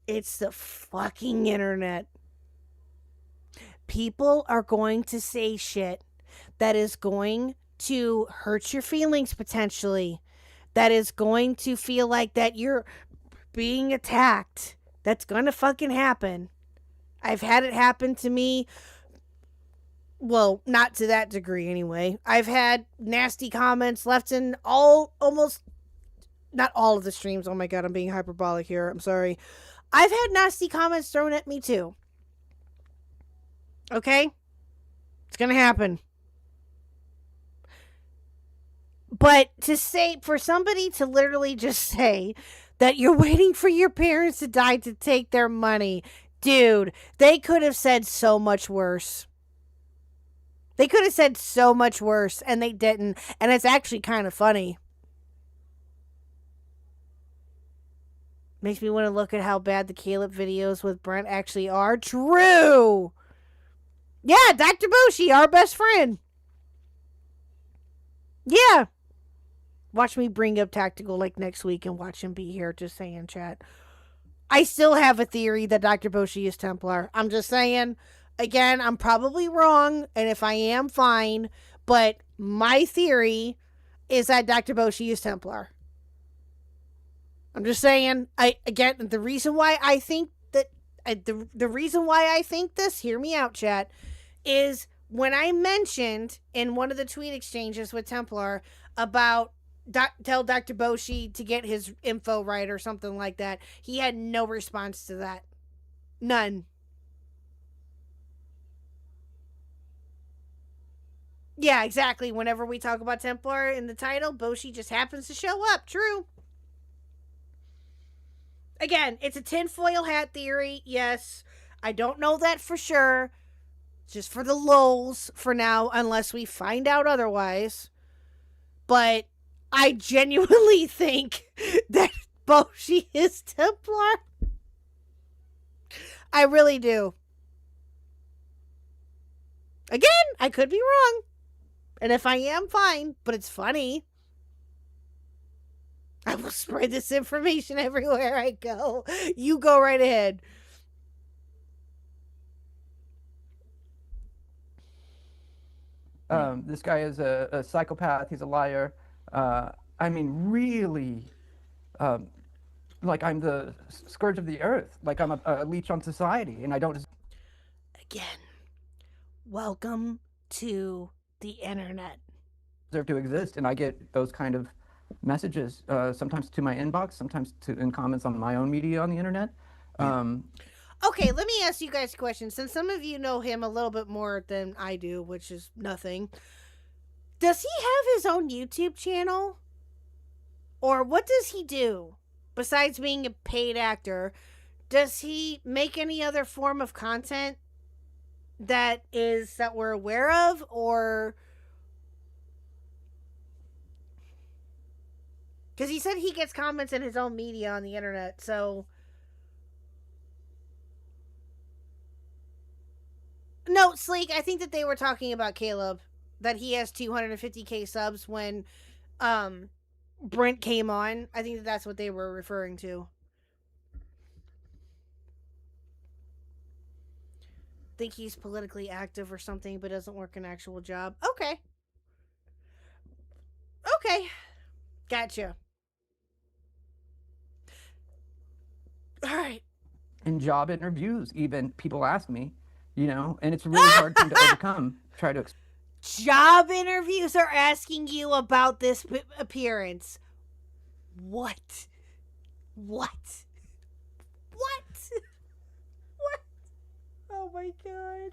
It's the fucking internet. People are going to say shit that is going to hurt your feelings potentially. That is going to feel like that you're being attacked. That's going to fucking happen. I've had it happen to me. Well, not to that degree anyway. I've had nasty comments left in almost not all of the streams. Oh my god, I'm being hyperbolic here. I'm sorry. I've had nasty comments thrown at me too. Okay? It's gonna happen. But to say, for somebody to literally just say that you're waiting for your parents to die to take their money, dude, they could have said so much worse. They could have said so much worse, and they didn't. And it's actually kind of funny. Makes me want to look at how bad the Caleb videos with Brent actually are. True! Yeah, Dr. Bushi, our best friend. Yeah. Watch me bring up Tactical like next week and watch him be here, just saying, chat. I still have a theory that Dr. Bushi is Templar. I'm just saying. Again, I'm probably wrong, and if I am, fine. But my theory is that Dr. Boshi is Templar. I'm just saying. The reason why I think that the reason why I think this, hear me out, chat, is when I mentioned in one of the tweet exchanges with Templar about tell Dr. Boshi to get his info right or something like that, he had no response to that. None. Yeah, exactly. Whenever we talk about Templar in the title, Boshi just happens to show up. True. Again, it's a tinfoil hat theory. Yes. I don't know that for sure. Just for the lulz for now, unless we find out otherwise. But I genuinely think that Boshi is Templar. I really do. Again, I could be wrong. And if I am, fine. But it's funny. I will spread this information everywhere I go. You go right ahead. This guy is a psychopath. He's a liar. I mean, really, like I'm the scourge of the earth. Like I'm a leech on society, and I don't. Again, welcome to the internet. Deserve to exist, and I get those kind of messages sometimes to my inbox, sometimes in comments on my own media on the internet. Okay, let me ask you guys a question. Since some of you know him a little bit more than I do, which is nothing, does he have his own YouTube channel? Or what does he do? Besides being a paid actor, does he make any other form of content that we're aware of? Or... because he said he gets comments in his own media on the internet, so... No, Sleek, I think that they were talking about Caleb. That he has 250k subs when Brent came on. I think that's what they were referring to. Think he's politically active or something, but doesn't work an actual job. Okay. Okay. Gotcha. Alright. In job interviews, even, people ask me, you know, and it's really hard for me to overcome. Job interviews are asking you about this appearance. What? What? What? What? Oh my god.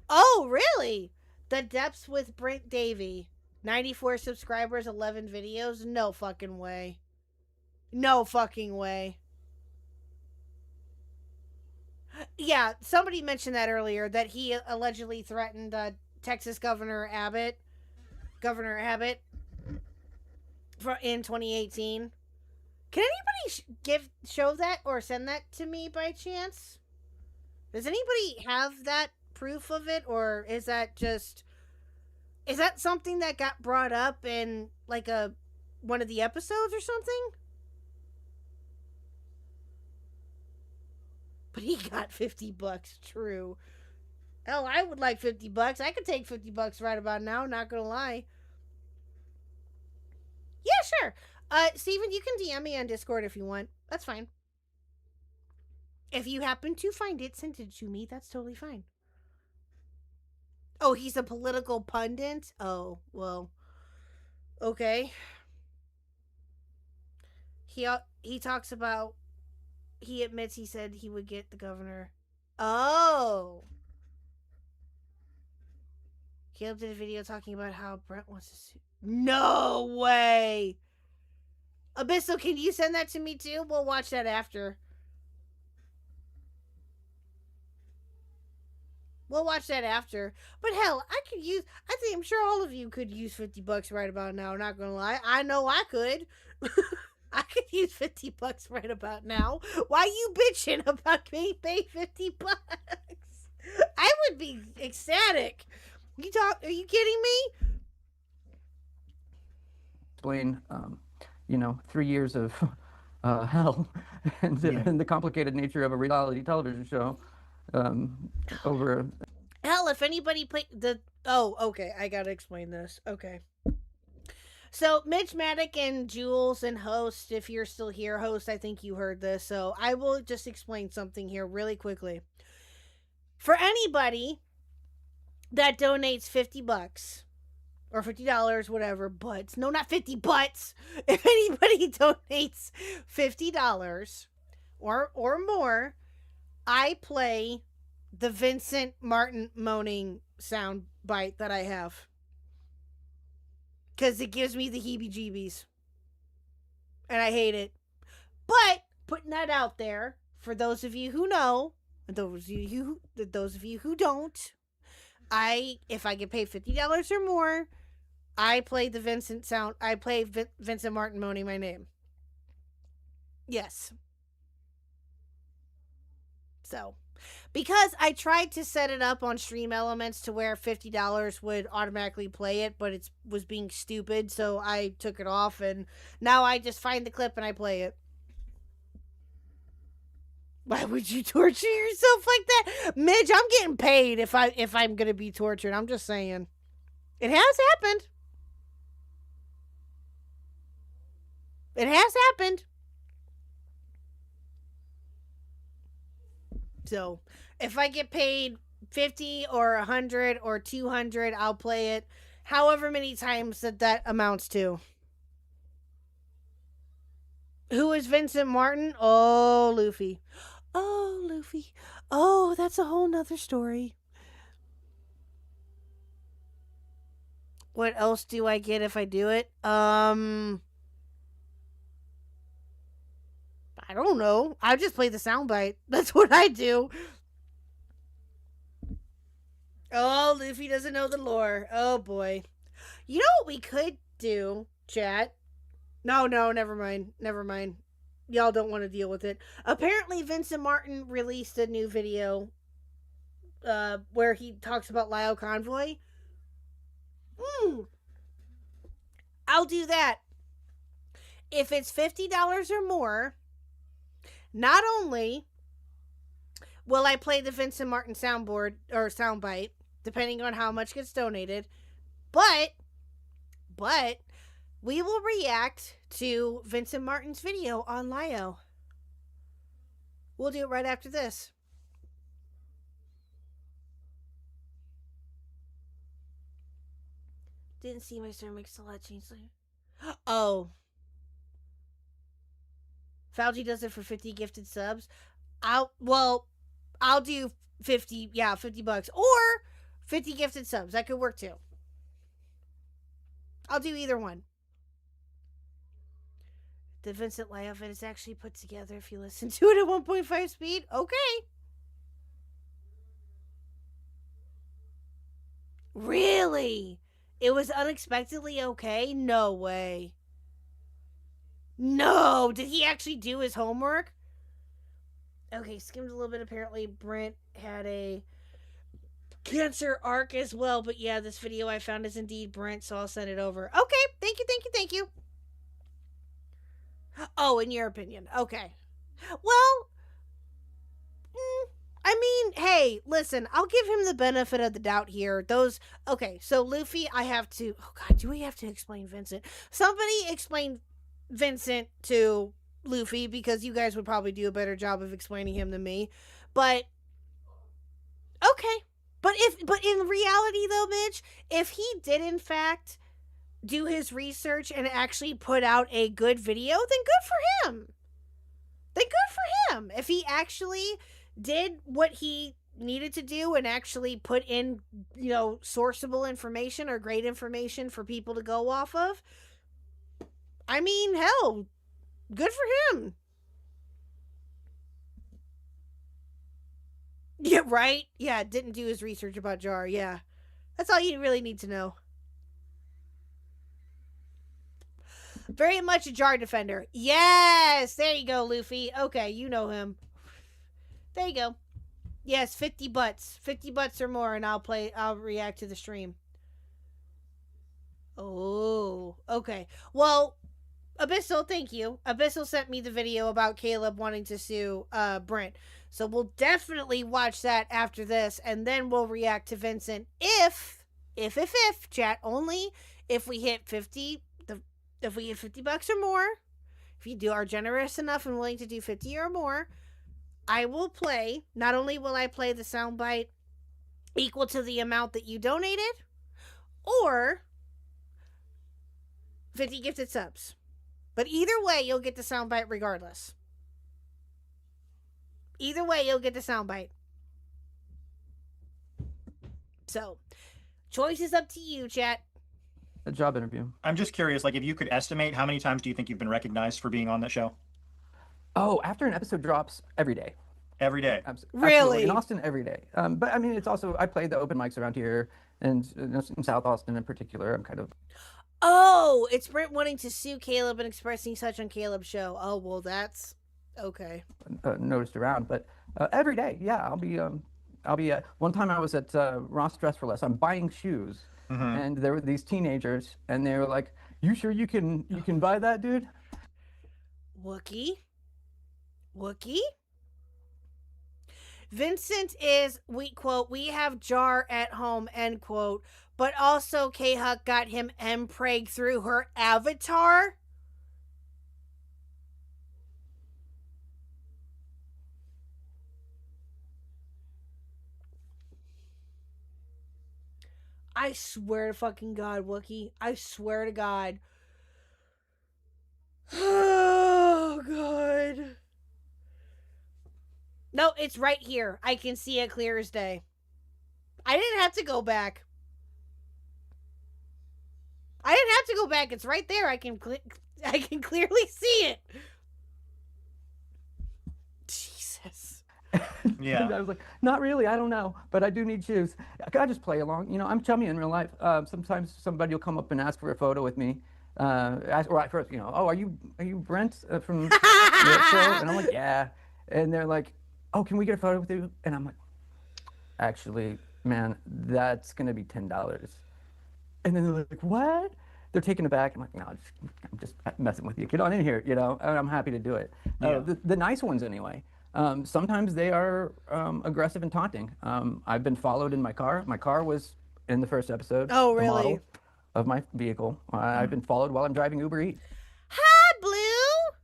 Oh, really? The Depths with Brent Davey. 94 subscribers, 11 videos? No fucking way. No fucking way. Yeah, somebody mentioned that earlier, that he allegedly threatened Texas Governor Abbott in 2018. Can anybody show that or send that to me by chance? Does anybody have that proof of it, or is that something that got brought up in like one of the episodes or something? But he got $50, true. Hell, I would like $50. I could take $50 right about now, not gonna lie. Yeah, sure. Steven, you can DM me on Discord if you want. That's fine. If you happen to find it, send it to me. That's totally fine. Oh, he's a political pundit? Oh, well. Okay. He talks about... He admits he said he would get the governor. Oh. He uploaded a video talking about how Brent wants to sue. No way! Abyssal, can you send that to me too? We'll watch that after. We'll watch that after. But hell, I'm sure all of you could use $50 right about now, not gonna lie. I know I could. I could use $50 right about now. Why you bitching about me paying $50? I would be ecstatic. Are you kidding me? Explain, 3 years of hell and the complicated nature of a reality television show over. Hell, if anybody played the... Oh, okay. I gotta explain this. Okay. So, Mitch Maddock and Jules and Host, if you're still here, Host, I think you heard this. So, I will just explain something here really quickly. For anybody that donates $50 or $50, whatever, butts. No, not 50 butts. If anybody donates $50 or more, I play the Vincent Martin moaning sound bite that I have. Because it gives me the heebie-jeebies. And I hate it. But, putting that out there, for those of you who know, and those of you who don't, if I get paid $50 or more, I play the Vincent sound. I play Vincent Martin moaning my name. Yes. So, because I tried to set it up on Stream Elements to where $50 would automatically play it, but it was being stupid, so I took it off, and now I just find the clip and I play it. Why would you torture yourself like that? Midge, I'm getting paid if I'm gonna be tortured. I'm just saying. It has happened. It has happened. So, if I get paid 50 or 100 or 200, I'll play it however many times that amounts to. Who is Vincent Martin? Oh, Luffy. Oh, Luffy. Oh, that's a whole nother story. What else do I get if I do it? I don't know. I just play the soundbite. That's what I do. Oh, Luffy doesn't know the lore. Oh, boy. You know what we could do, chat? No, never mind. Never mind. Y'all don't want to deal with it. Apparently, Vincent Martin released a new video where he talks about Lyle Convoy. I'll do that. If it's $50 or more, not only will I play the Vincent Martin soundboard or soundbite, depending on how much gets donated, but we will react to Vincent Martin's video on Lio. We'll do it right after this. Didn't see my stomach still had change. Oh. Fauci does it for 50 gifted subs. I'll do 50, yeah, $50 or 50 gifted subs. That could work too. I'll do either one. The Vincent layoff is actually put together if you listen to it at 1.5 speed. Okay. Really? It was unexpectedly okay? No way. No! Did he actually do his homework? Okay, skimmed a little bit. Apparently, Brent had a cancer arc as well. But yeah, this video I found is indeed Brent, so I'll send it over. Okay, thank you, thank you, thank you. Oh, in your opinion. Okay. Well, I mean, hey, listen, I'll give him the benefit of the doubt here. Okay, so Luffy, oh God, do we have to explain Vincent? Somebody explain Vincent to Luffy, because you guys would probably do a better job of explaining him than me. But, okay. But in reality though, Mitch, if he did in fact do his research and actually put out a good video, then good for him. Then good for him. If he actually did what he needed to do and actually put in, sourceable information or great information for people to go off of, I mean, hell, good for him. Yeah, right? Yeah, didn't do his research about Jar. Yeah. That's all you really need to know. Very much a Jar defender. Yes! There you go, Luffy. Okay, you know him. There you go. Yes, 50 butts. 50 butts or more, and I'll react to the stream. Oh, okay. Well, Abyssal, thank you. Abyssal sent me the video about Caleb wanting to sue Brent. So we'll definitely watch that after this, and then we'll react to Vincent if, chat, only if we hit 50, if we get $50 or more, if you are generous enough and willing to do 50 or more, I will play, not only will I play the soundbite equal to the amount that you donated, or 50 gifted subs. But either way, you'll get the soundbite regardless. Either way, you'll get the soundbite. So, choice is up to you, chat. A job interview. I'm just curious, if you could estimate, how many times do you think you've been recognized for being on the show? Oh, after an episode drops, every day. Every day? Really? Absolutely. In Austin, every day. But I mean, it's also, I played the open mics around here, and in South Austin in particular, I'm kind of... Oh, it's Brent wanting to sue Caleb and expressing such on Caleb's show. Oh, well, that's okay. Noticed around, but every day, yeah, I'll be. One time I was at Ross Dress for Less. I'm buying shoes, and there were these teenagers, and they were like, "You sure you can buy that, dude?" Wookie. Vincent is, we quote, "We have Jar at home," end quote. But also, Khuck got him M-Preg through her avatar. I swear to fucking God, Wookie. I swear to God. Oh, God. No, it's right here. I can see it clear as day. I didn't have to go back. It's right there. I can clearly see it. Jesus. Yeah. I was like, not really. I don't know, but I do need shoes. I just play along. I'm chummy in real life. Sometimes somebody will come up and ask for a photo with me. First, oh, are you Brent from the show? And I'm like, yeah. And they're like, oh, can we get a photo with you? And I'm like, actually, man, that's gonna be $10. And then they're like, what? They're taken aback. I'm like, no, I'm just messing with you. Get on in here, and I'm happy to do it. Yeah. The nice ones, anyway. Sometimes they are aggressive and taunting. I've been followed in my car. My car was in the first episode. Oh, really? The model. of my vehicle. I've been followed while I'm driving Uber Eats. Hi, Blue!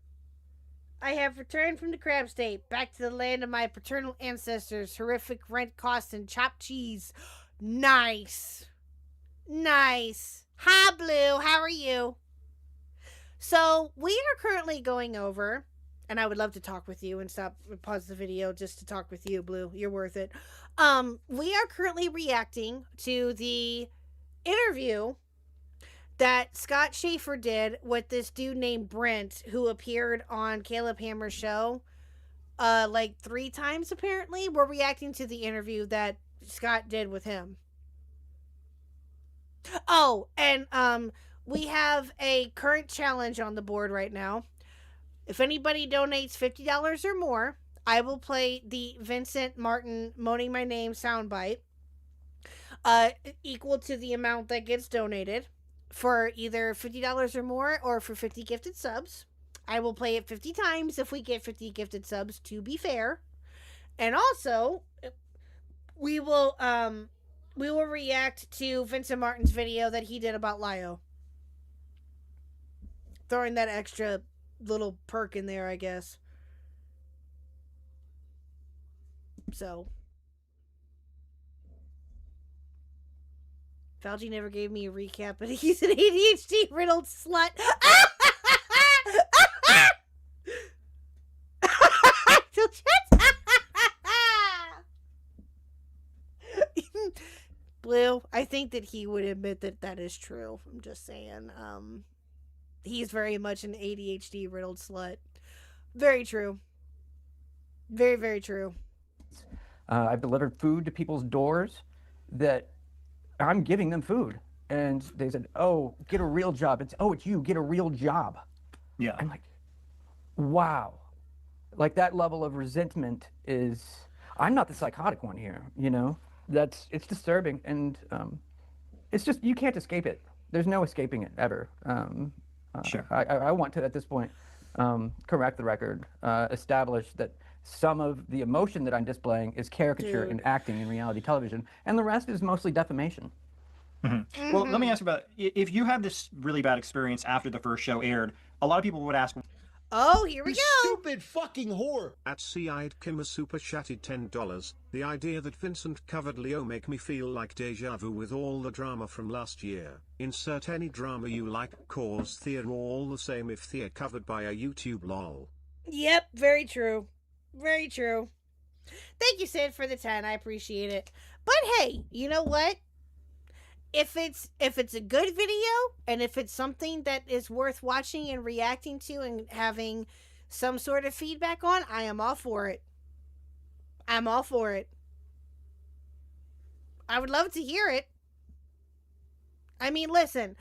I have returned from the crab state, back to the land of my paternal ancestors, horrific rent costs and chopped cheese. Nice. Nice. Hi, Blue. How are you? So, we are currently going over, and I would love to talk with you and pause the video just to talk with you, Blue. You're worth it. We are currently reacting to the interview that Scott Schaefer did with this dude named Brent, who appeared on Caleb Hammer's show like 3 times apparently. We're reacting to the interview that Scott did with him. Oh, and we have a current challenge on the board right now. If anybody donates $50 or more, I will play the Vincent Martin Moaning My Name soundbite equal to the amount that gets donated for either $50 or more or for 50 gifted subs. I will play it 50 times if we get 50 gifted subs, to be fair. And also, we will react to Vincent Martin's video that he did about Lio. Throwing that extra little perk in there, I guess. So, Fauci never gave me a recap, but he's an ADHD riddled slut. Blue, I think that he would admit that that is true. I'm just saying. He's very much an ADHD riddled slut. Very true. Very, very true. I've delivered food to people's doors that I'm giving them food. And they said, oh, get a real job. It's you, get a real job. Yeah. I'm like, wow. Like that level of resentment is, I'm not the psychotic one here, you know? It's disturbing. And it's just, you can't escape it. There's no escaping it ever. Sure. I want to, at this point, correct the record, establish that some of the emotion that I'm displaying is caricature and acting in reality television, and the rest is mostly defamation. Mm-hmm. Well, let me ask you about, if you have this really bad experience after the first show aired, a lot of people would ask, oh, here we go. Stupid fucking whore. At Sea-Eyed Kim a super chatted $10. The idea that Vincent covered Leo make me feel like deja vu with all the drama from last year. Insert any drama you like, cause Thea all the same if Thea covered by a YouTube lol. Yep, very true. Very true. Thank you, Sid, for the 10. I appreciate it. But hey, you know what? If it's a good video and if it's something that is worth watching and reacting to and having some sort of feedback on, I am all for it. I'm all for it. I would love to hear it. I mean, listen,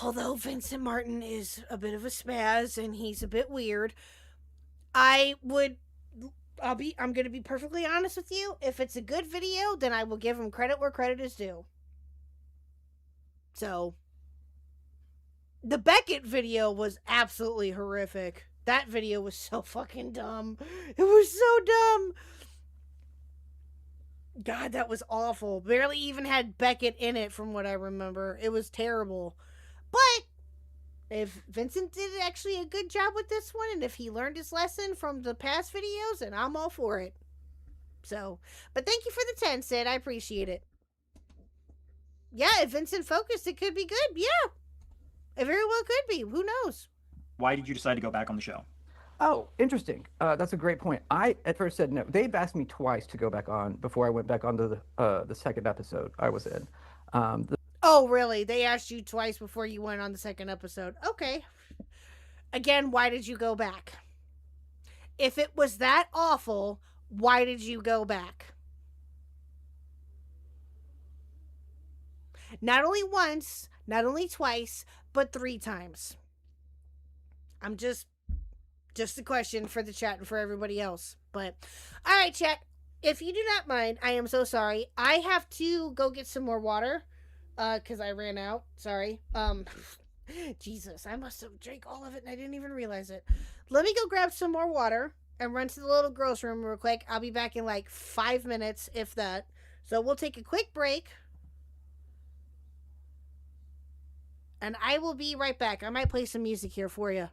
although Vincent Martin is a bit of a spaz and he's a bit weird, I'm going to be perfectly honest with you. If it's a good video, then I will give him credit where credit is due. So, the Beckett video was absolutely horrific. That video was so fucking dumb. It was so dumb. God, that was awful. Barely even had Beckett in it from what I remember. It was terrible. But if Vincent did actually a good job with this one, and if he learned his lesson from the past videos, then I'm all for it. So, but thank you for the 10, Sid. I appreciate it. Yeah, if Vincent focused, it could be good. Yeah. It very well could be. Who knows? why did you decide to go back on the show? Oh, interesting. That's a great point. I at first said no. They've asked me twice to go back on before I went back onto the second episode I was in. Oh, really? They asked you twice before you went on the second episode. Okay. Again, why did you go back? If it was that awful, why did you go back? Not only once, not only twice, but 3 times. I'm just a question for the chat and for everybody else. But, all right, chat. If you do not mind, I am so sorry. I have to go get some more water, because I ran out. Sorry. Jesus, I must have drank all of it and I didn't even realize it. Let me go grab some more water and run to the little girls' room real quick. I'll be back in like 5 minutes, if that. So we'll take a quick break. And I will be right back. I might play some music here for you.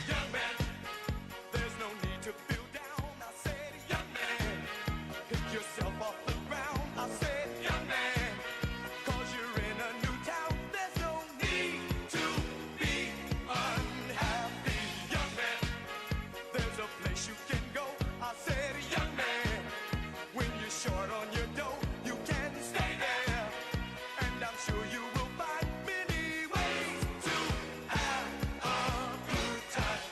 Young man, there's no need to feel down. I said, young man, pick yourself off the ground. I said, young man, 'cause you're in a new town. There's no need to be unhappy. Young man, there's a place you can go. I said, young man, when you're short on your dough, you can stay there. And I'm sure you will find many ways to have a good time.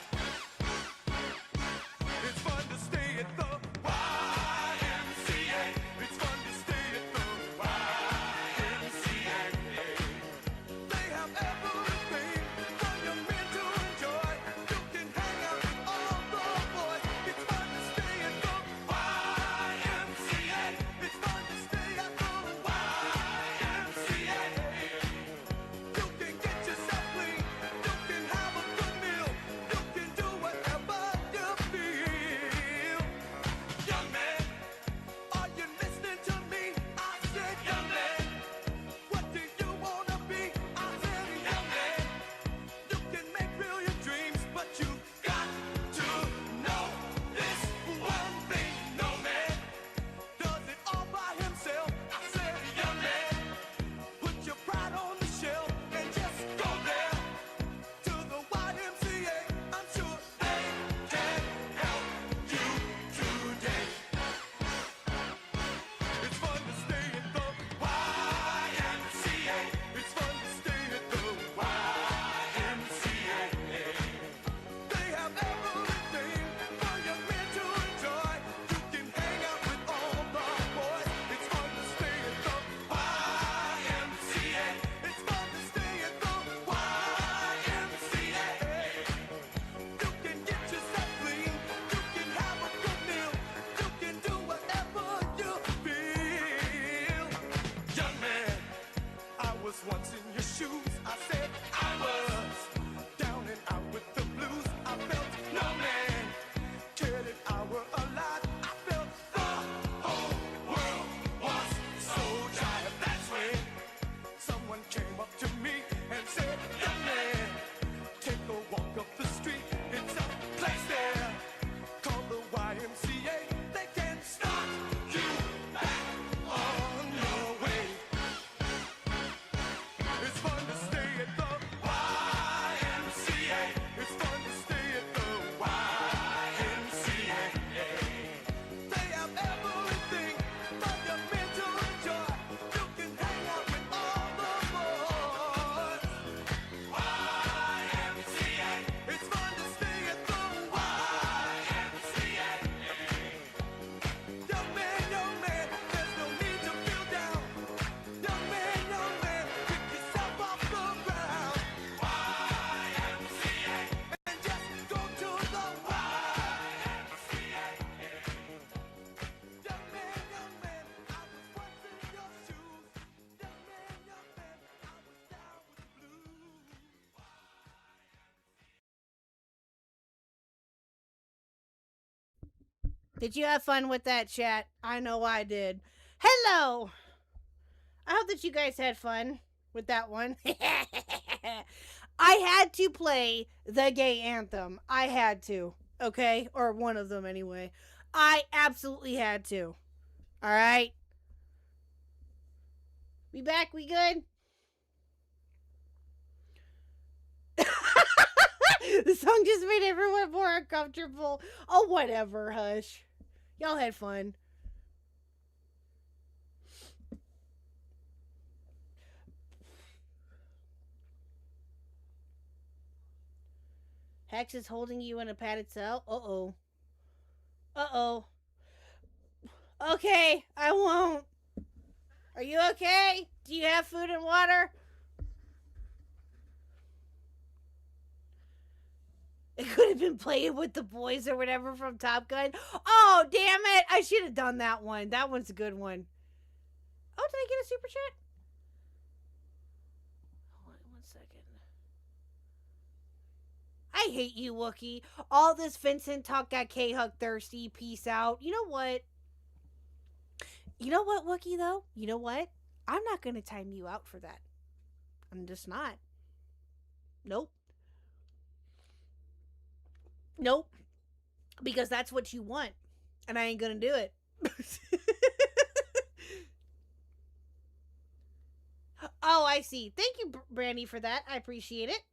It's fun to stay at the YMCA. It's fun to stay at the YMCA. They have everything for your men to enjoy. You can hang out with all the boys. It's fun to stay at the YMCA. It's fun to stay at the YMCA. You can get yourself clean. You can have a good meal. You can do whatever you feel. Young man, are you listening to me? I said, young man, what do you wanna be? I said, young man, you can make real your dreams, but you got to know this one thing. No man does it all by himself. I said, young man, put your pride on the shelf and just go there to the YMCA. I'm sure they can help you today. It's fun to stay at the YMCA. It's fun to stay at the YMCA. They have everything for your men to enjoy. You can hang out with all the boys. It's fun to stay at the YMCA. It's fun to stay at the YMCA. You can get yourself clean. You can have a good meal. You can do whatever you feel. Young man, I was once in your shoes. I said I was down and out with the blues. I felt no man cared if I were alive. I felt the whole world was so tired. That's when someone came up to me and said, young man, take a walk up the street. It's a place there called the YMCA. They can start you back on your way. It's fun to stay at the YMCA. It's fun to stay at the YMCA. They have everything for your men to enjoy. You can hang out with all the boys. YMCA. It's fun to stay at the YMCA. Young man, there's no need to feel down. Young man, pick yourself off the ground. YMCA. And just go to the YMCA. Young man, I was once in your shoes. Young man, I was down with the blues. Did you have fun with that, chat? I know I did. Hello! I hope that you guys had fun with that one. I had to play the gay anthem. I had to. Okay? Or one of them anyway. I absolutely had to. Alright? We back? We good? The song just made everyone more uncomfortable. Oh, whatever, hush. Y'all had fun. Hex is holding you in a padded cell. Uh-oh. Uh-oh. Okay, I won't. Are you okay? Do you have food and water? It could have been Playing with the Boys or whatever from Top Gun. Oh, damn it. I should have done that one. That one's a good one. Oh, did I get a super chat? Hold on 1 second. I hate you, Wookie. All this Vincent talk got Khuck thirsty. Peace out. You know what? You know what, Wookie, though? You know what? I'm not going to time you out for that. I'm just not. Nope. Nope. Because that's what you want. And I ain't going to do it. Oh, I see. Thank you, Brandy, for that. I appreciate it.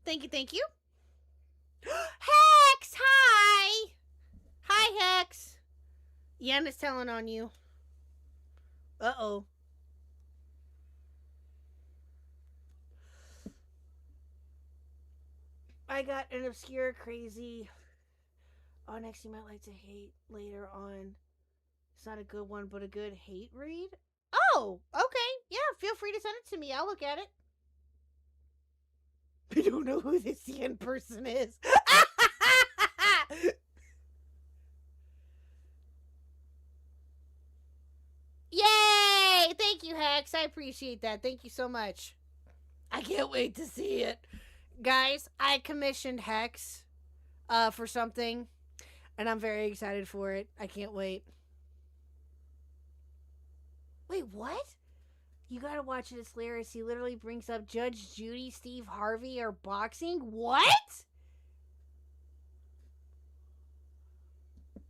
Thank you, thank you. Hex! Hi! Hi, Hex. Yen is telling on you. Uh-oh. I got an obscure, crazy... Oh, next you might like to hate later on. It's not a good one, but a good hate read. Oh, okay. Yeah, feel free to send it to me. I'll look at it. I don't know who this Yen person is. Yay! Thank you, Hex. I appreciate that. Thank you so much. I can't wait to see it. Guys, I commissioned Hex for something, and I'm very excited for it. I can't wait. Wait, what? You gotta watch it. It's hilarious. He literally brings up Judge Judy, Steve Harvey, or boxing. What?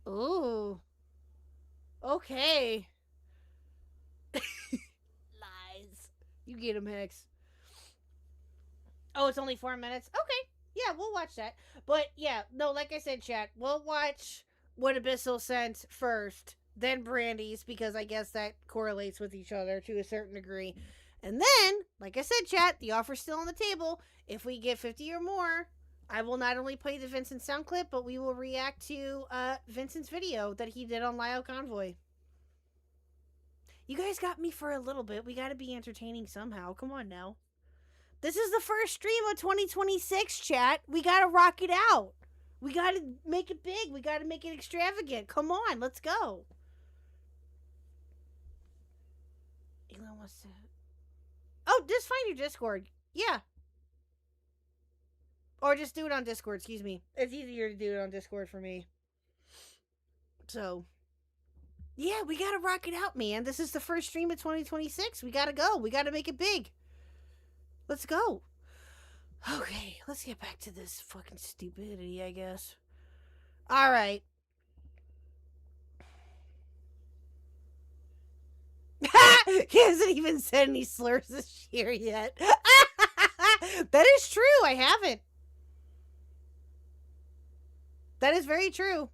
Ooh. Okay. Lies. You get him, Hex. Oh, it's only 4 minutes? Okay. Yeah, we'll watch that. But, yeah, no, like I said, chat, we'll watch What Abyssal sent first, then Brandy's, because I guess that correlates with each other to a certain degree. And then, like I said, chat, the offer's still on the table. If we get 50 or more, I will not only play the Vincent sound clip, but we will react to Vincent's video that he did on Lyle Convoy. You guys got me for a little bit. We gotta be entertaining somehow. Come on now. This is the first stream of 2026, chat. We gotta rock it out. We gotta make it big. We gotta make it extravagant. Come on, let's go. Elon wants to... Oh, just find your Discord. Yeah. Or just do it on Discord, excuse me. It's easier to do it on Discord for me. So... Yeah, we gotta rock it out, man. This is the first stream of 2026. We gotta go. We gotta make it big. Let's go. Okay, let's get back to this fucking stupidity, I guess. Alright. He hasn't even said any slurs this year yet. That is true. I haven't. That is very true.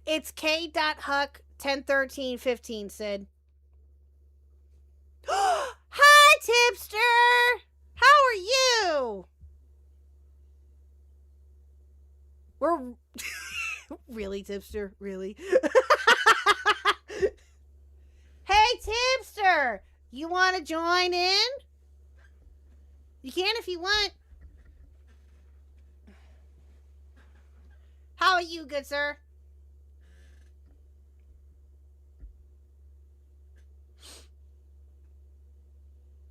It's K.Huck 101315 said. Hi, Tipster! How are you? We're... Really, Tipster? Really? Hey, Tipster! You want to join in? You can if you want. How are you, good sir?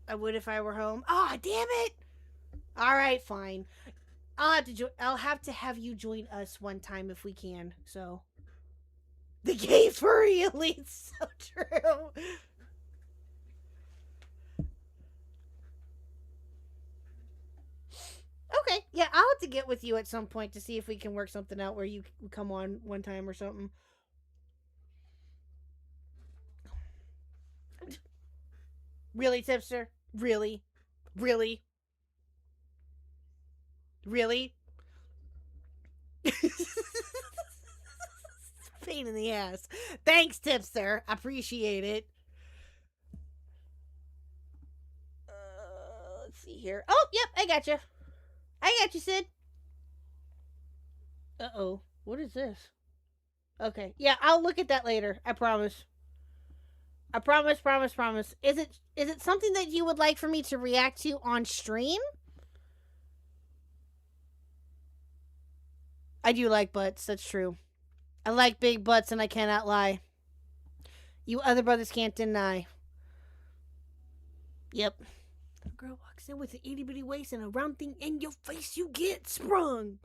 I would if I were home. Ah, oh, damn it! All right, fine. I'll have to have you join us one time if we can. So, the gay furry elite's so true. Okay, yeah, I'll have to get with you at some point to see if we can work something out where you come on one time or something. Really, Tipster? Really? Really? Really? Pain in the ass. Thanks, Tipster. I appreciate it. Let's see here. Oh, yep, I got you. I got you, Sid. Uh-oh. What is this? Okay. Yeah, I'll look at that later. I promise. I promise, promise, promise. Is it something that you would like for me to react to on stream? I do like butts, that's true. I like big butts and I cannot lie. You other brothers can't deny. Yep. The girl walks in with an itty bitty waist and a round thing in your face, you get sprung.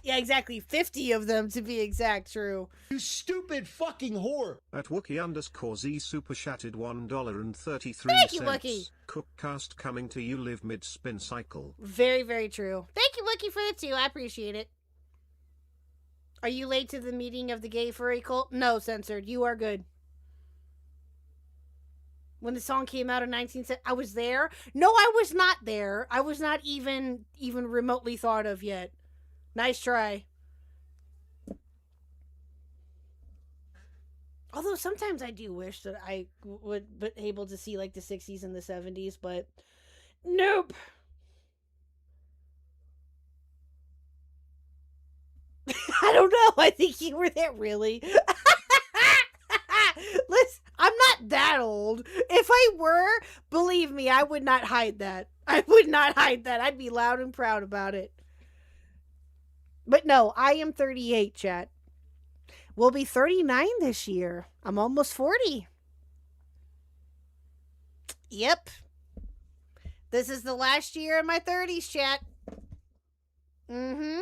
Yeah, exactly. 50 of them to be exact, true. You stupid fucking whore. At Wookie_Z super chatted $1.33. Thank you, Wookie. Khuckcast coming to you live mid spin cycle. Very, very true. Thank you, Wookie, for the 2. I appreciate it. Are you late to the meeting of the gay furry cult? No, censored. You are good. When the song came out in 1970, I was there. No, I was not there. I was not even remotely thought of yet. Nice try. Although sometimes I do wish that I would be able to see like the 60s and the 70s, but nope. I don't know. I think you were there, really. Listen, I'm not that old. If I were, believe me, I would not hide that. I would not hide that. I'd be loud and proud about it. But no, I am 38, chat. We'll be 39 this year. I'm almost 40. Yep. This is the last year in my 30s, chat. Mm-hmm.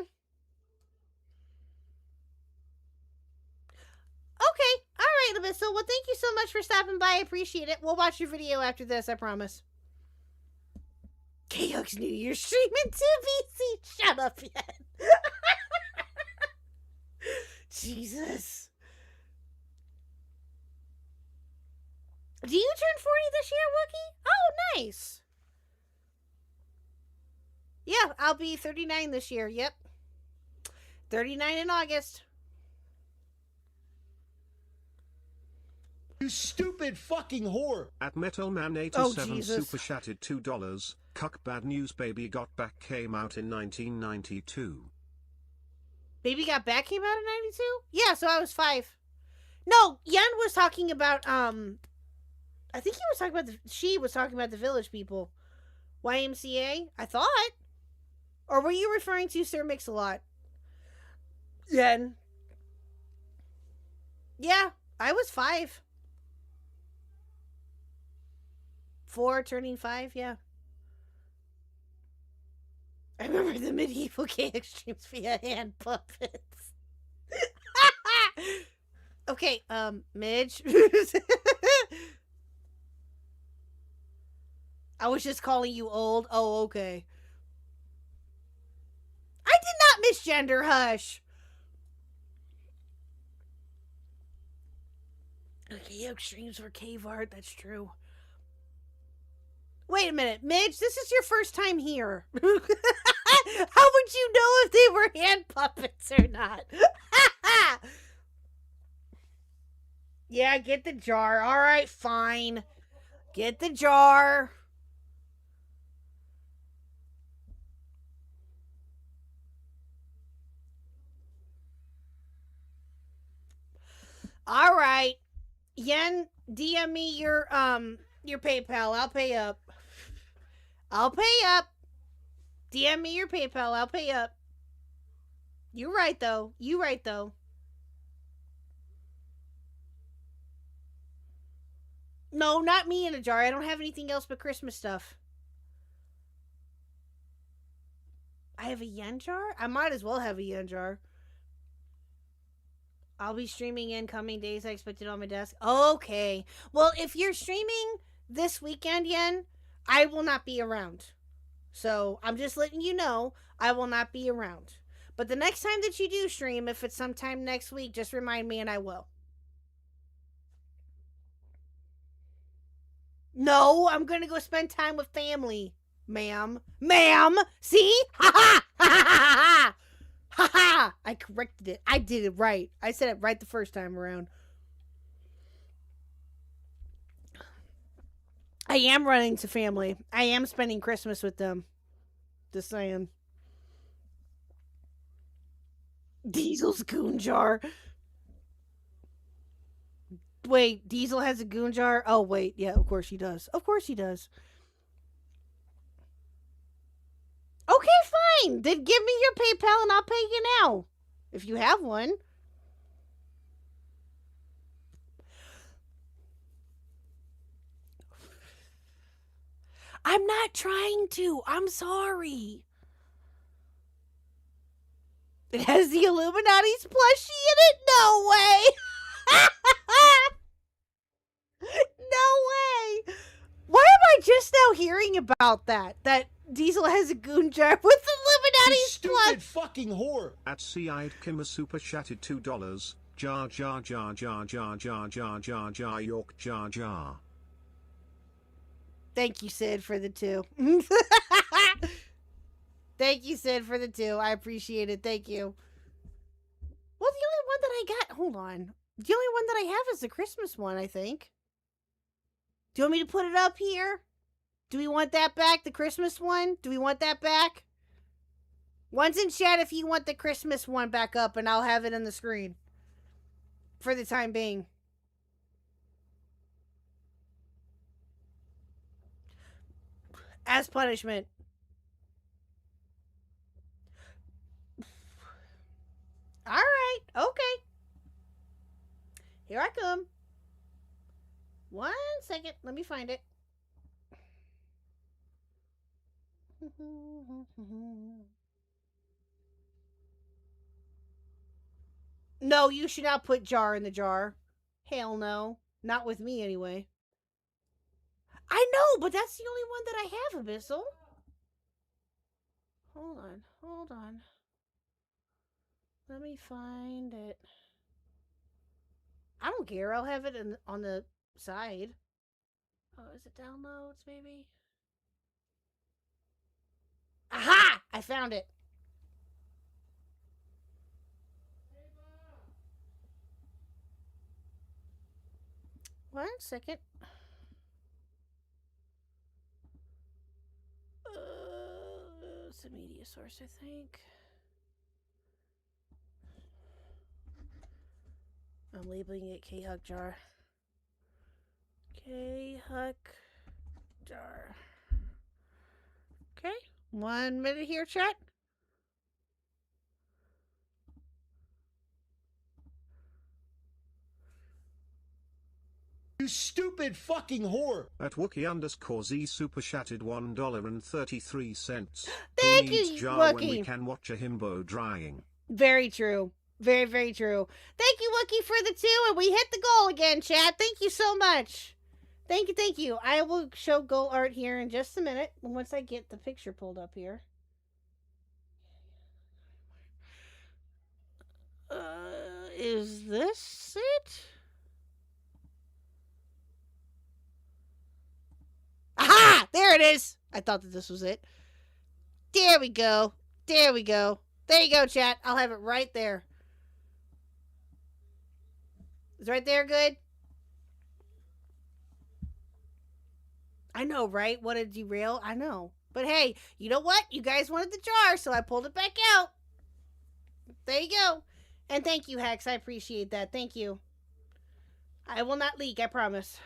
Okay. All right, Abyssal. Well, thank you so much for stopping by. I appreciate it. We'll watch your video after this, I promise. Khuck's New Year's streaming 2BC. Shut up yet. Jesus. Do you turn 40 this year, Wookie? Oh, nice. Yeah, I'll be 39 this year. Yep. 39 in August. You stupid fucking whore. At Metalman87 super chatted $2. Khuck Bad News Baby Got Back came out in 1992. Baby Got Back came out in 92? Yeah, so I was 5. No, Yen was talking about, I think he was talking about, she was talking about the Village People. YMCA, I thought. Or were you referring to Sir Mix-a-Lot? Yen. Yeah, I was 5. 4 turning 5, yeah. I remember the medieval gay extremes via hand puppets. Okay, Midge. I was just calling you old. Oh, okay. I did not misgender, hush. Okay, extremes for cave art, that's true. Wait a minute, Midge, this is your first time here. How would you know if they were hand puppets or not? Yeah, get the jar. All right, fine. Get the jar. All right. Yen, DM me your PayPal. I'll pay up. I'll pay up. DM me your PayPal. I'll pay up. You right though. You right though. No, not me in a jar. I don't have anything else but Christmas stuff. I have a yen jar? I might as well have a yen jar. I'll be streaming in coming days. I expect it on my desk. Okay. Well, if you're streaming this weekend, Yen, I will not be around. So I'm just letting you know I will not be around. But the next time that you do stream, if it's sometime next week, just remind me and I will. No, I'm going to go spend time with family, ma'am. Ma'am! See? Ha ha! Ha ha ha! Ha ha! I corrected it. I did it right. I said it right the first time around. I am running to family. I am spending Christmas with them. Just saying. Diesel's goon jar. Wait, Diesel has a goon jar? Oh, wait. Yeah, of course he does. Of course he does. Okay, fine. Then give me your PayPal and I'll pay you now. If you have one. I'm not trying to. I'm sorry. It has the Illuminati's plushie in it? No way. No way. Why am I just now hearing about that? That Diesel has a goon jar with Illuminati's You stupid fucking whore. At Sea-Eyed Kim a super chatted $2. Jar jar jar jar jar jar jar jar jar York jar jar. Thank you, Sid, for the 2. Thank you, Sid, for the 2. I appreciate it. Thank you. Well, the only one that I got... Hold on. The only one that I have is the Christmas one, I think. Do you want me to put it up here? Do we want that back? The Christmas one? Do we want that back? One's in chat if you want the Christmas one back up, and I'll have it on the screen. For the time being. As punishment. Alright, okay. Here I come. 1 second, let me find it. No, you should not put jar in the jar. Hell no. Not with me, anyway. I know, but that's the only one that I have, Abyssal. Hold on. Let me find it. I don't care. I'll have it on the side. Oh, is it downloads, maybe? Aha! I found it. One second. It's a media source, I think. I'm labeling it Khuck jar. Khuck jar. Okay. 1 minute here, chat. You stupid fucking whore. At Wookie_Z super chatted $1.33. Thank Who needs you, jar when we Wookie. can watch a himbo drying? Very true. Very, very true. Thank you, Wookie, for the 2, and we hit the goal again, chat. Thank you so much. Thank you, thank you. I will show goal art here in just a minute, once I get the picture pulled up here. Is this it? Aha! There it is! I thought that this was it. There we go. There we go. There you go, chat. I'll have it right there. Is right there good? I know, right? What a derail. I know. But hey, you know what? You guys wanted the jar, so I pulled it back out. There you go. And thank you, Hex. I appreciate that. Thank you. I will not leak, I promise.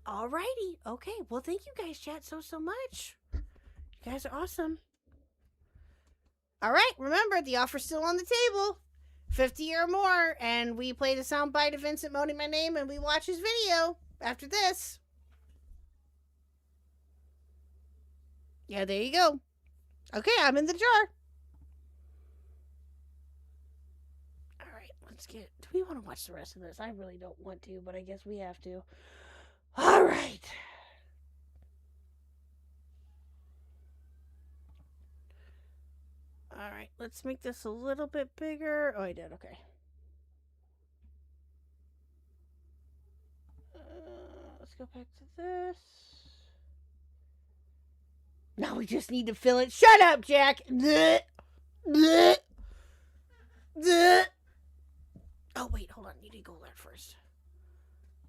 Alrighty. Okay. Well, thank you guys, chat, so much. You guys are awesome. Alright, remember, the offer's still on the table. 50 or more, and we play the soundbite of Vincent moaning my name, and we watch his video after this. Yeah, there you go. Okay, I'm in the jar. Alright, let's get... Do we want to watch the rest of this? I really don't want to, but I guess we have to. Alright. Alright, let's make this a little bit bigger. Oh, I did, okay. Let's go back to this. Now we just need to fill it. Shut up, Jack! Blech. Blech. Blech. Oh, wait, hold on. You need to go there first.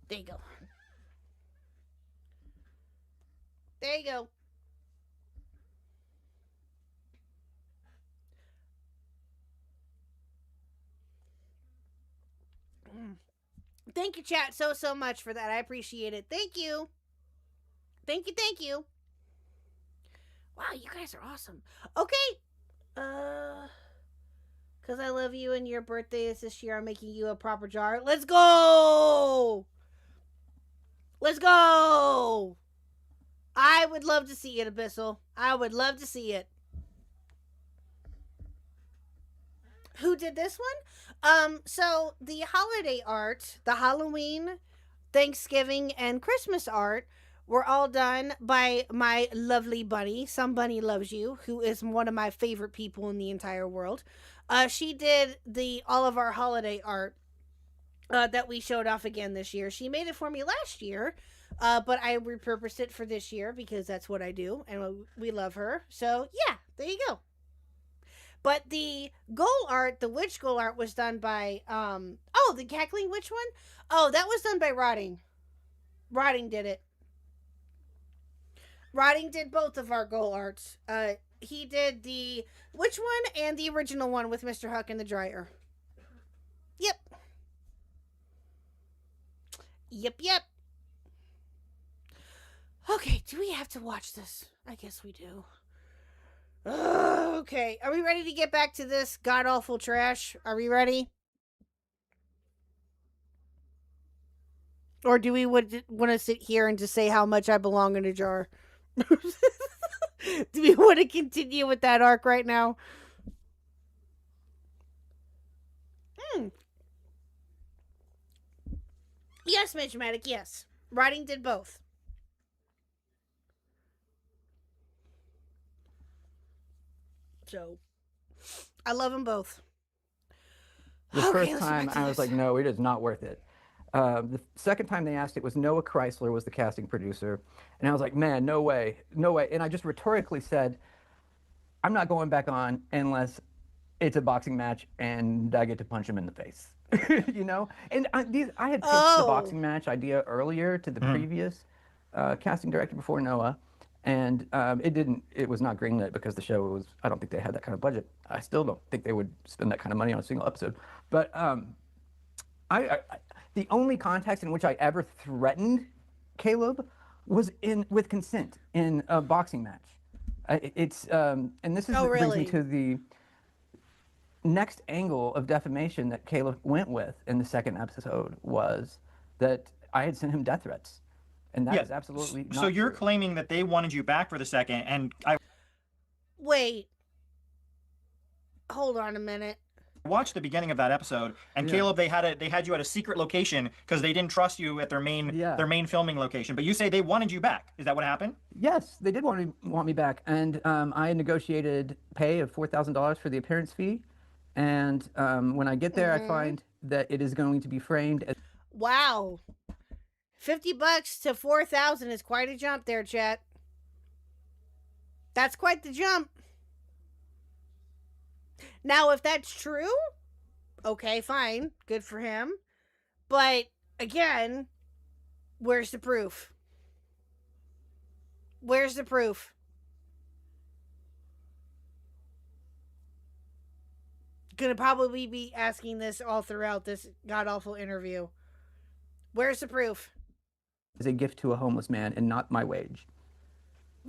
There you go. There you go. Thank you, chat, so much for that. I appreciate it. Thank you. Thank you. Wow, you guys are awesome. Okay. Because I love you and your birthday is this year, I'm making you a proper jar. Let's go! Let's go! I would love to see it, Abyssal. I would love to see it. Who did this one? So the holiday art, the Halloween, Thanksgiving, and Christmas art were all done by my lovely bunny, Some Bunny Loves You, who is one of my favorite people in the entire world. She did all of our holiday art that we showed off again this year. She made it for me last year, but I repurposed it for this year because that's what I do, and we love her. So yeah, there you go. But the goal art, the witch goal art, was done by the cackling witch one. Oh, that was done by Rotting. Rotting did it. Rotting did both of our goal arts. He did the witch one and the original one with Mr. Khuck in the dryer. Yep. Okay, do we have to watch this? I guess we do. Okay, are we ready to get back to this god-awful trash? Are we ready? Or do we want to sit here and just say how much I belong in a jar? Do we want to continue with that arc right now? Yes, Midgematic, yes. Writing did both. So, I love them both. The first time, I was like, no, it is not worth it. The second time they asked, it was Noah Chrysler was the casting producer. And I was like, man, no way, no way. And I just rhetorically said, I'm not going back on unless it's a boxing match and I get to punch him in the face. You know? And I had pitched the boxing match idea earlier to the previous casting director before Noah. And it was not greenlit because the show was, I don't think they had that kind of budget. I still don't think they would spend that kind of money on a single episode. But the only context in which I ever threatened Caleb was with consent in a boxing match. And this is what brings me to the next angle of defamation that Caleb went with in the second episode was that I had sent him death threats. And that is absolutely not So you're true. claiming that they wanted you back for the second, and Wait. Hold on a minute. watched the beginning of that episode, and Caleb, they had you at a secret location because they didn't trust you at their main filming location. But you say they wanted you back. Is that what happened? Yes, they did want me back, and I negotiated pay of $4,000 for the appearance fee. And when I get there, I find that it is going to be framed as Wow. $50 to 4,000 is quite a jump there, chat. That's quite the jump. Now, if that's true, okay, fine. Good for him. But, again, where's the proof? Where's the proof? Gonna probably be asking this all throughout this god-awful interview. Where's the proof? a gift to a homeless man and not my wage.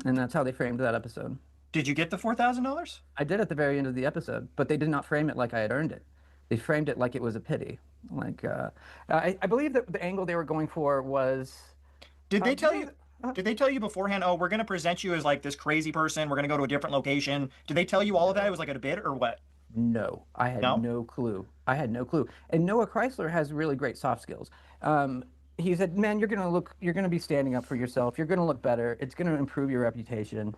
And that's how they framed that episode. Did you get the $4,000? I did at the very end of the episode, but they did not frame it like I had earned it. They framed it like it was a pity. Like, I believe that the angle they were going for was... Did they tell you? Did they tell you beforehand? Oh, we're going to present you as like this crazy person. We're going to go to a different location. Did they tell you all of that? It was like a bit or what? No, I had no clue. I had no clue. And Noah Chrysler has really great soft skills. He said, "Man, you're going to be standing up for yourself. You're going to look better. It's going to improve your reputation."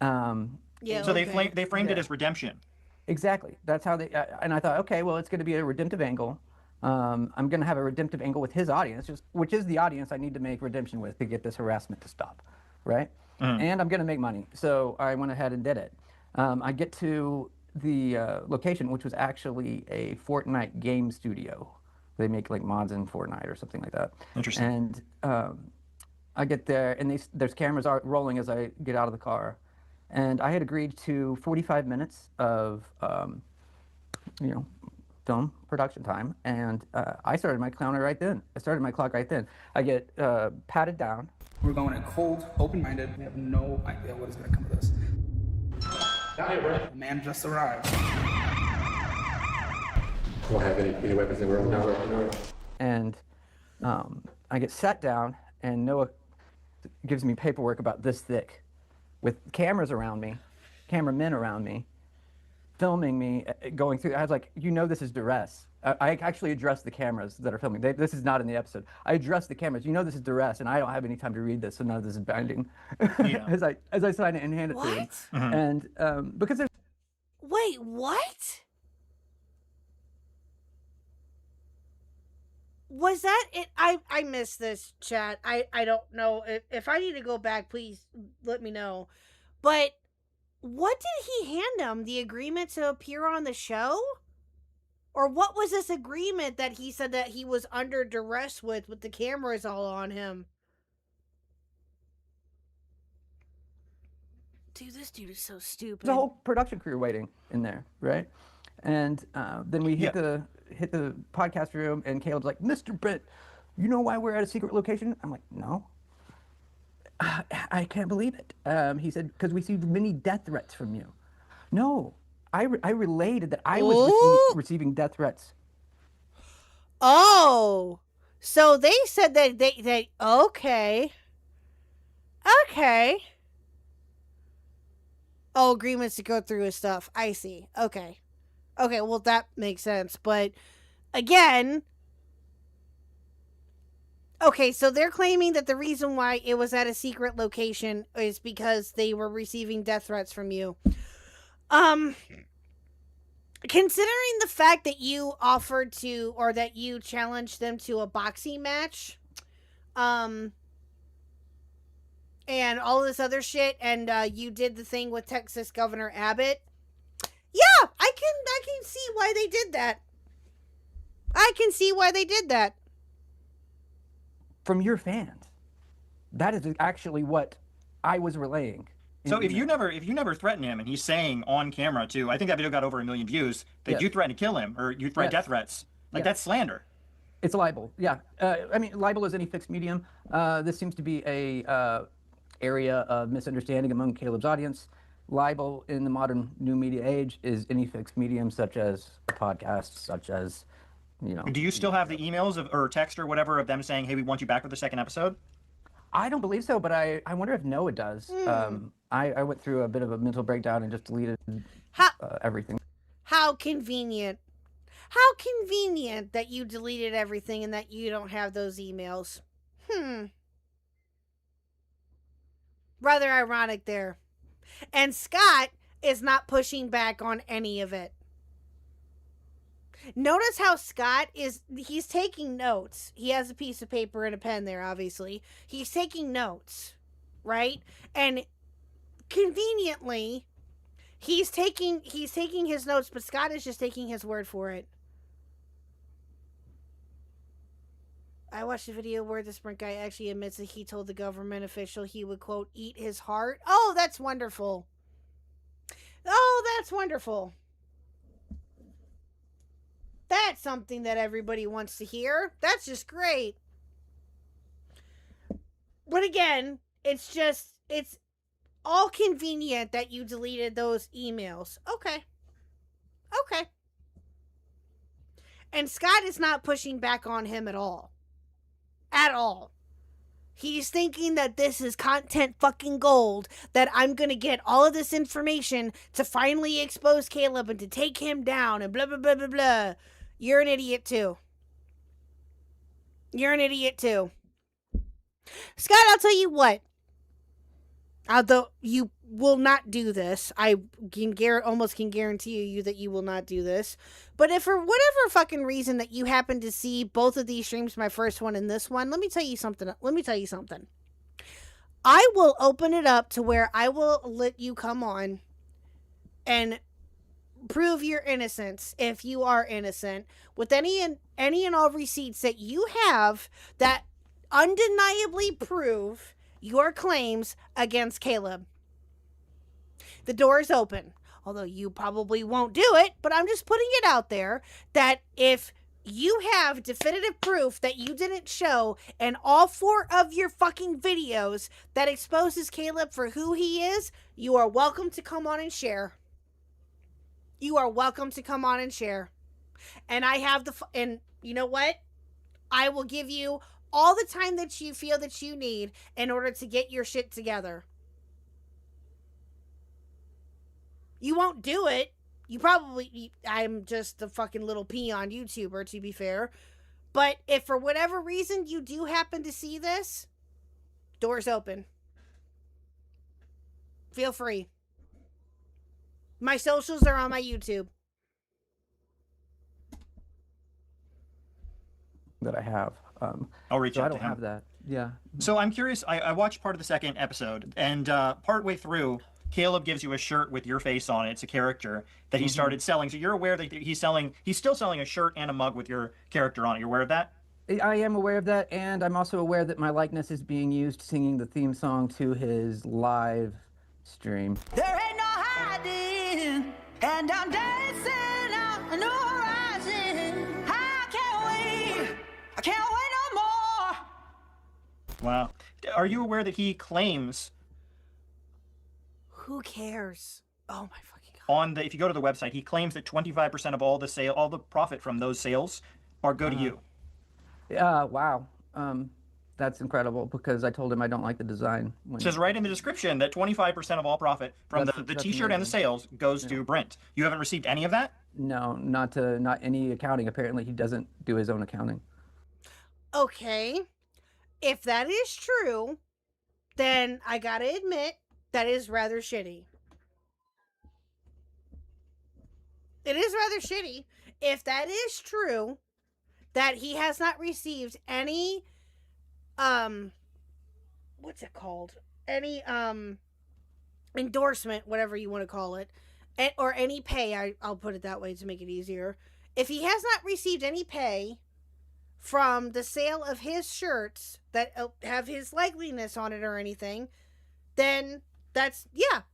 Yeah. So they framed it as redemption. Exactly. That's how they. And I thought, okay, well, it's going to be a redemptive angle. I'm going to have a redemptive angle with his audience, which is the audience I need to make redemption with to get this harassment to stop, right? And I'm going to make money. So I went ahead and did it. I get to the location, which was actually a Fortnite game studio. They make like mods in Fortnite or something like that. Interesting. And I get there, and there's cameras rolling as I get out of the car. And I had agreed to 45 minutes of, film production time. And I started my counter right then. I started my clock right then. I get patted down. We're going in cold, open-minded. We have no idea what is going to come of this. The man just arrived. Don't have any weapons in the room. No. And I get sat down, and Noah gives me paperwork about this thick with cameras around me, cameramen around me, filming me, going through. I was like, this is duress. I actually addressed the cameras that are filming. This is not in the episode. I addressed the cameras. This is duress, and I don't have any time to read this, so none of this is binding. Yeah. as I sign it and hand it to him. Mm-hmm. And because there's... Wait, what? Was that it? I missed this, chat. I don't know. If I need to go back, please let me know. But what did he hand him? The agreement to appear on the show? Or what was this agreement that he said that he was under duress with the cameras all on him? Dude, this dude is so stupid. There's a whole production crew waiting in there, right? And then we hit the podcast room, and Caleb's like, "Mr. Brent, you know why we're at a secret location?" I'm like, "No." I can't believe it. He said, "Because we received many death threats from you." No, I related that I was receiving death threats. Oh, so they said that they okay. Oh, agreements to go through his stuff. I see. Okay, well, that makes sense. But again, okay, so they're claiming that the reason why it was at a secret location is because they were receiving death threats from you. Considering the fact that you offered to, or that you challenged them to a boxing match, and all this other shit, and you did the thing with Texas Governor Abbott, yeah, I can see why they did that. I can see why they did that. From your fans. That is actually what I was relaying. So if you never threaten him, and he's saying on camera too, I think that video got over 1 million views, that you threatened to kill him, or you threatened death threats, that's slander. It's libel, yeah. Libel is any fixed medium. This seems to be a area of misunderstanding among Caleb's audience. Libel in the modern new media age is any fixed medium, such as a podcast, such as, Do you still have the emails or text or whatever of them saying, "Hey, we want you back for the second episode"? I don't believe so, but I wonder if Noah does. I went through a bit of a mental breakdown and just deleted everything. How convenient. How convenient that you deleted everything and that you don't have those emails. Rather ironic there. And Scott is not pushing back on any of it. Notice how Scott he's taking notes. He has a piece of paper and a pen there, obviously. He's taking notes, right? And conveniently, he's taking his notes, but Scott is just taking his word for it. I watched a video where the Sprint guy actually admits that he told the government official he would, quote, eat his heart. Oh, that's wonderful. Oh, that's wonderful. That's something that everybody wants to hear. That's just great. But again, it's all convenient that you deleted those emails. Okay. And Scott is not pushing back on him at all. At all. He's thinking that this is content fucking gold, that I'm gonna get all of this information to finally expose Caleb and to take him down and blah, blah, blah, blah, blah. You're an idiot too. Scott, I'll tell you what. Although you will not do this, I can almost guarantee you that you will not do this. But if for whatever fucking reason that you happen to see both of these streams, my first one and this one, let me tell you something. I will open it up to where I will let you come on and prove your innocence, if you are innocent, with any and all receipts that you have that undeniably prove your claims against Caleb. The door is open. Although you probably won't do it, but I'm just putting it out there that if you have definitive proof that you didn't show in all 4 of your fucking videos that exposes Caleb for who he is, you are welcome to come on and share. You are welcome to come on and share. And I have and you know what? I will give you all the time that you feel that you need in order to get your shit together. You won't do it. I'm just a fucking little peon YouTuber, to be fair. But if for whatever reason you do happen to see this, doors open. Feel free. My socials are on my YouTube. That I have. I'll reach so out I to don't him. have that. Yeah. So I'm curious. I watched part of the second episode, and partway through, Caleb gives you a shirt with your face on it. It's a character that he started selling. So you're aware that he's still selling a shirt and a mug with your character on it. You're aware of that? I am aware of that, and I'm also aware that my likeness is being used singing the theme song to his live stream. There ain't no hiding, and I'm dancing on the horizon. I can't wait no more. Wow. Are you aware that he claims Who cares? Oh my fucking god. if you go to the website, he claims that 25% of all the profit from those sales go to you. Wow. That's incredible because I told him I don't like the design. It says right in the description that 25% of all profit from the t-shirt and the sales goes to Brent. You haven't received any of that? No, not any accounting. Apparently he doesn't do his own accounting. Okay. If that is true, then I gotta admit, that is rather shitty. It is rather shitty. If that is true, that he has not received any, what's it called? Any, endorsement, whatever you want to call it, or any pay, I'll put it that way to make it easier. If he has not received any pay from the sale of his shirts that have his likeliness on it or anything, then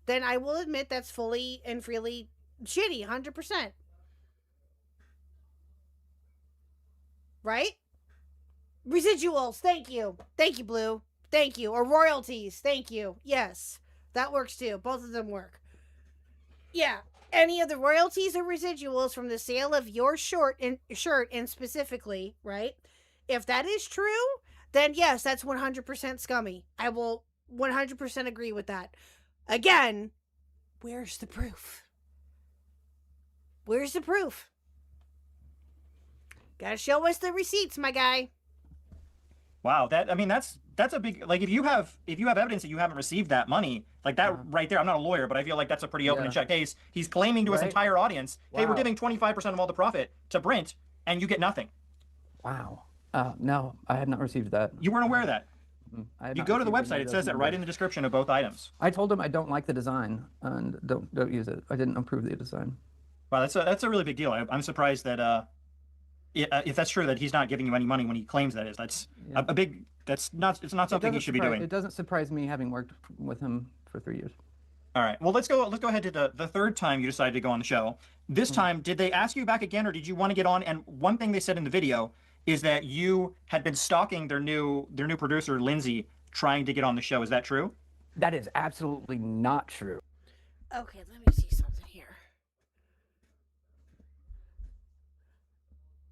then I will admit that's fully and freely shitty, 100%. Right? Residuals, thank you. Thank you, Blue. Thank you. Or royalties, thank you. Yes, that works too. Both of them work. Yeah, any of the royalties or residuals from the sale of your shirt and specifically, right? If that is true, then yes, that's 100% scummy. I will 100% agree with that. Again, where's the proof? Where's the proof? Gotta show us the receipts, my guy. Wow, that's a big, like, if you have evidence that you haven't received that money, like that right there, I'm not a lawyer, but I feel like that's a pretty open and shut case. He's claiming to his entire audience, hey, we're giving 25% of all the profit to Brent, and you get nothing. Wow. No, I had not received that. You weren't aware of that? You go to the website, it says that right in the description of both items. I told him I don't like the design and don't use it. I didn't approve the design. Wow, that's a really big deal. I'm surprised that if that's true that he's not giving you any money when he claims that is. That's a big. It's not something he should be doing. It doesn't surprise me having worked with him for 3 years. All right. Well, let's go ahead to the third time you decided to go on the show. This time, did they ask you back again, or did you want to get on? And one thing they said in the video is that you had been stalking their new producer, Lindsay, trying to get on the show. Is that true? That is absolutely not true. Okay, let me see something here.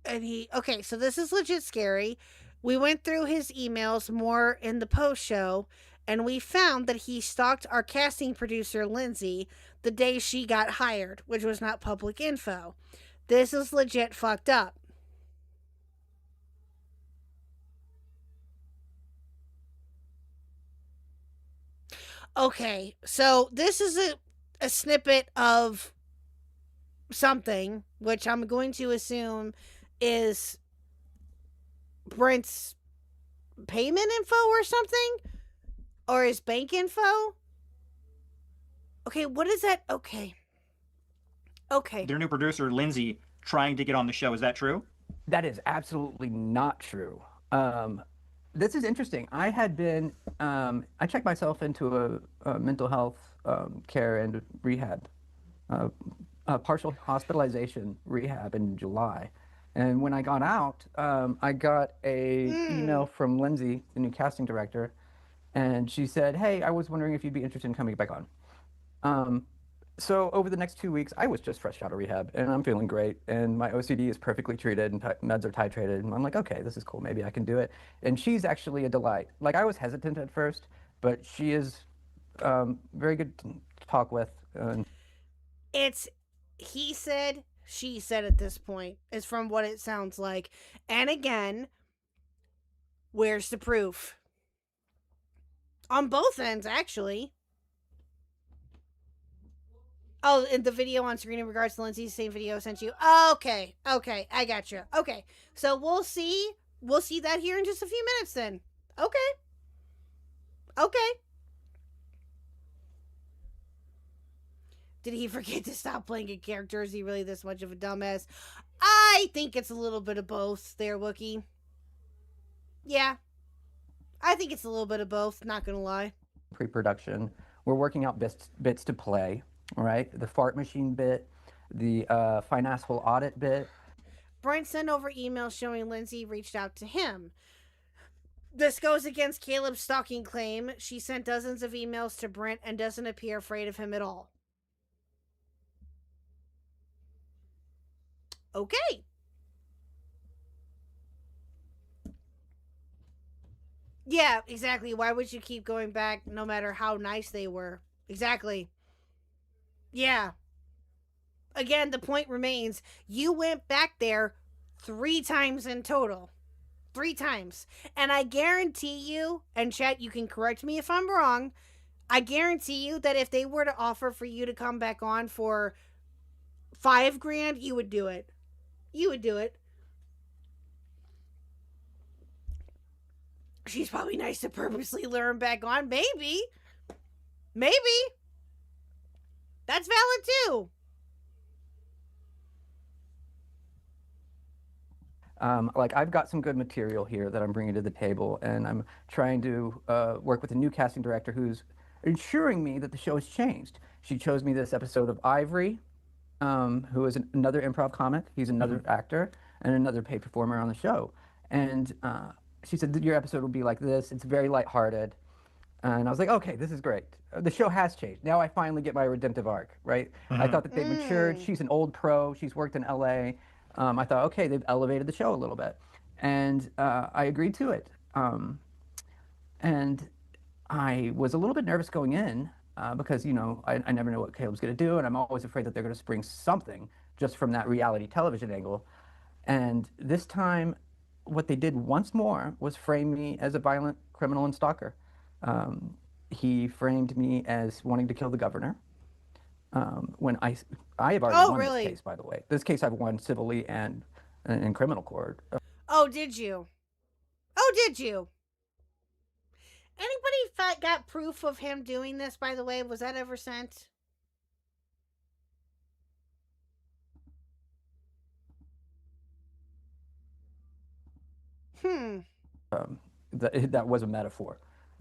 And okay, so this is legit scary. We went through his emails more in the post show, and we found that he stalked our casting producer, Lindsay, the day she got hired, which was not public info. This is legit fucked up. Okay, so this is a snippet of something, which I'm going to assume is Brent's payment info or something? Or his bank info? Okay, what is that? Okay. Their new producer, Lindsay, trying to get on the show. Is that true? That is absolutely not true. This is interesting. I had been, I checked myself into a mental health care and rehab, partial hospitalization rehab in July. And when I got out, I got a email from Lindsay, the new casting director, and she said, "Hey, I was wondering if you'd be interested in coming back on." So over the next 2 weeks, I was just fresh out of rehab, and I'm feeling great, and my OCD is perfectly treated, and meds are titrated, and I'm like, okay, this is cool, maybe I can do it. And she's actually a delight. Like, I was hesitant at first, but she is very good to talk with. It's he said, she said at this point, is from what it sounds like. And again, where's the proof? On both ends, actually. Oh, in the video on screen in regards to Lindsay's same video I sent you. Okay, I got you. Okay, so we'll see that here in just a few minutes then. Okay. Did he forget to stop playing a character? Is he really this much of a dumbass? I think it's a little bit of both there, Wookie. Yeah, I think it's a little bit of both, not gonna lie. Pre-production, we're working out bits to play. All right, the fart machine bit, the fine asshole audit bit. Brent sent over emails showing Lindsay reached out to him. This goes against Caleb's stalking claim. She sent dozens of emails to Brent and doesn't appear afraid of him at all. Okay. Yeah, exactly. Why would you keep going back no matter how nice they were? Exactly. Yeah. Again, the point remains, you went back there 3 times in total. 3 times. And I guarantee you, and chat, you can correct me if I'm wrong, I guarantee you that if they were to offer for you to come back on for $5,000, you would do it. You would do it. She's probably nice to purposely lure him back on. Maybe. That's valid too. Like, I've got some good material here that I'm bringing to the table, and I'm trying to work with a new casting director who's ensuring me that the show has changed. She chose me this episode of Ivory, who is another improv comic. He's another actor and another paid performer on the show. And she said, your episode will be like this. It's very lighthearted. And I was like, okay, this is great. The show has changed. Now I finally get my redemptive arc, right? I thought that they matured. She's an old pro. She's worked in LA. I thought, okay, they've elevated the show a little bit. And I agreed to it. And I was a little bit nervous going in because, you know, I never know what Caleb's going to do. And I'm always afraid that they're going to spring something just from that reality television angle. And this time, what they did once more was frame me as a violent criminal and stalker. He framed me as wanting to kill the governor. When I have already won this case, by the way. This case I've won civilly and in criminal court. Oh, did you? Anybody got proof of him doing this, by the way? Was that ever sent? That was a metaphor.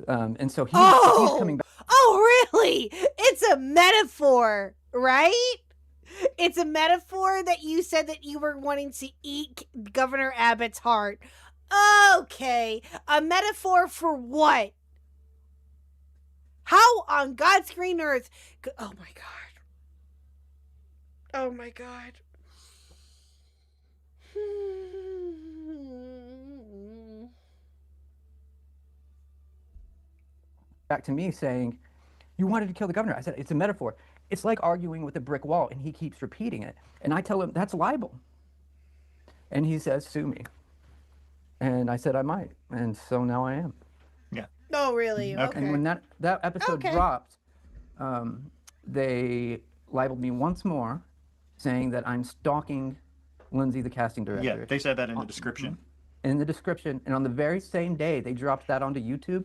And so he's coming back. Oh, really? It's a metaphor, right? It's a metaphor that you said that you were wanting to eat Governor Abbott's heart. Okay. A metaphor for what? How on God's green earth? Oh, my God. Oh, my God. Back to me saying, you wanted to kill the governor. I said, it's a metaphor. It's like arguing with a brick wall, and he keeps repeating it. And I tell him, that's libel. And he says, sue me. And I said I might. And so now I am. Yeah. Oh, really? Okay. And when that episode dropped, they libeled me once more, saying that I'm stalking Lindsay, the casting director. Yeah, they said that in the description. In the description. And on the very same day they dropped that onto YouTube,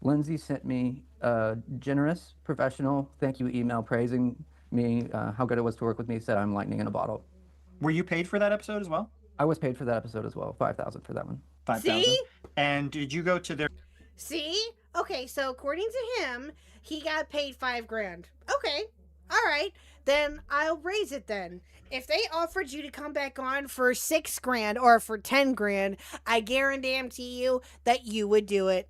Lindsay sent me a generous, professional thank you email praising me, how good it was to work with me, said I'm lightning in a bottle. Were you paid for that episode as well? I was paid for that episode as well, $5,000 for that one. 5,000. See? And did you go to their... See? Okay, so according to him, he got paid $5,000. Okay, all right. Then I'll raise it then. If they offered you to come back on for $6,000 or for $10,000, I guarantee you that you would do it.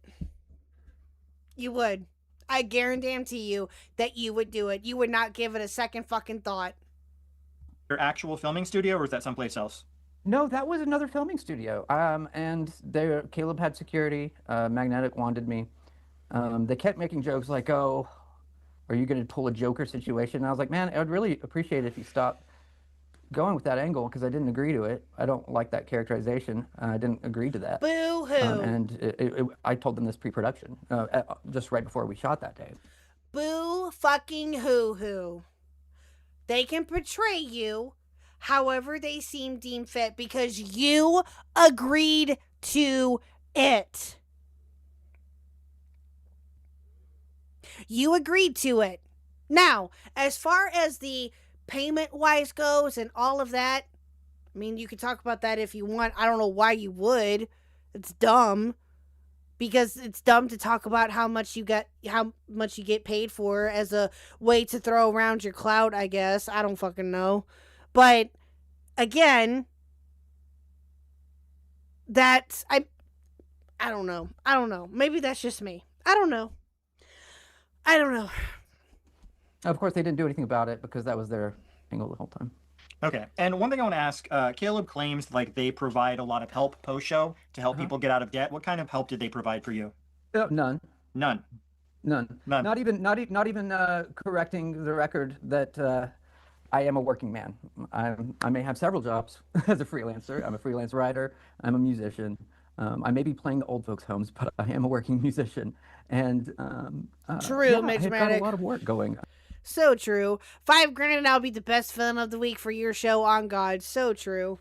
You would. I guarantee you that you would do it. You would not give it a second fucking thought. Your actual filming studio, or is that someplace else? No, that was another filming studio. And there, Caleb had security. Magnetic wanted me. They kept making jokes like, "Oh, are you going to pull a Joker situation?" And I was like, "Man, I would really appreciate it if you stopped going with that angle, because I didn't agree to it. I don't like that characterization. I didn't agree to that." Boo-hoo. And I told them this pre-production, just right before we shot that day. Boo fucking hoo-hoo. They can portray you however they deem fit because you agreed to it. You agreed to it. Now, as far as the payment-wise goes and all of that, I mean, you could talk about that if you want. I don't know why you would. It's dumb. Because it's dumb to talk about how much you get paid for as a way to throw around your clout, I guess. I don't fucking know. But again, that's I don't know. I don't know. Maybe that's just me. I don't know. Of course, they didn't do anything about it because that was their angle the whole time. Okay. And one thing I want to ask, Caleb claims like they provide a lot of help post-show to help people get out of debt. What kind of help did they provide for you? None. None. Not even correcting the record that I am a working man. I may have several jobs as a freelancer. I'm a freelance writer. I'm a musician. I may be playing the old folks' homes, but I am a working musician. And true, yeah, Mitch I've got a Maddock. lot of work going. So true. $5,000 and I'll be the best villain of the week for your show, on God. So true.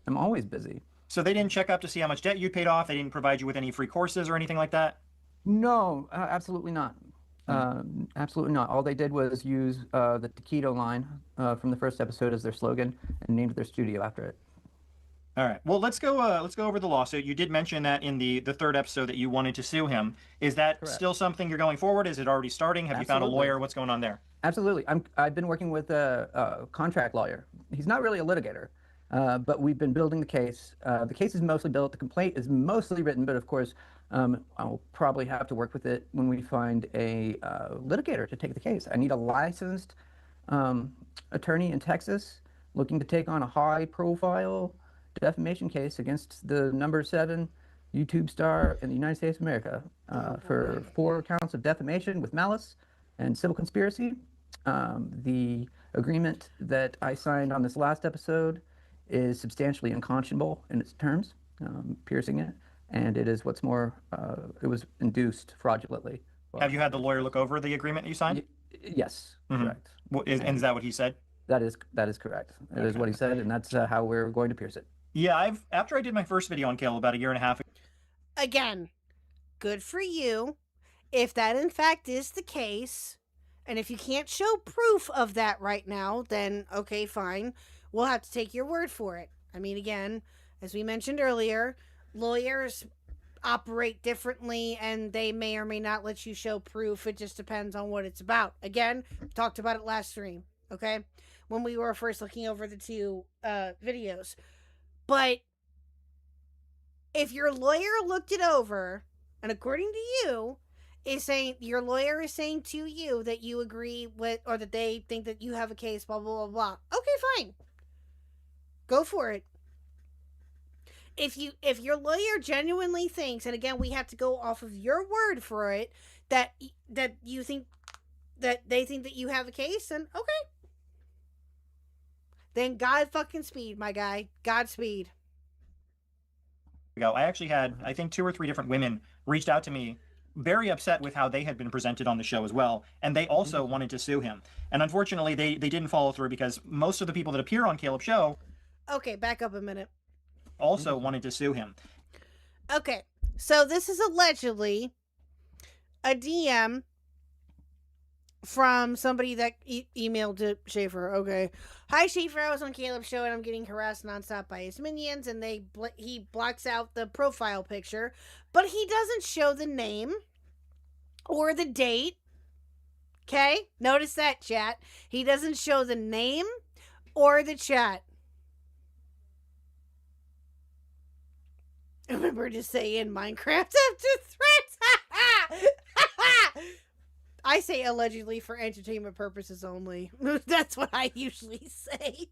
I'm always busy. So they didn't check up to see how much debt you paid off? They didn't provide you with any free courses or anything like that? No, absolutely not. Absolutely not. All they did was use the taquito line from the first episode as their slogan and named their studio after it. All right. Well, let's go over the lawsuit. You did mention that in the third episode that you wanted to sue him. Is that Correct. still something you're going forward? Is it already starting? Have you found a lawyer? What's going on there? Absolutely. I've been working with a contract lawyer. He's not really a litigator, but we've been building the case. The case is mostly built. The complaint is mostly written, but of course, I'll probably have to work with it when we find a litigator to take the case. I need a licensed attorney in Texas looking to take on a high-profile defamation case against the number 7 YouTube star in the United States of America for 4 counts of defamation with malice and civil conspiracy. The agreement that I signed on this last episode is substantially unconscionable in its terms, piercing it, and it is what's more, it was induced fraudulently. Have you had the lawyer look over the agreement you signed? Yes, correct. And is that what he said? That is correct. That is what he said, and that's how we're going to pierce it. Yeah, after I did my first video on Caleb about a year and a half ago. Again, good for you. If that in fact is the case, and if you can't show proof of that right now, then okay, fine. We'll have to take your word for it. I mean, again, as we mentioned earlier, lawyers operate differently and they may or may not let you show proof. It just depends on what it's about. Again, talked about it last stream, okay? When we were first looking over the 2 videos. But if your lawyer looked it over, and according to you, your lawyer is saying to you that you agree with, or that they think that you have a case, blah, blah, blah, blah. Okay, fine. Go for it. If your lawyer genuinely thinks, and again, we have to go off of your word for it, that you think that they think that you have a case, then okay. Then God fucking speed, my guy. Godspeed. I actually had, I think, 2 or 3 different women reached out to me very upset with how they had been presented on the show as well. And they also wanted to sue him. And unfortunately, they didn't follow through because most of the people that appear on Caleb's show Okay, back up a minute. also wanted to sue him. Okay, so this is allegedly a DM from somebody that emailed to Schaefer. Okay. Hi, Schaefer. I was on Caleb's show and I'm getting harassed nonstop by his minions, and he blocks out the profile picture, but he doesn't show the name or the date. Okay? Notice that, chat. He doesn't show the name or the chat. I remember to say in Minecraft after threats. I say allegedly for entertainment purposes only. That's what I usually say.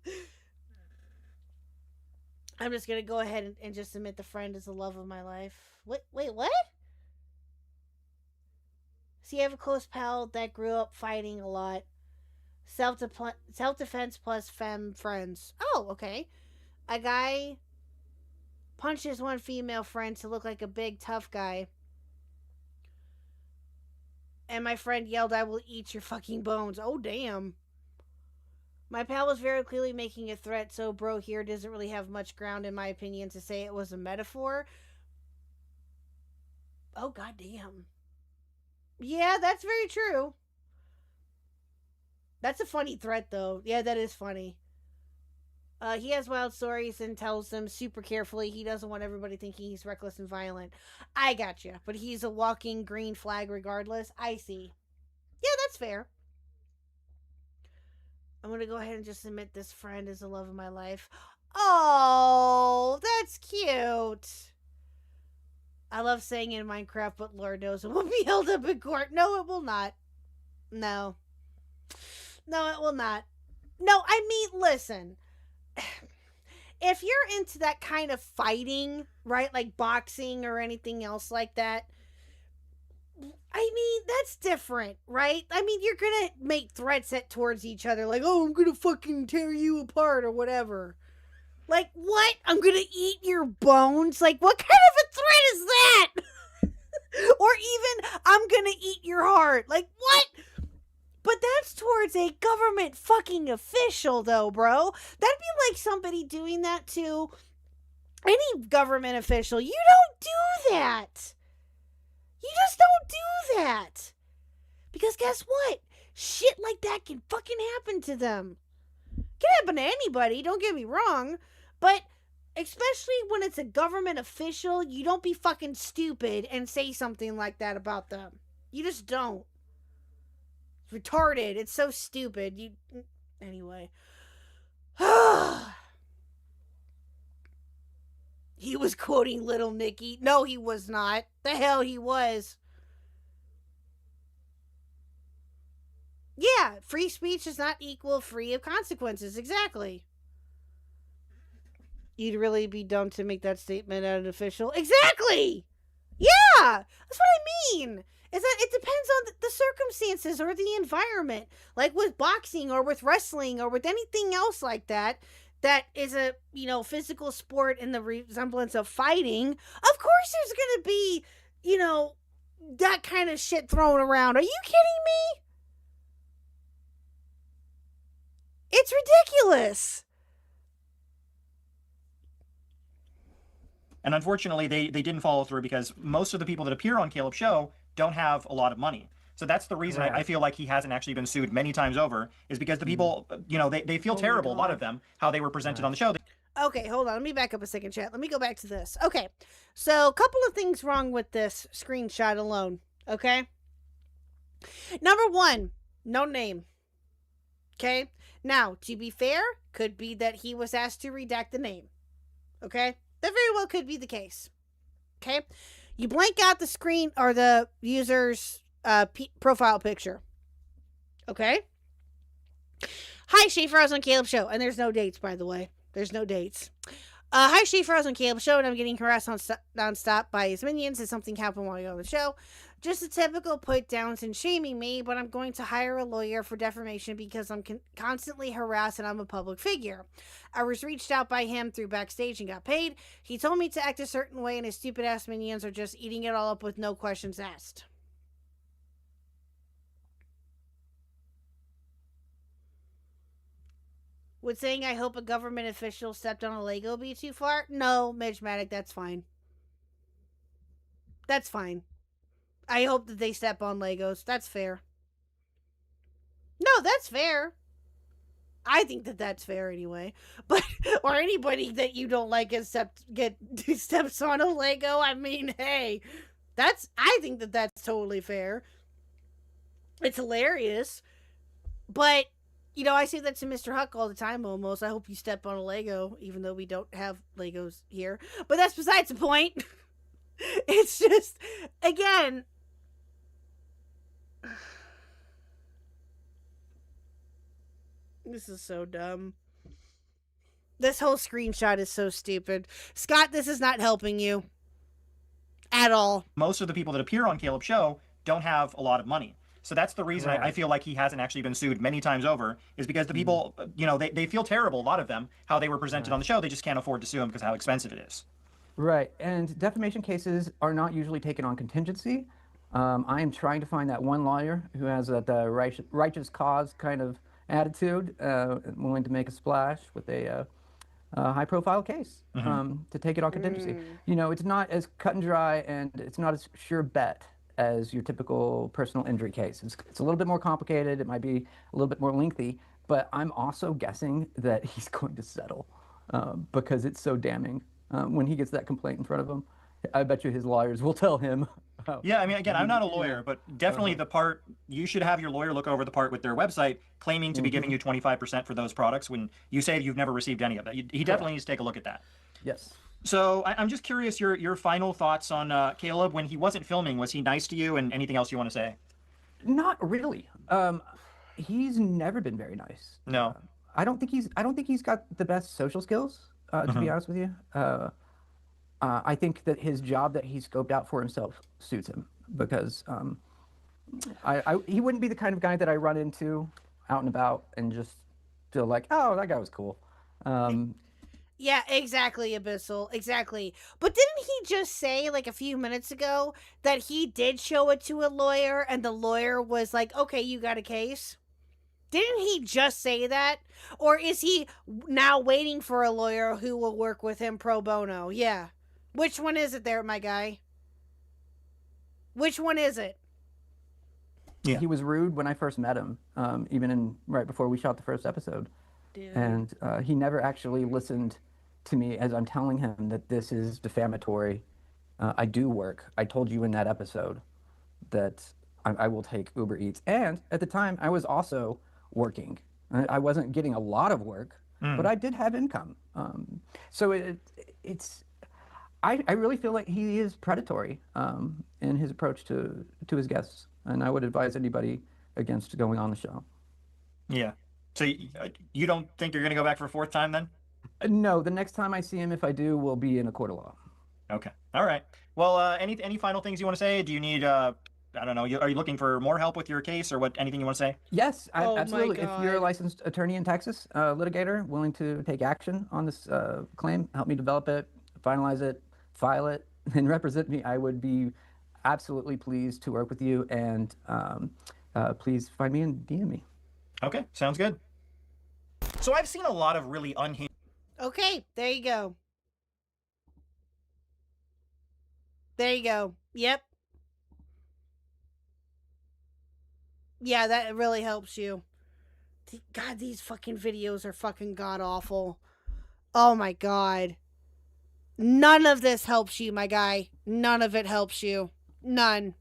I'm just going to go ahead and just admit the friend is the love of my life. Wait, what? See, I have a close pal that grew up fighting a lot. Self-defense plus femme friends. Oh, okay. A guy punches one female friend to look like a big tough guy. And my friend yelled, "I will eat your fucking bones." Oh, damn. My pal was very clearly making a threat, so bro here doesn't really have much ground, in my opinion, to say it was a metaphor. Oh, goddamn. Yeah, that's very true. That's a funny threat, though. Yeah, that is funny. He has wild stories and tells them super carefully. He doesn't want everybody thinking he's reckless and violent. I gotcha. But he's a walking green flag regardless. I see. Yeah, that's fair. I'm going to go ahead and just admit this friend is the love of my life. Oh, that's cute. I love saying it in Minecraft, but Lord knows it will be held up in court. No, it will not. No. No, it will not. No, I mean, listen. If you're into that kind of fighting, right, like boxing or anything else like that, I mean, that's different, right? I mean, you're gonna make threats towards each other, like, "Oh, I'm gonna fucking tear you apart," or whatever. Like, what? I'm gonna eat your bones? Like, what kind of a threat is that? Or even, "I'm gonna eat your heart." Like, what? But that's towards a government fucking official, though, bro. That'd be like somebody doing that to any government official. You don't do that. You just don't do that. Because guess what? Shit like that can fucking happen to them. Can happen to anybody, don't get me wrong. But especially when it's a government official, you don't be fucking stupid and say something like that about them. You just don't. Retarded. It's so stupid. Anyway. He was quoting Little Nicky. No, he was not. The hell he was. Yeah, free speech is not equal free of consequences. Exactly. You'd really be dumb to make that statement at an official. Exactly! Yeah! That's what I mean! Is that it depends on the circumstances or the environment. Like with boxing or with wrestling or with anything else like that is a, physical sport in the resemblance of fighting. Of course there's going to be, that kind of shit thrown around. Are you kidding me? It's ridiculous. And unfortunately, they didn't follow through because most of the people that appear on Caleb's show don't have a lot of money. So that's the reason I feel like he hasn't actually been sued many times over, is because the people, they feel terrible, a lot of them, how they were presented on the show. Okay, hold on. Let me back up a second, chat. Let me go back to this. Okay, so a couple of things wrong with this screenshot alone, okay? Number one, no name. Okay? Now, to be fair, could be that he was asked to redact the name. Okay? That very well could be the case. Okay? You blank out the screen or the user's profile picture. Okay? Hi, Schaefer. I was on Caleb's show. And there's no dates, by the way. There's no dates. Hi, Schaefer. I was on Caleb's show, and I'm getting harassed nonstop by his minions. Did something happen while you're on the show? Just a typical put downs and shaming me, but I'm going to hire a lawyer for defamation because I'm constantly harassed and I'm a public figure. I was reached out by him through backstage and got paid. He told me to act a certain way, and his stupid ass minions are just eating it all up with no questions asked. Would saying I hope a government official stepped on a Lego be too far? No, Midge-matic, that's fine. That's fine. I hope that they step on Legos. That's fair. No, that's fair. I think that that's fair anyway. But or anybody that you don't like steps on a Lego. I mean, hey, I think that that's totally fair. It's hilarious. But you know, I say that to Mr. Khuck all the time almost. I hope you step on a Lego, even though we don't have Legos here. But that's besides the point. It's just, again, this is so dumb. This whole screenshot is so stupid. Scott, this is not helping you at all. Most of the people that appear on Caleb's show don't have a lot of money. So that's the reason I feel like he hasn't actually been sued many times over, is because the people, you know, they feel terrible, a lot of them, how they were presented on the show. They just can't afford to sue him because of how expensive it is. Right, and defamation cases are not usually taken on contingency. I am trying to find that one lawyer who has that righteous cause kind of attitude, willing to make a splash with a high-profile case to take it on contingency. You know, it's not as cut and dry, and it's not as sure bet as your typical personal injury case. It's a little bit more complicated. It might be a little bit more lengthy, but I'm also guessing that he's going to settle because it's so damning. When he gets that complaint in front of him, I bet you his lawyers will tell him. Yeah, I mean, again, I'm not a lawyer, but definitely the part, you should have your lawyer look over the part with their website claiming to be giving you 25% for those products when you say you've never received any of that. He definitely needs to take a look at that. Yes. So I'm just curious your final thoughts on Caleb. When he wasn't filming, was he nice to you, and anything else you want to say? Not really. He's never been very nice. No. I don't think he's got the best social skills, to be honest with you. I think that his job that he scoped out for himself suits him because he wouldn't be the kind of guy that I run into out and about and just feel like, oh, that guy was cool. Yeah, exactly, Abyssal. Exactly. But didn't he just say, like, a few minutes ago that he did show it to a lawyer and the lawyer was like, okay, you got a case? Didn't he just say that? Or is he now waiting for a lawyer who will work with him pro bono? Yeah. Which one is it there, my guy? Which one is it? Yeah. He was rude when I first met him, even right before we shot the first episode. Dude. And he never actually listened to me as I'm telling him that this is defamatory. I do work. I told you in that episode that I will take Uber Eats. And at the time, I was also working. I wasn't getting a lot of work, but I did have income. So it's... I really feel like he is predatory in his approach to his guests. And I would advise anybody against going on the show. Yeah. So you don't think you're going to go back for a fourth time then? No, the next time I see him, if I do, will be in a court of law. Okay. All right. Well, any final things you want to say? Do you need, I don't know, are you looking for more help with your case or what? Anything you want to say? Yes, absolutely. If you're a licensed attorney in Texas, litigator, willing to take action on this claim, help me develop it, finalize it, file it, and represent me, I would be absolutely pleased to work with you. And please find me and DM me. Okay, sounds good. So I've seen a lot of really unhinged... Okay, there you go. There you go. Yep. Yeah, that really helps you. God, these fucking videos are fucking god-awful. Oh my god. None of this helps you, my guy. None of it helps you. None.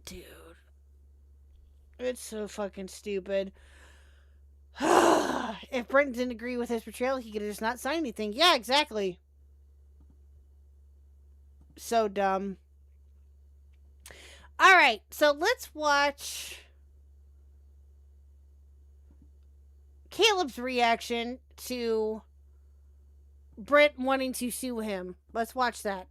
Dude. It's so fucking stupid. If Brenton didn't agree with his portrayal, he could have just not signed anything. Yeah, exactly. So dumb. Alright, so let's watch Caleb's reaction to Britt wanting to sue him. Let's watch that.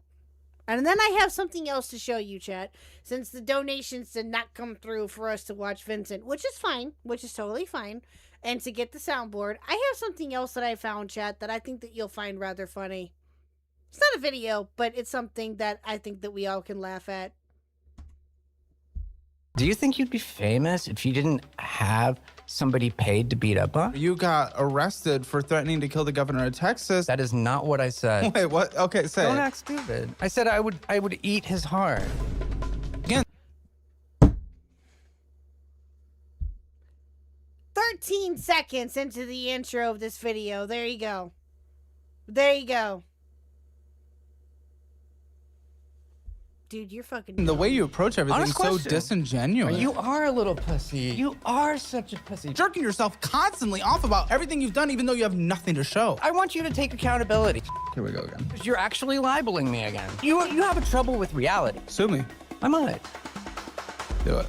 And then I have something else to show you, chat, since the donations did not come through for us to watch Vincent, which is fine, which is totally fine, and to get the soundboard. I have something else that I found, chat, that I think that you'll find rather funny. It's not a video, but it's something that I think that we all can laugh at. Do you think you'd be famous if you didn't have somebody paid to beat up on? You got arrested for threatening to kill the governor of Texas. That is not what I said. Wait, what? Okay, say Don't it. act stupid. I said I would eat his heart. Again, 13 seconds into the intro of this video. There you go. There you go. Dude, you're fucking The way you approach everything is Honest so question. disingenuous. You are a little pussy. You are such a pussy. jerking yourself constantly off about everything you've done, even though you have nothing to show. I want you to take accountability. Here we go again. You're actually libeling me again. You have a trouble with reality. Sue me. I might. Do it.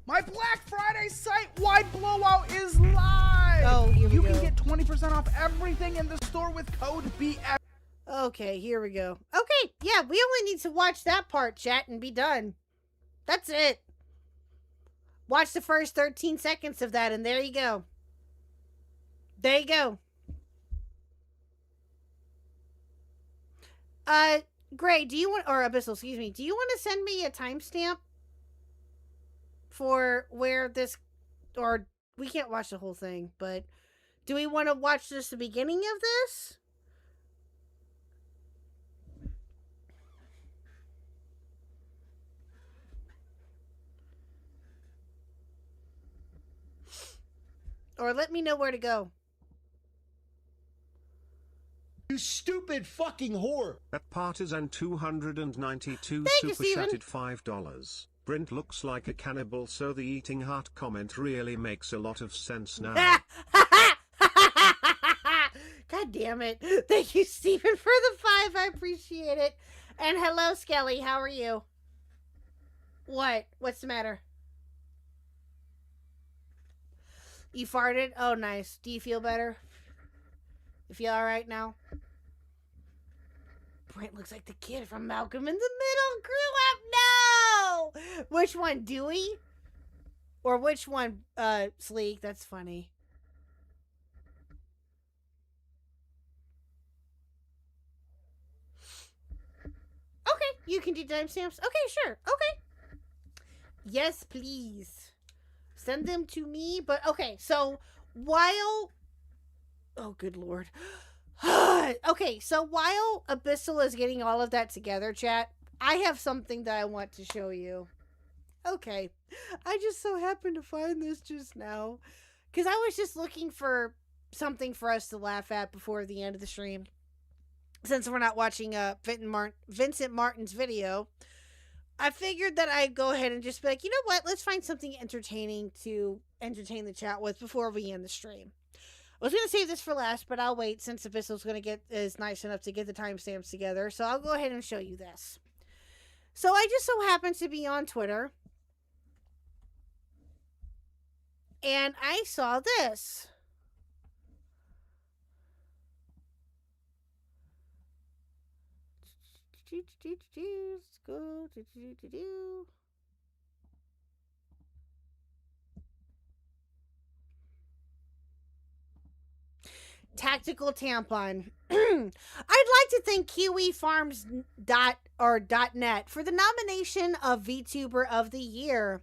My Black Friday site-wide blowout is live! Oh, here we You go. can get 20% off everything in the store with code BF. Okay, here we go. Okay, yeah, we only need to watch that part, chat, and be done. That's it. Watch the first 13 seconds of that, and there you go. There you go. Gray, do you want, or Abyssal, excuse me, do you want to send me a timestamp for where this, or we can't watch the whole thing, but do we want to watch just the beginning of this? Or let me know where to go. You stupid fucking whore. At Partisan 292 Thank you, super Steven. chatted $5. Brent looks like a cannibal, so the eating heart comment really makes a lot of sense now. God damn it. Thank you, Steven, for the 5. I appreciate it. And hello, Skelly. How are you? What? What's the matter? You farted? Oh, nice. Do you feel better? You feel alright now? Brent looks like the kid from Malcolm in the Middle grew up. No! Which one, Dewey? Or which one, Sleek? That's funny. Okay, you can do timestamps. Okay, sure. Okay. Yes, please. Send them to me. But okay, so while... Oh, good lord. Okay, so while Abyssal is getting all of that together, chat, I have something that I want to show you. Okay. I just so happened to find this just now. Because I was just looking for something for us to laugh at before the end of the stream. Since we're not watching Vincent Martin's video, I figured that I'd go ahead and just be like, you know what? Let's find something entertaining to entertain the chat with before we end the stream. I was going to save this for last, but I'll wait since Abyssal's is nice enough to get the timestamps together. So I'll go ahead and show you this. So I just so happened to be on Twitter. And I saw this. Let's go. Tactical tampon. I'd like to thank KiwiFarms.net for the nomination of VTuber of the Year.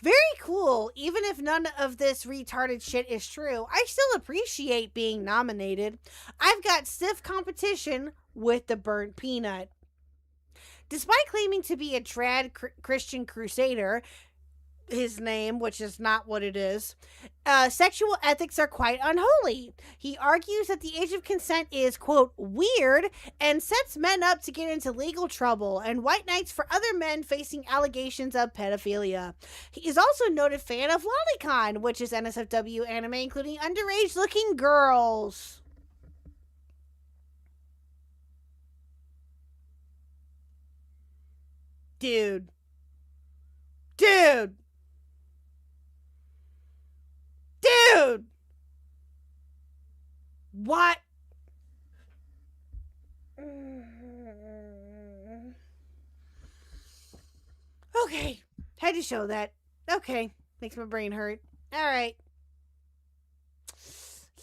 Very cool. Even if none of this retarded shit is true, I still appreciate being nominated. I've got stiff competition with the burnt peanut. Despite claiming to be a trad Christian crusader, his name, which is not what it is, sexual ethics are quite unholy. He argues that the age of consent is, quote, weird, and sets men up to get into legal trouble and white knights for other men facing allegations of pedophilia. He is also a noted fan of Lolicon, which is NSFW anime including underage-looking girls. Dude. What? Okay. Had to show that. Okay. Makes my brain hurt. Alright.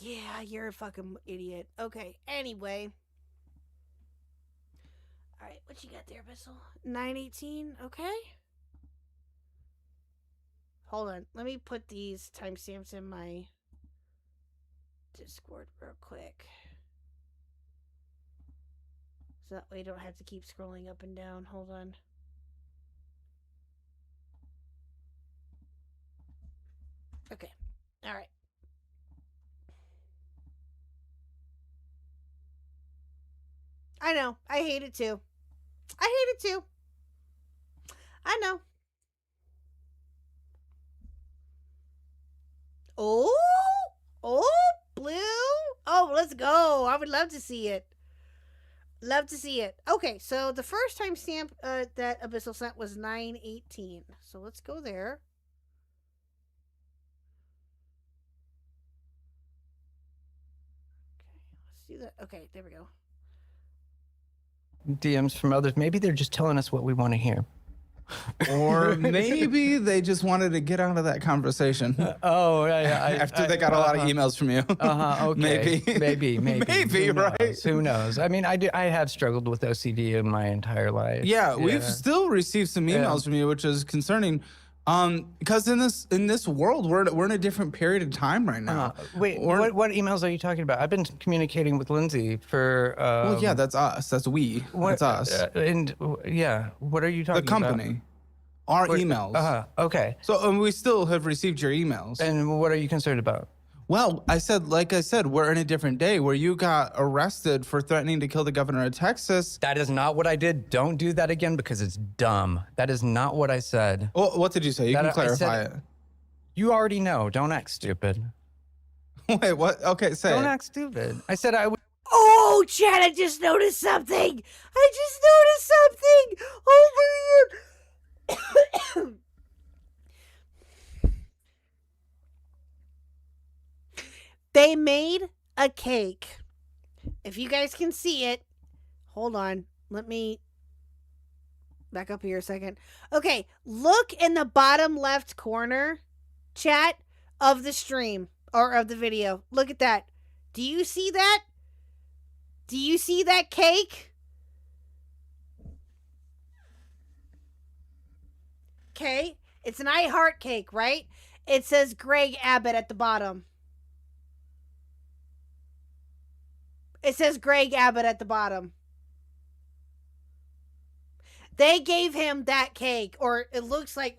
Yeah, you're a fucking idiot. Okay. Anyway. Alright, what you got there, Bissell? 918. Okay. Hold on. Let me put these timestamps in my Discord real quick. So that way you don't have to keep scrolling up and down. Hold on. Okay. All right. I know. I hate it too. I hate it too. I know. Oh, blue. Oh, let's go. I would love to see it. Love to see it. Okay, so the first time stamp that Abyssal sent was 9/18. So let's go there. Okay, let's do that. Okay, there we go. DMs from others. Maybe they're just telling us what we want to hear. Or maybe they just wanted to get out of that conversation. After they got a lot of emails from you. Okay. Maybe. Maybe, right? Who knows? I mean, I have struggled with OCD in my entire life. Yeah, we've still received some emails from you, which is concerning. Because in this world, we're in a different period of time right now. Wait, what emails are you talking about? I've been communicating with Lindsay for. Well, yeah, that's us. That's we. That's us. What are you talking about? The company. Our emails. Okay. So we still have received your emails. And what are you concerned about? Well, like I said, we're in a different day where you got arrested for threatening to kill the governor of Texas. That is not what I did. Don't do that again because it's dumb. That is not what I said. Well, what did you say? You can clarify it. You already know. Don't act stupid. Wait, what? Okay, say Don't it. act stupid. I said I would. Oh, Chad, I just noticed something. Oh, my God. They made a cake. If you guys can see it, hold on. Let me back up here a second. Okay, look in the bottom left corner, chat, of the stream or of the video. Look at that. Do you see that? Do you see that cake? Okay, it's an I Heart cake, right? It says Greg Abbott at the bottom. It says Greg Abbott at the bottom. They gave him that cake, or it looks like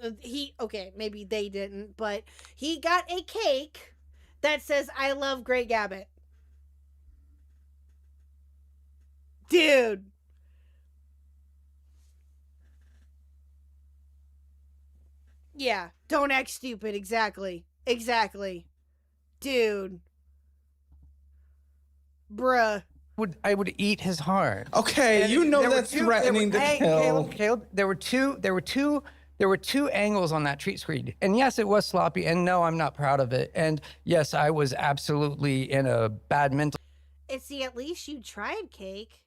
okay, maybe they didn't, but he got a cake that says I love Greg Abbott. Dude. Yeah, don't act stupid. Exactly. Dude. Bruh. I would eat his heart. Okay, And that's threatening to kill. Caleb, there were two angles on that treat screen. And yes, it was sloppy. And no, I'm not proud of it. And yes, I was absolutely in a bad mental. See, at least you tried cake.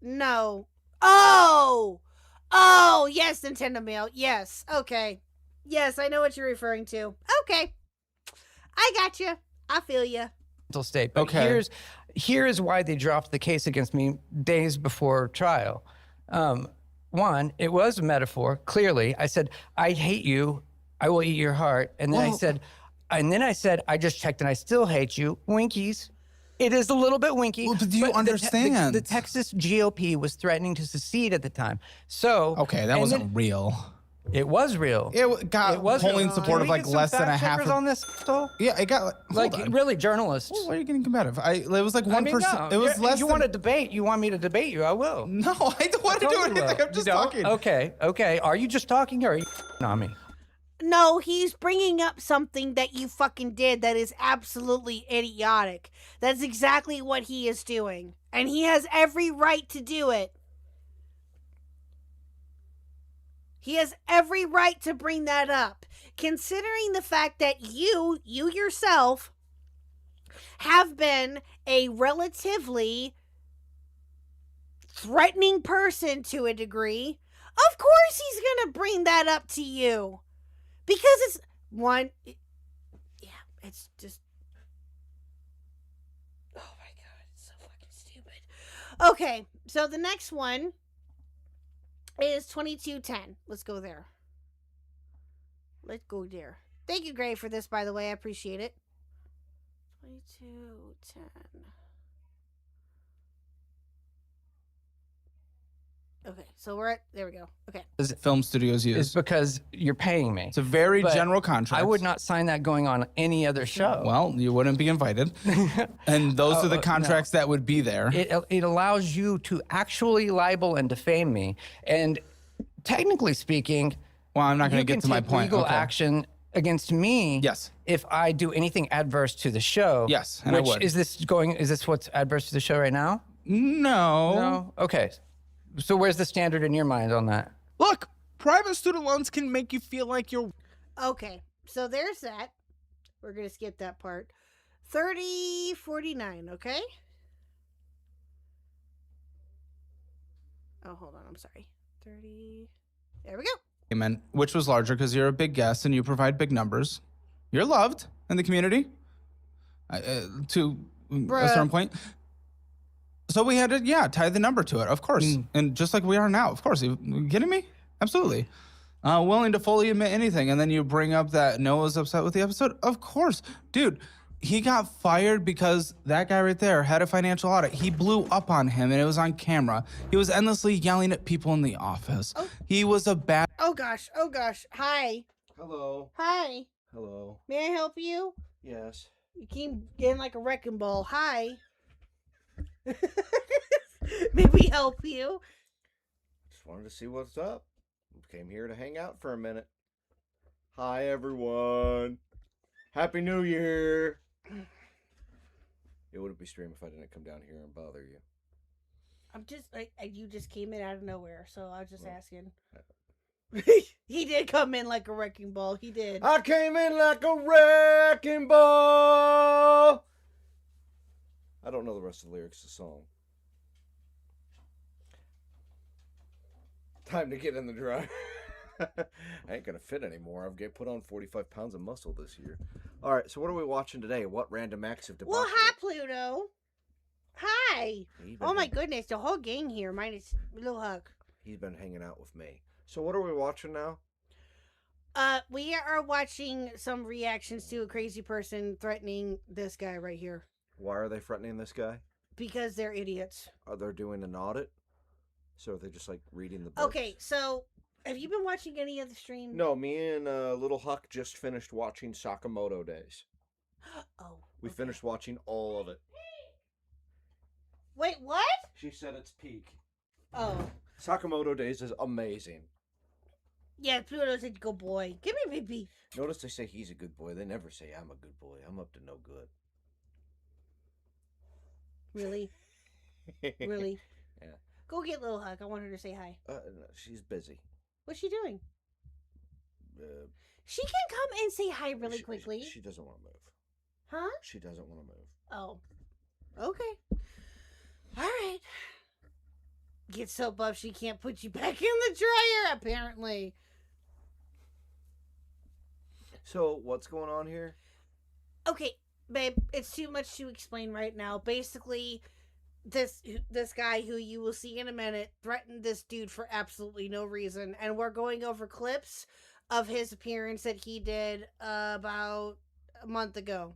No. Oh, yes, Nintendo Mail. Yes. Okay. Yes, I know what you're referring to. Okay. I got you. I feel you. State. But here's why they dropped the case against me days before trial. One, it was a metaphor. Clearly, I said, "I hate you. I will eat your heart." And then I said, "I just checked and I still hate you." Winkies. It is a little bit winky. Well, do you understand? The Texas GOP was threatening to secede at the time. So okay, that wasn't real. It was real. It got polling support of like less than a half. On this, Stoll? Yeah, it got really journalists. Well, why are you getting combative? It was like 1%. It was less. You want to debate? You want me to debate you? I will. No, I don't want to do anything. I'm just talking. Okay. Are you just talking or are you on me? No, he's bringing up something that you fucking did that is absolutely idiotic. That's exactly what he is doing, and he has every right to do it. He has every right to bring that up, considering the fact that you yourself have been a relatively threatening person to a degree. Of course he's going to bring that up to you. Because it's it's just, oh my God, it's so fucking stupid. Okay, so the next one is 2210. Let's go there. Let's go there. Thank you, Gray, for this, by the way. I appreciate it. 2210. Okay, so we're at, there we go. Okay. Film studios Is use. because you're paying me. It's a very But general contract. I would not sign that going on any other show. Well, you wouldn't be invited. And those are the no. contracts that would be there. It allows you to actually libel and defame me. And technically speaking, well, I'm not going to get to my point. Legal Okay. action against me. Yes. If I do anything adverse to the show. Yes, and I which would. is this what's adverse to the show right now? No. No. Okay. So where's the standard in your mind on that? Look, private student loans can make you feel like you're... Okay, so there's that. We're going to skip that part. 3049, okay? Oh, hold on. I'm sorry. 30. There we go. Amen. Which was larger because you're a big guest and you provide big numbers. You're loved in the community to a certain point. So we had to, tie the number to it, of course. And just like we are now, of course. You kidding me? Absolutely. Willing to fully admit anything. And then you bring up that Noah's upset with the episode. Of course. Dude, he got fired because that guy right there had a financial audit. He blew up on him and it was on camera. He was endlessly yelling at people in the office. Oh. He was a bad... Oh, gosh. Oh, gosh. Hi. Hello. Hi. Hello. May I help you? Yes. You keep getting like a wrecking ball. Hi. May we help you? Just wanted to see what's up. Came here to hang out for a minute. Hi, everyone. Happy New Year. It wouldn't be stream if I didn't come down here and bother you. I'm just like, you just came in out of nowhere, so I was just asking. He did come in like a wrecking ball. He did. I came in like a wrecking ball. I don't know the rest of the lyrics of the song. Time to get in the dry. I ain't gonna fit anymore. I've put on 45 pounds of muscle this year. All right, so what are we watching today? What random acts of debauchery? Well, hi, Pluto. Hi. Oh, my goodness. The whole gang here, minus Little Khuck. He's been hanging out with me. So what are we watching now? We are watching some reactions to a crazy person threatening this guy right here. Why are they threatening this guy? Because they're idiots. Are they doing an audit? So are they just like reading the books? Okay, so have you been watching any of the stream? No, me and Little Khuck just finished watching Sakamoto Days. Oh. We finished watching all of it. Wait, what? She said it's peak. Oh. Sakamoto Days is amazing. Yeah, Pluto said, good boy. Give me baby. Notice they say he's a good boy. They never say I'm a good boy. I'm up to no good. Really? Really? Yeah. Go get Little Khuck. I want her to say hi. No, she's busy. What's she doing? She can come and say hi really quickly. She doesn't want to move. Huh? She doesn't want to move. Oh. Okay. All right. Get so buff she can't put you back in the dryer, apparently. So, what's going on here? Okay, babe, it's too much to explain right now. Basically, this guy who you will see in a minute threatened this dude for absolutely no reason, and we're going over clips of his appearance that he did about a month ago.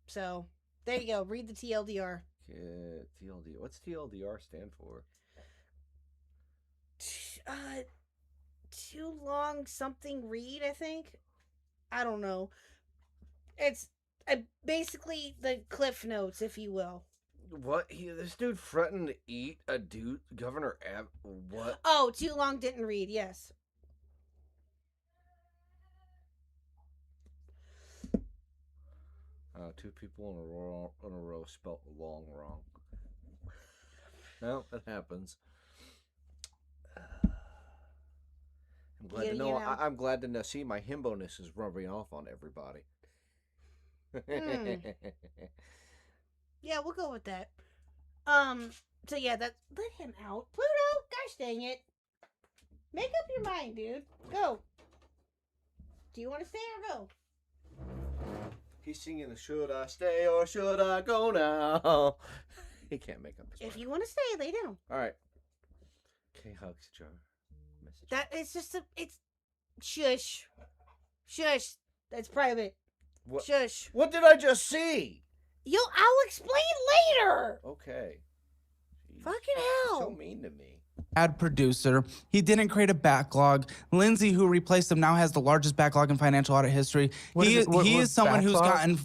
So, there you go. Read the TLDR. TLDR. What's TLDR stand for? Too long something read, I think. I don't know. It's basically the cliff notes, if you will. What? This dude threatened to eat a dude, Governor Ab. What? Oh, too long didn't read. Yes. Two people in a row spelt long wrong. Well, that happens. I'm glad to know. I'm glad to know. See, my himbo-ness is rubbing off on everybody. Yeah, we'll go with that. So yeah, let him out. Pluto, gosh dang it. Make up your mind, dude. Go. Do you want to stay or go? He's singing the "Should I Stay or Should I Go Now?" He can't make up his mind. If you want to stay, lay down. All right. Okay, hugs, Jar. Message. That it's just it's shush. Shush. That's private. What? Shush. What did I just see? I'll explain later. Okay. Jeez. Fucking hell. So mean to me. bad producer. He didn't create a backlog. Lindsay, who replaced him, now has the largest backlog in financial audit history. He is someone who's gotten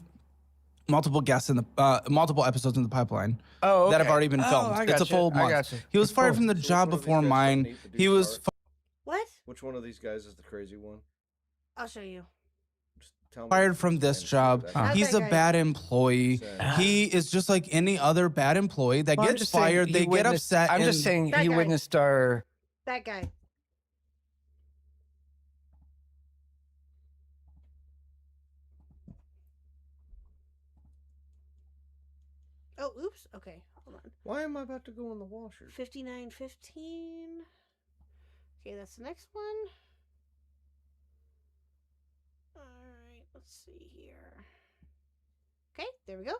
multiple guests in the multiple episodes in the pipeline that have already been filmed. It's a full month. He was fired from the job before mine. He was What? Which one of these guys is the crazy one? I'll show you. fired from this job. He's a bad employee. He is just like any other bad employee that gets fired. They get upset. I'm just saying he witnessed our. That guy. Oh, oops. Okay, hold on. Why am I about to go in the washer? 5915. Okay, that's the next one. Alright, let's see here. Okay, there we go.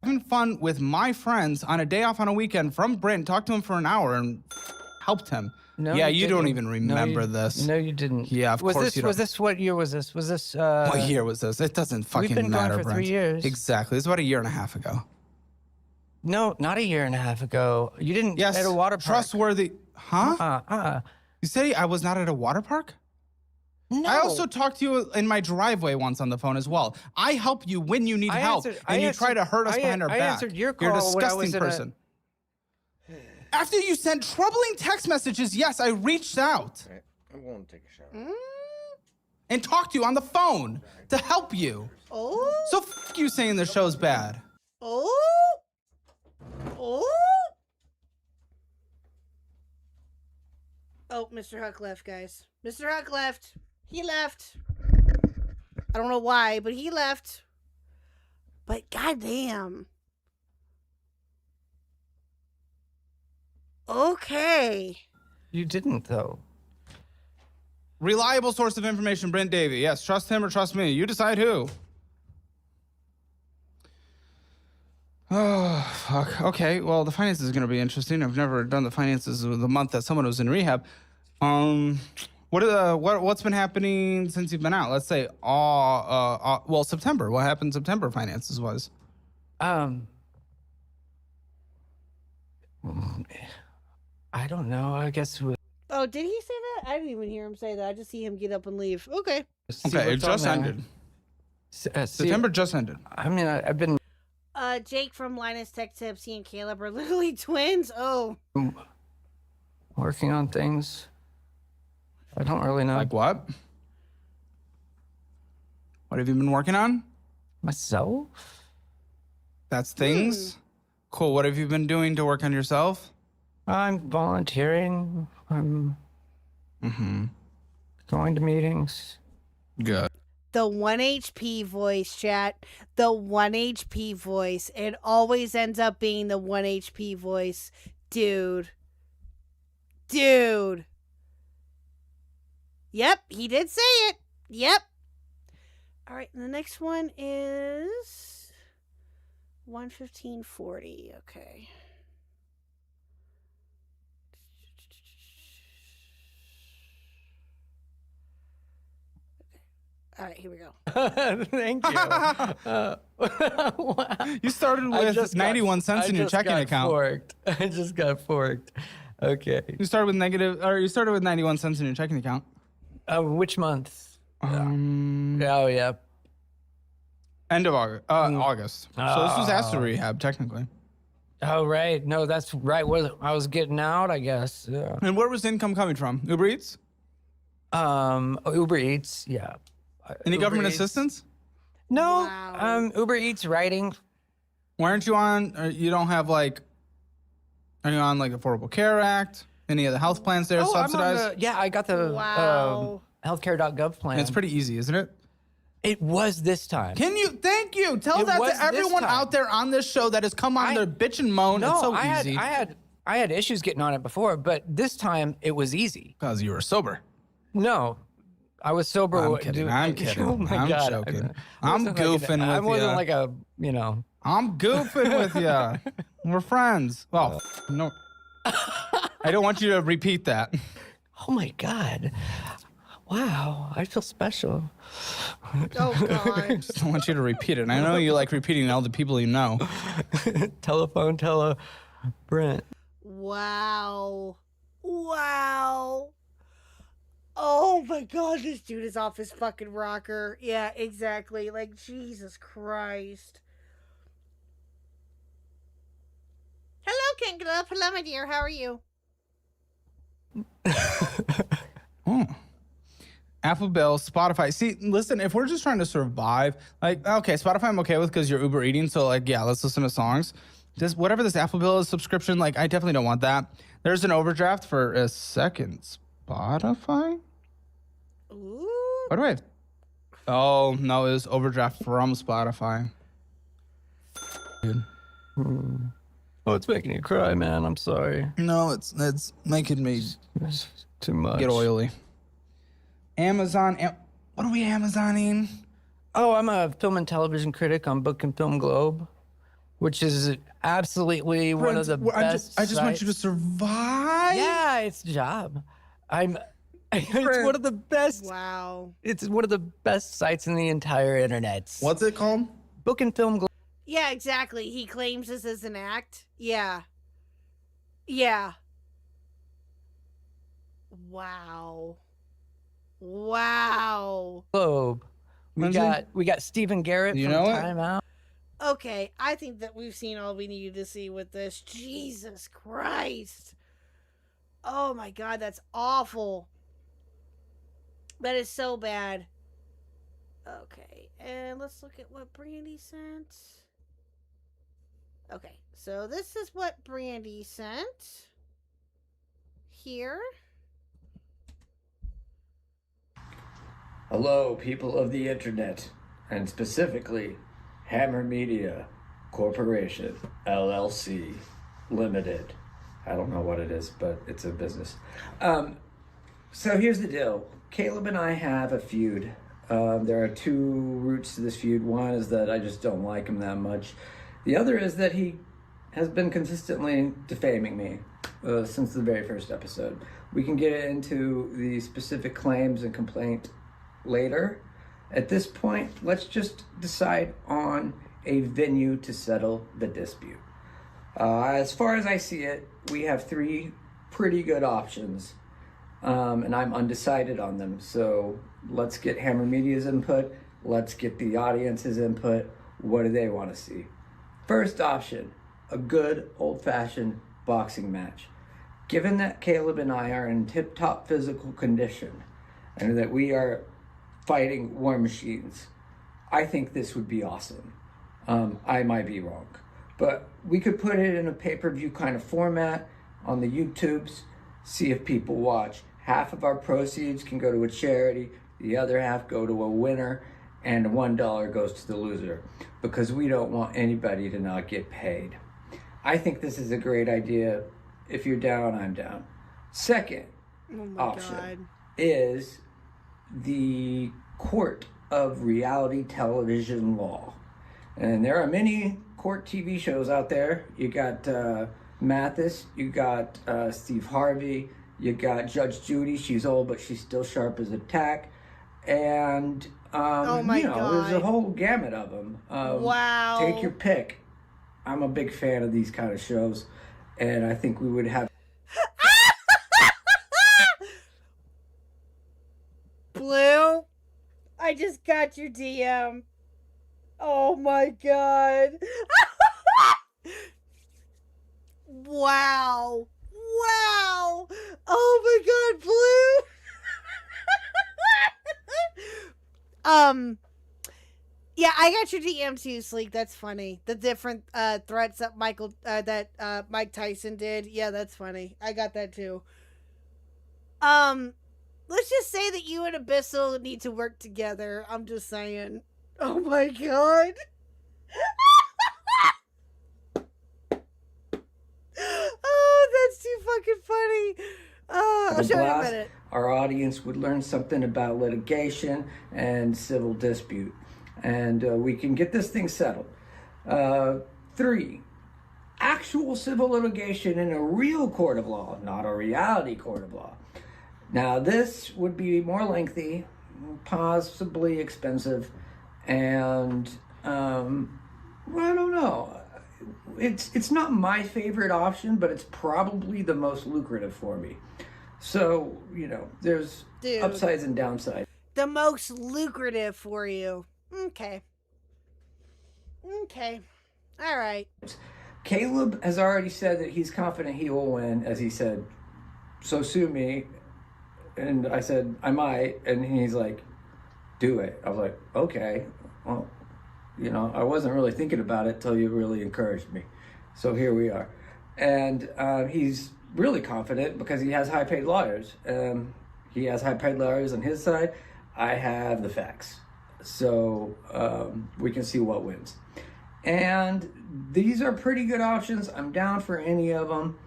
Having fun with my friends on a day off on a weekend from Brent, talked to him for an hour and helped him. No, yeah, you don't didn't. even remember No, this. No, you didn't. Yeah, of course you don't. Was this what year was this? Was this? What year was this? It doesn't fucking matter, We've been going for Brent. 3 years. Exactly. It's about a year and a half ago. No, not a year and a half ago. You didn't Yes, at a water park. trustworthy. Huh? You say I was not at a water park? No. I also talked to you in my driveway once on the phone as well. I help you when you need help, and you try to hurt us behind our back. I answered your call You're a when I disgusting was in person. After you sent troubling text messages, yes, I reached out. Right, I'm going to take a shower. And talked to you on the phone to help you. Oh. So f you saying the show's bad. Oh. Oh. Oh, Mr. Khuck left, guys. Mr. Khuck left. He left. I don't know why, but he left. But goddamn. Okay. You didn't though. Reliable source of information, Brent Davey. Yes, trust him or trust me. You decide who. Oh, fuck. Okay, well, the finances is going to be interesting. I've never done the finances of the month that someone was in rehab. What's been happening since you've been out? Let's say, well, September. What happened in September finances was? I don't know. I guess. Oh, did he say that? I didn't even hear him say that. I just see him get up and leave. Okay. Okay, it just ended. September just ended. I mean, I've been. Jake from Linus Tech Tips, he and Caleb are literally twins. Oh. Working on things. I don't really know. Like what? What have you been working on? Myself? That's things? Cool. What have you been doing to work on yourself? I'm volunteering. I'm going to meetings. Good. The 1 HP voice, chat. The 1 HP voice. It always ends up being the 1 HP voice. Dude. Dude. Yep, he did say it. Yep. All right, and the next one is 11540. Okay. All right, here we go. Thank you. You started with 91 cents in your checking account. I just got forked. Okay. You started with 91 cents in your checking account. Which month? Oh yeah. End of August. August. So this was after rehab, technically. Oh right. No, that's right. Well, I was getting out, I guess. Yeah. And where was the income coming from? Uber Eats? Uber Eats. Yeah. Any Uber government Eats. assistance? No. Wow. Uber Eats writing. Why aren't you on? You don't have like. Are you on like Affordable Care Act? Any of the health plans there subsidized? I got the Wow. healthcare.gov plan. It's pretty easy, isn't it? It was this time. Can you? Thank you. Tell It that was to this everyone time. out there on this show that has come on their bitch and moan. No, it's so I easy. had issues getting on it before, but this time it was easy. Because you were sober. No, I was sober. I'm kidding. I'm kidding. Oh my I'm God. joking. I I'm wasn't goofing with you. I wasn't like a, I'm goofing with you. We're friends. Well, no. I don't want you to repeat that. Oh my God. Wow, I feel special. Oh, God. Just don't want you to repeat it. And I know you like repeating all the people you know. Telephone, Brent. Wow. Oh my god, this dude is off his fucking rocker. Yeah, exactly. Like, Jesus Christ. Hello, King Glove. Hello, my dear. How are you? Apple Bill, Spotify. See, listen, if we're just trying to survive, like, okay, Spotify I'm okay with because you're Uber eating, so like, yeah, let's listen to songs. Whatever this Apple Bill is subscription, like, I definitely don't want that. There's an overdraft for a second. Spotify? Ooh. What do I have? Oh, no, it was overdraft from Spotify. Dude. Oh, it's making you cry, man. I'm sorry. No, it's making me It's too much. get oily. Amazon. What are we Amazoning? Oh, I'm a film and television critic on Book and Film Globe, which is absolutely one of the best. I just want you to survive. Yeah, it's a job. It's one of the best. Wow. It's one of the best sites in the entire internet. What's it called? Book and Film Globe. Yeah, exactly. He claims this as an act. Yeah. Yeah. Wow. Wow. Globe. We got Stephen Garrett You from know it? Time Out. Okay, I think that we've seen all we needed to see with this. Jesus Christ. Oh my god, that's awful. That is so bad. Okay, and let's look at what Brandy sent. Okay, so this is what Brandy sent. Here. Hello, people of the internet, and specifically Hammer Media Corporation, LLC, Limited. I don't know what it is, but it's a business. So here's the deal. Caleb and I have a feud. There are two roots to this feud. One is that I just don't like him that much. The other is that he has been consistently defaming me since the very first episode. We can get into the specific claims and complaint later. At this point, let's just decide on a venue to settle the dispute. As far as I see it, we have three pretty good options, and I'm undecided on them. So let's get Hammer Media's input. Let's get the audience's input. What do they want to see? First option, a good old-fashioned boxing match. Given that Caleb and I are in tip-top physical condition and that we are fighting war machines, I think this would be awesome. I might be wrong, but we could put it in a pay-per-view kind of format on the YouTubes, see if people watch. Half of our proceeds can go to a charity, the other half go to a winner, and $1 goes to the loser, because we don't want anybody to not get paid. I think this is a great idea. If you're down, I'm down. Second option is the Court of Reality Television Law. And there are many court TV shows out there. You got Mathis, you got Steve Harvey, you got Judge Judy. She's old, but she's still sharp as a tack. And, there's a whole gamut of them. Wow. Take your pick. I'm a big fan of these kind of shows, and I think we would have... Blue, I just got your DM. Oh my god. Wow. Wow. Oh my god, Blue. Yeah, I got your DM too, Sleek. That's funny. The different threats that Mike Tyson did. Yeah, that's funny. I got that too. Let's just say that you and Abyssal need to work together. I'm just saying. Oh my god. Oh, that's too fucking funny. I'll show you in a minute. Our audience would learn something about litigation and civil dispute. And we can get this thing settled. 3, actual civil litigation in a real court of law, not a reality court of law. Now, this would be more lengthy, possibly expensive, and I don't know. It's not my favorite option, but it's probably the most lucrative for me. So, there's Dude. upsides and downsides. The most lucrative for you. Okay. All right. Caleb has already said that he's confident he will win, as he said, so sue me. And I said, I might. And he's like, do it. I was like, okay. Well, I wasn't really thinking about it till you really encouraged me. So here we are. And he's really confident because he has high-paid lawyers. He has high-paid lawyers on his side. I have the facts. So we can see what wins. And these are pretty good options. I'm down for any of them.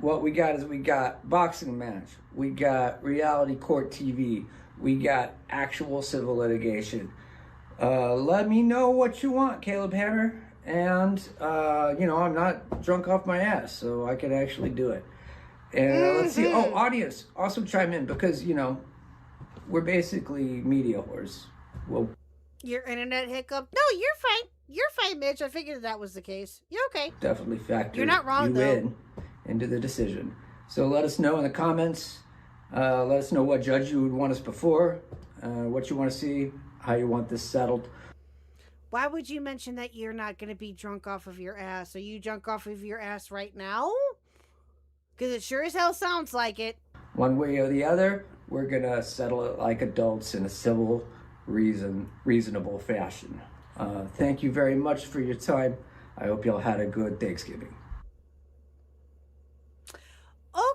What we got is we got boxing match. We got reality court TV. We got actual civil litigation. Let me know what you want, Caleb Hammer. And, I'm not drunk off my ass, so I can actually do it. And let's see. Oh, audience, also chime in because, we're basically media whores. Well, Your internet hiccup? No, you're fine. You're fine, Mitch. I figured that was the case. You're okay. definitely factor You're not wrong, though. into the decision. So let us know in the comments. Let us know what judge you would want us before, what you want to see, how you want this settled. Why would you mention that you're not going to be drunk off of your ass? Are you drunk off of your ass right now? Because it sure as hell sounds like it. One way or the other, we're going to settle it like adults in a civil, reasonable fashion. Thank you very much for your time. I hope y'all had a good Thanksgiving.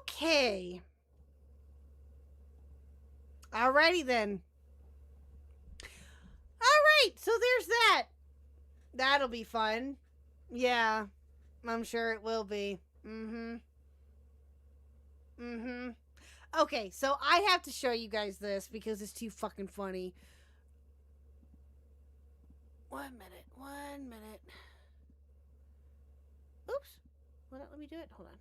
Okay. Alrighty then. Alright, so there's that. That'll be fun. Yeah, I'm sure it will be. Okay, so I have to show you guys this because it's too fucking funny. 1 minute. Oops. Let me do it. Hold on.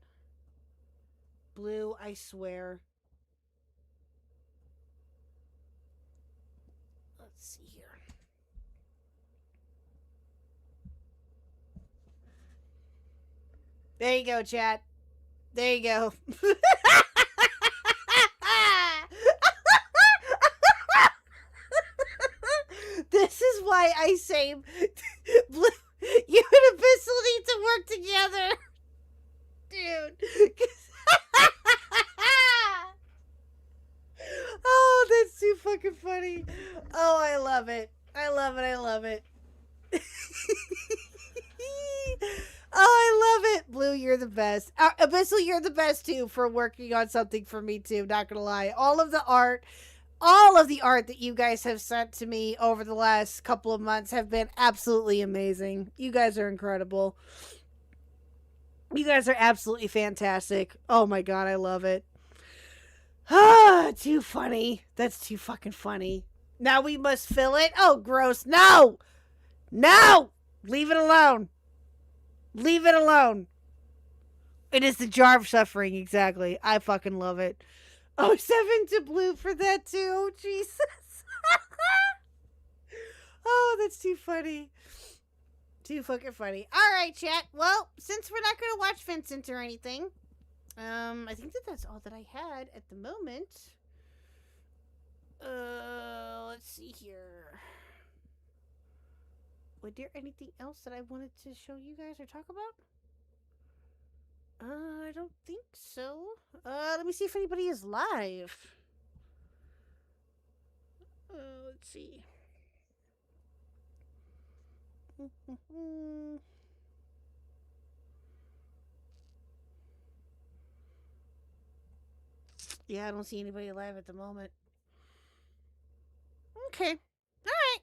Blue, I swear. Let's see here. There you go, chat. There you go. This is why I say, Blue, you and Abyssal need to work together. Dude. Oh, that's too fucking funny. Oh, I love it. I love it. Oh, I love it. Blue, you're the best. Abyssal, you're the best too for working on something for me too. Not gonna lie. All of the art that you guys have sent to me over the last couple of months have been absolutely amazing. You guys are incredible. You guys are absolutely fantastic. Oh my god, I love it. Ah, too funny. That's too fucking funny. Now we must fill it. Oh, gross. No! Leave it alone. It is the jar of suffering, exactly. I fucking love it. Oh, 7 to Blue for that too. Jesus. Oh, that's too funny. Too fucking funny. All right, chat. Well, since we're not going to watch Vincent or anything, I think that's all that I had at the moment. Let's see here. Was there anything else that I wanted to show you guys or talk about? I don't think so. Let me see if anybody is live. Let's see. Yeah, I don't see anybody live at the moment. Okay. All right.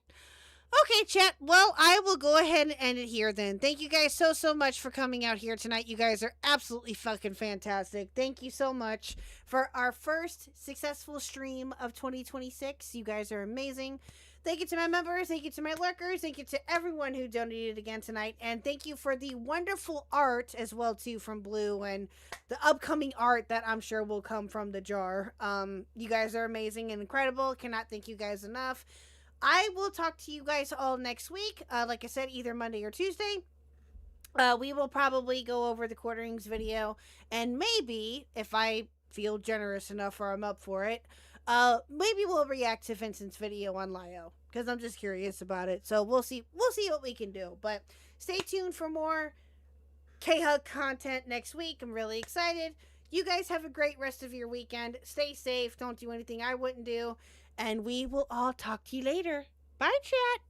Okay, chat. Well, I will go ahead and end it here then. Thank you guys so much for coming out here tonight. You guys are absolutely fucking fantastic. Thank you so much for our first successful stream of 2026. You guys are amazing. Thank you to my members. Thank you to my lurkers. Thank you to everyone who donated again tonight. And thank you for the wonderful art as well, too, from Blue and the upcoming art that I'm sure will come from the jar. You guys are amazing and incredible. Cannot thank you guys enough. I will talk to you guys all next week. Like I said, either Monday or Tuesday. We will probably go over the quarterings video. And maybe, if I feel generous enough or I'm up for it. Maybe we'll react to Vincent's video on Lio because I'm just curious about it. So we'll see what we can do. But stay tuned for more K-Hug content next week. I'm really excited. You guys have a great rest of your weekend. Stay safe. Don't do anything I wouldn't do. And we will all talk to you later. Bye, chat.